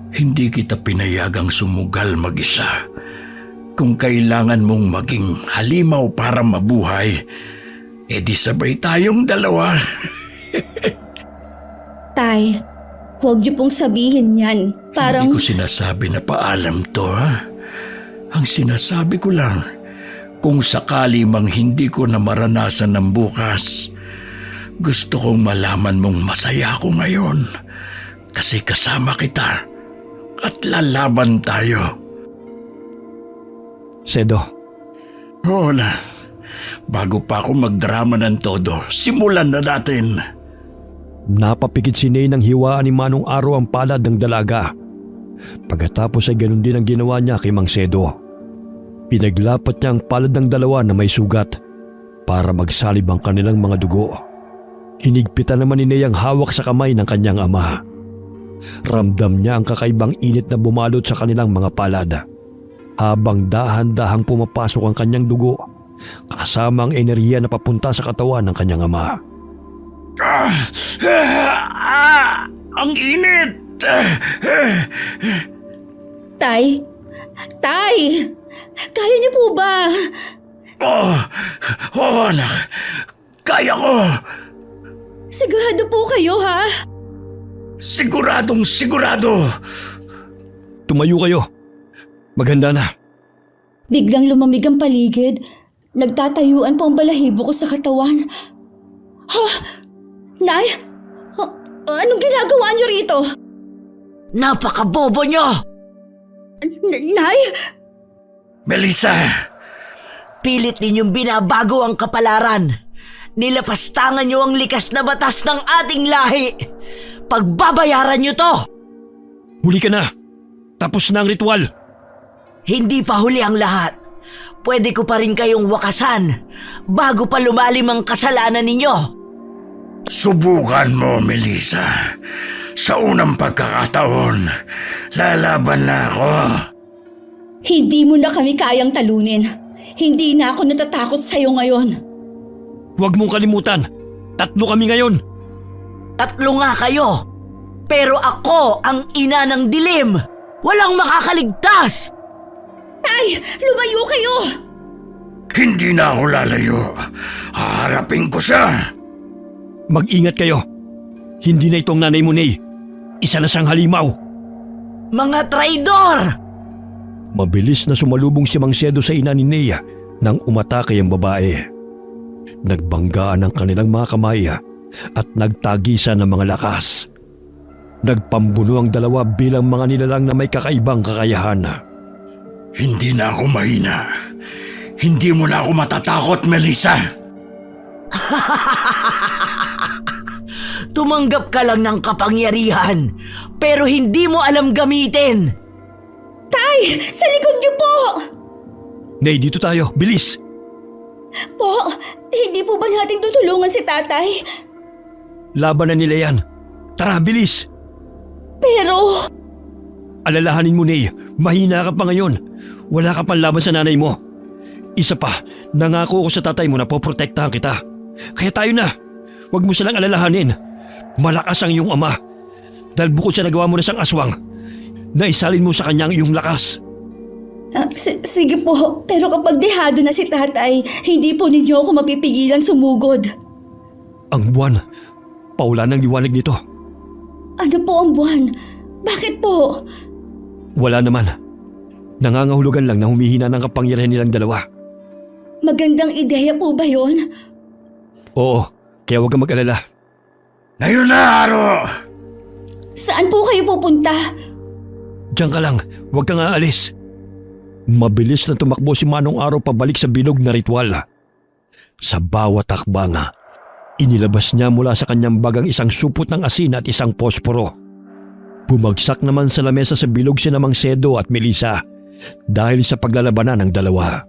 hindi kita pinayagang sumugal mag-isa. Kung kailangan mong maging halimaw para mabuhay, edi sabay tayong dalawa. Tay, huwag niyo pong sabihin yan. Parang... Hindi ko sinasabi na paalam to, ha? Ang sinasabi ko lang, kung sakali mang hindi ko na maranasan ng bukas, gusto kong malaman mong masaya ako ngayon kasi kasama kita at lalaban tayo. Sedo, Oo na, bago pa ako magdrama ng todo, simulan na natin. napapikit si Ney nang hiwaan ni Manong Aro ang palad ng dalaga. Pagkatapos ay ganun din ang ginawa niya kay Mang Sedo. Pinaglapat niya ang palad ng dalawa na may sugat para magsalib ang kanilang mga dugo. Hinigpitan naman ni Ney ang hawak sa kamay ng kanyang ama. Ramdam niya ang kakaibang init na bumalot sa kanilang mga palad habang dahan-dahang pumapasok ang kanyang dugo kasama ang enerhiya na papunta sa katawan ng kanyang ama. Ang init! Tay? Tay! Kaya niyo po ba? Oo, anak. Kaya ko. Sigurado po kayo, ha? Siguradong sigurado. Tumayo kayo. Maghanda na. Biglang lumamig ang paligid. Nagtatayuan po ang balahibo ko sa katawan. Ha? Nay? Anong ginagawa niyo rito? Napakabobo nyo! Nay? Melissa! Pilit ninyong binabago ang kapalaran. Nilapastangan nyo ang likas na batas ng ating lahi. Pagbabayaran nyo to! Huli ka na. Tapos na ang ritual. Hindi pa huli ang lahat. Pwede ko pa rin kayong wakasan bago pa lumalim ang kasalanan ninyo. Subukan mo, Melissa. Sa unang pagkakataon, lalaban na ako. Hindi mo na kami kayang talunin. Hindi na ako natatakot sa'yo ngayon. Huwag mong kalimutan. 3 kami ngayon. 3 nga kayo. Pero ako ang ina ng dilim. Walang makakaligtas. Tay! Tay! Lumayo kayo! Hindi na ako lalayo. Haharapin ko siya. Mag-ingat kayo. Hindi na itong nanay mo, Nay. Isa na siyang halimaw. Mga traidor! Mabilis na sumalubong si Mang Sedo sa ina ni Nea nang umatake ang babae. Nagbanggaan ang kanilang mga kamay at nagtagisan ng mga lakas. Nagpambuno ang dalawa bilang mga nilalang na may kakaibang kakayahan. Hindi na ako mahina. Hindi mo na ako matatakot, Melissa. Tumanggap ka lang ng kapangyarihan, pero hindi mo alam gamitin. Tay! Sa likod niyo po! Nay, dito tayo. Bilis! Po, hindi po ba natin tutulungan si tatay? Laban na nila yan. Tara, bilis! Pero... Alalahanin mo, Nay. Mahina ka pa ngayon. Wala ka pang laban sa nanay mo. Isa pa, nangako ko sa tatay mo na poprotektahan kita. Kaya tayo na. Huwag mo silang alalahanin. Malakas ang iyong ama. Dahil bukod sa nagawa mo na siyang aswang, naisalin mo sa kanya ang iyong lakas. Sige po, pero kapag dehado na si tatay, hindi po ninyo ako mapipigilan sumugod. Ang buwan, paula ng liwanag nito. Ano po ang buwan? Bakit po? Wala naman. Nangangahulugan lang na humihina ng kapangyarihan nilang dalawa. Magandang ideya po ba yon? Oo, kaya huwag kang mag-alala. Ngayon na, Aro! Saan po kayo pupunta? Diyan ka lang, huwag kang aalis. Mabilis na tumakbo si Manong Araw pabalik sa bilog na ritual. Sa bawat hakbang, inilabas niya mula sa kanyang bagang isang supot ng asin at isang posporo. Bumagsak naman sa lamesa sa bilog sina Mang Sedo at Melissa dahil sa paglalabanan ng dalawa.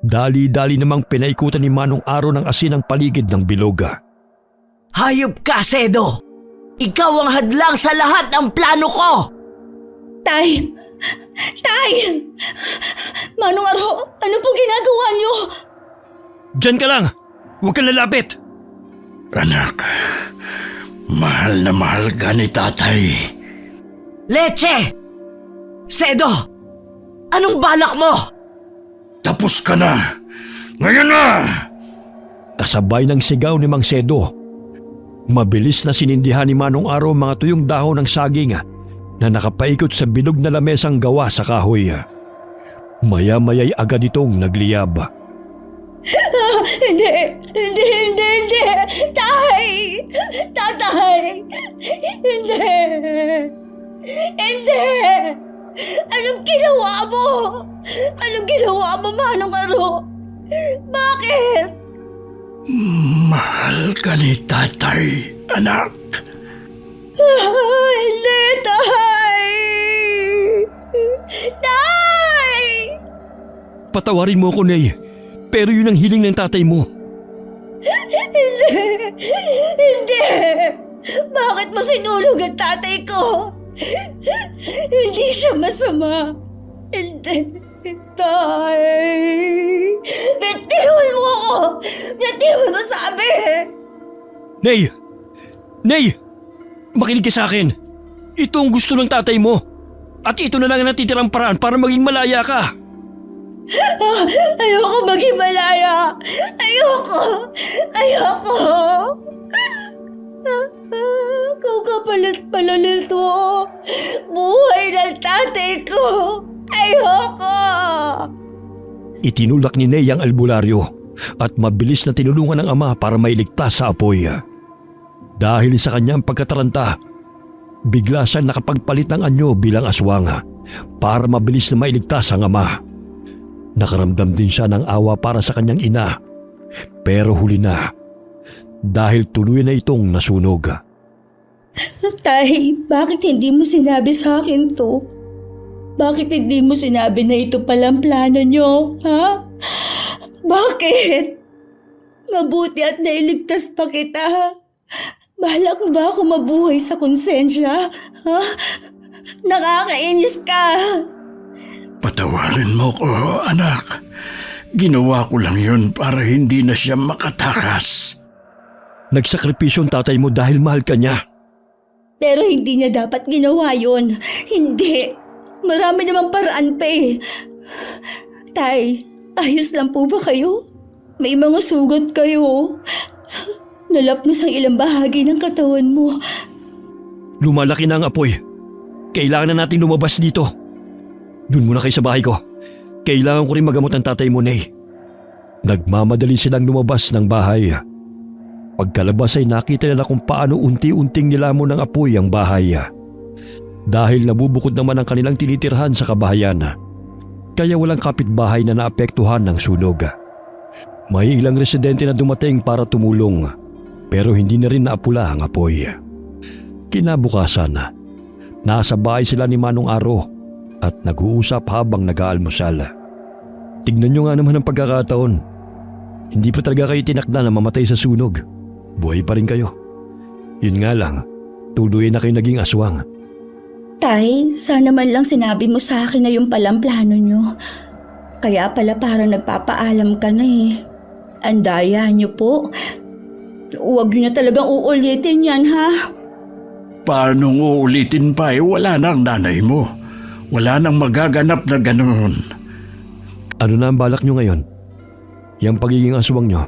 Dali-dali namang pinaikutan ni Manong Araw ng asin ang paligid ng bilog. Hayop ka, Sedo! Ikaw ang hadlang sa lahat ng plano ko! Tay! Tay! Manong Aro, ano po ginagawa niyo? Diyan ka lang! Huwag kang lalapit! Anak, mahal na mahal ka ni tatay. Leche! Sedo! Anong balak mo? Tapos ka na! Ngayon na! Kasabay ng sigaw ni Mang Sedo. Mabilis na sinindihan ni Manong Araw mga tuyong dahon ng saging na nakapaikot sa bilog na lamesang gawa sa kahoy. Maya-maya'y agad itong nagliyab. Hindi! Tay! Tatay! Hindi! Hindi! Anong ginawa mo? Anong ginawa mo, Manong Aro? Bakit? Mahal ka ni tatay, anak. Hindi, Tay! Tay! Patawarin mo ako, Nay. Pero yun ang hiling ng tatay mo. Hindi! Bakit mo sinulog ang tatay ko? Hindi siya masama. Hindi, Tay. Bitiwan mo ako! Bitiwan mo sabi! Nay! Nay! Makinig ka sa akin. Ito ang gusto ng tatay mo. At ito na lang ang natitirang paraan para maging malaya ka. Ayoko maging malaya! Ayoko! Kung kapalit-palalit mo, buhay ng tatay ko! Ayoko! Itinulak ni Ney ang albularyo at mabilis na tinulungan ng ama para mailigtas sa apoy. Dahil sa kanyang pagkataranta, bigla siyang nakapagpalit ng anyo bilang aswang para mabilis na mailigtas ang ama. Nakaramdam din siya ng awa para sa kanyang ina, pero huli na dahil tuloy na itong nasunog. Tay, bakit hindi mo sinabi sa akin to? Bakit hindi mo sinabi na ito palang plano nyo, ha? Bakit? Mabuti at nailigtas pa kita. Balak mo ba ako mabuhay sa konsensya? Ha? Nakakainis ka. Patawarin mo ko, anak. Ginawa ko lang yun para hindi na siya makatakas. Nagsakripisyo ang tatay mo dahil mahal ka niya. Pero hindi niya dapat ginawa yun. Hindi. Marami namang paraan pa eh. Tay, ayos lang po ba kayo? May mga sugat kayo. Nalapnos ang ilang bahagi ng katawan mo. Lumalaki na ang apoy. Kailangan na natin lumabas dito. Doon muna kayo sa bahay ko. Kailangan ko rin magamot ang tatay mo, Nay. Nagmamadali silang lumabas ng bahay. Pagkalabas ay nakita nila kung paano unti-unting nilamon ng apoy ang bahay. Dahil nabubukod naman ang kanilang tinitirhan sa kabahayan. Kaya walang kapitbahay na naapektuhan ng sunog. May ilang residente na dumating para tumulong, pero hindi na rin naapula ang apoy. Kinabukasan, nasa bahay sila ni Manong Aro at nag-uusap habang nag-aalmusal. Tignan nyo nga naman ang pagkakataon. Hindi pa talaga kayo tinakda na mamatay sa sunog. Buhay pa rin kayo. Yun nga lang, tuloy na kayo naging aswang. Tay, sana man lang sinabi mo sa akin na yung palang plano nyo. Kaya pala parang nagpapaalam ka na eh. Andaya nyo po. Huwag nyo na talagang uulitin yan, ha? Paano uulitin pa wala na ang nanay mo. Wala nang magaganap na ganoon. Ano na ang balak nyo ngayon? Yang pagiging aswang nyo,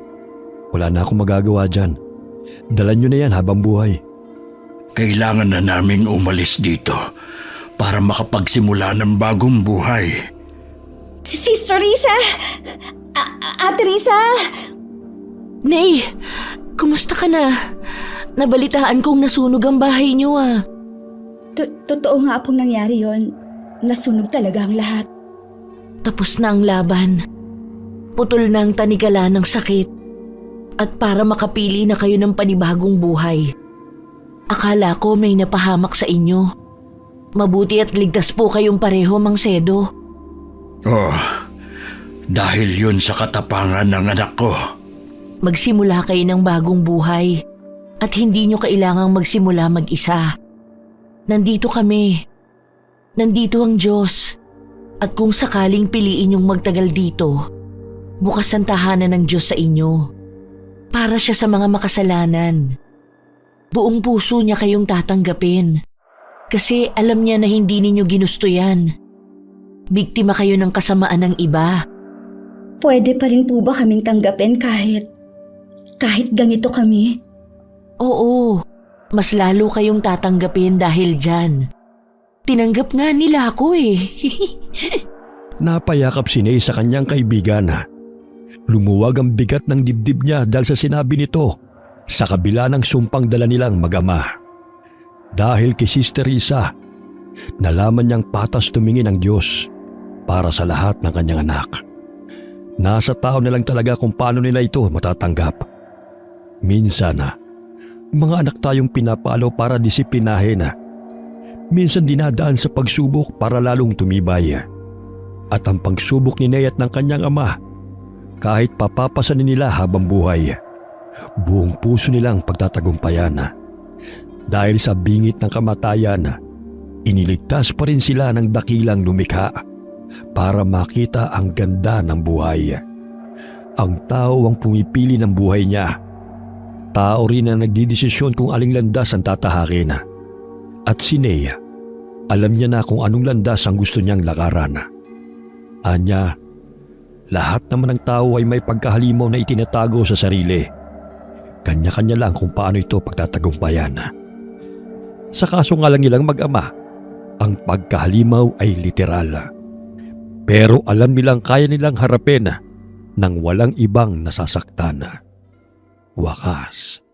wala na akong magagawa dyan. Dalan nyo na yan habang buhay. Kailangan na naming umalis dito para makapagsimula ng bagong buhay. Si Sister Risa! Ate Risa! Nay, kumusta ka na? Nabalitaan kong nasunog ang bahay niyo ah. Totoo nga pong nangyari yon. Nasunog talaga ang lahat. Tapos na ang laban. Putol na ang tanikala ng sakit. At para makapili na kayo ng panibagong buhay. Akala ko may napahamak sa inyo. Mabuti at ligtas po kayong pareho, Mang Sedo. Oh, dahil yun sa katapangan ng anak ko. Magsimula kayo ng bagong buhay. At hindi nyo kailangang magsimula mag-isa. Nandito kami. Nandito ang Diyos. At kung sakaling piliin yung magtagal dito, bukas ang tahanan ng Diyos sa inyo. Para siya sa mga makasalanan. Buong puso niya kayong tatanggapin. Kasi alam niya na hindi ninyo ginusto yan. Biktima kayo ng kasamaan ng iba. Pwede pa rin po ba kaming tanggapin kahit ganito kami? Oo, mas lalo kayong tatanggapin dahil dyan. Tinanggap nga nila ako eh. Napayakap si Nay sa kanyang kaibigan. Lumuwag ang bigat ng dibdib niya dahil sa sinabi nito sa kabila ng sumpang dala nilang mag-ama. Dahil kay Sister Risa, nalaman niyang patas tumingin ang Diyos para sa lahat ng kanyang anak. Nasa tao na lang talaga kung paano nila ito matatanggap. Minsan, mga anak tayong pinapalo para disiplinahin. Minsan dinadaan sa pagsubok para lalong tumibay. At ang pagsubok ni Nay at ng kanyang ama, kahit papapasanin nila habang buhay, buong puso nilang pagtatagumpayan. Dahil sa bingit ng kamatayan, iniligtas pa rin sila ng dakilang lumikha para makita ang ganda ng buhay. Ang tao ang pumipili ng buhay niya. Tao rin ang nagdidesisyon kung aling landas ang tatahakin. At si Nay, alam niya na kung anong landas ang gusto niyang lakaran. Anya, lahat naman ng tao ay may pagkahalimaw na itinatago sa sarili. Kanya-kanya lang kung paano ito pagtatagumpayan. Sa kaso nga lang nilang mag-ama, ang pagkahalimaw ay literal. Pero alam nilang kaya nilang harapin nang walang ibang nasasaktan. Wakas.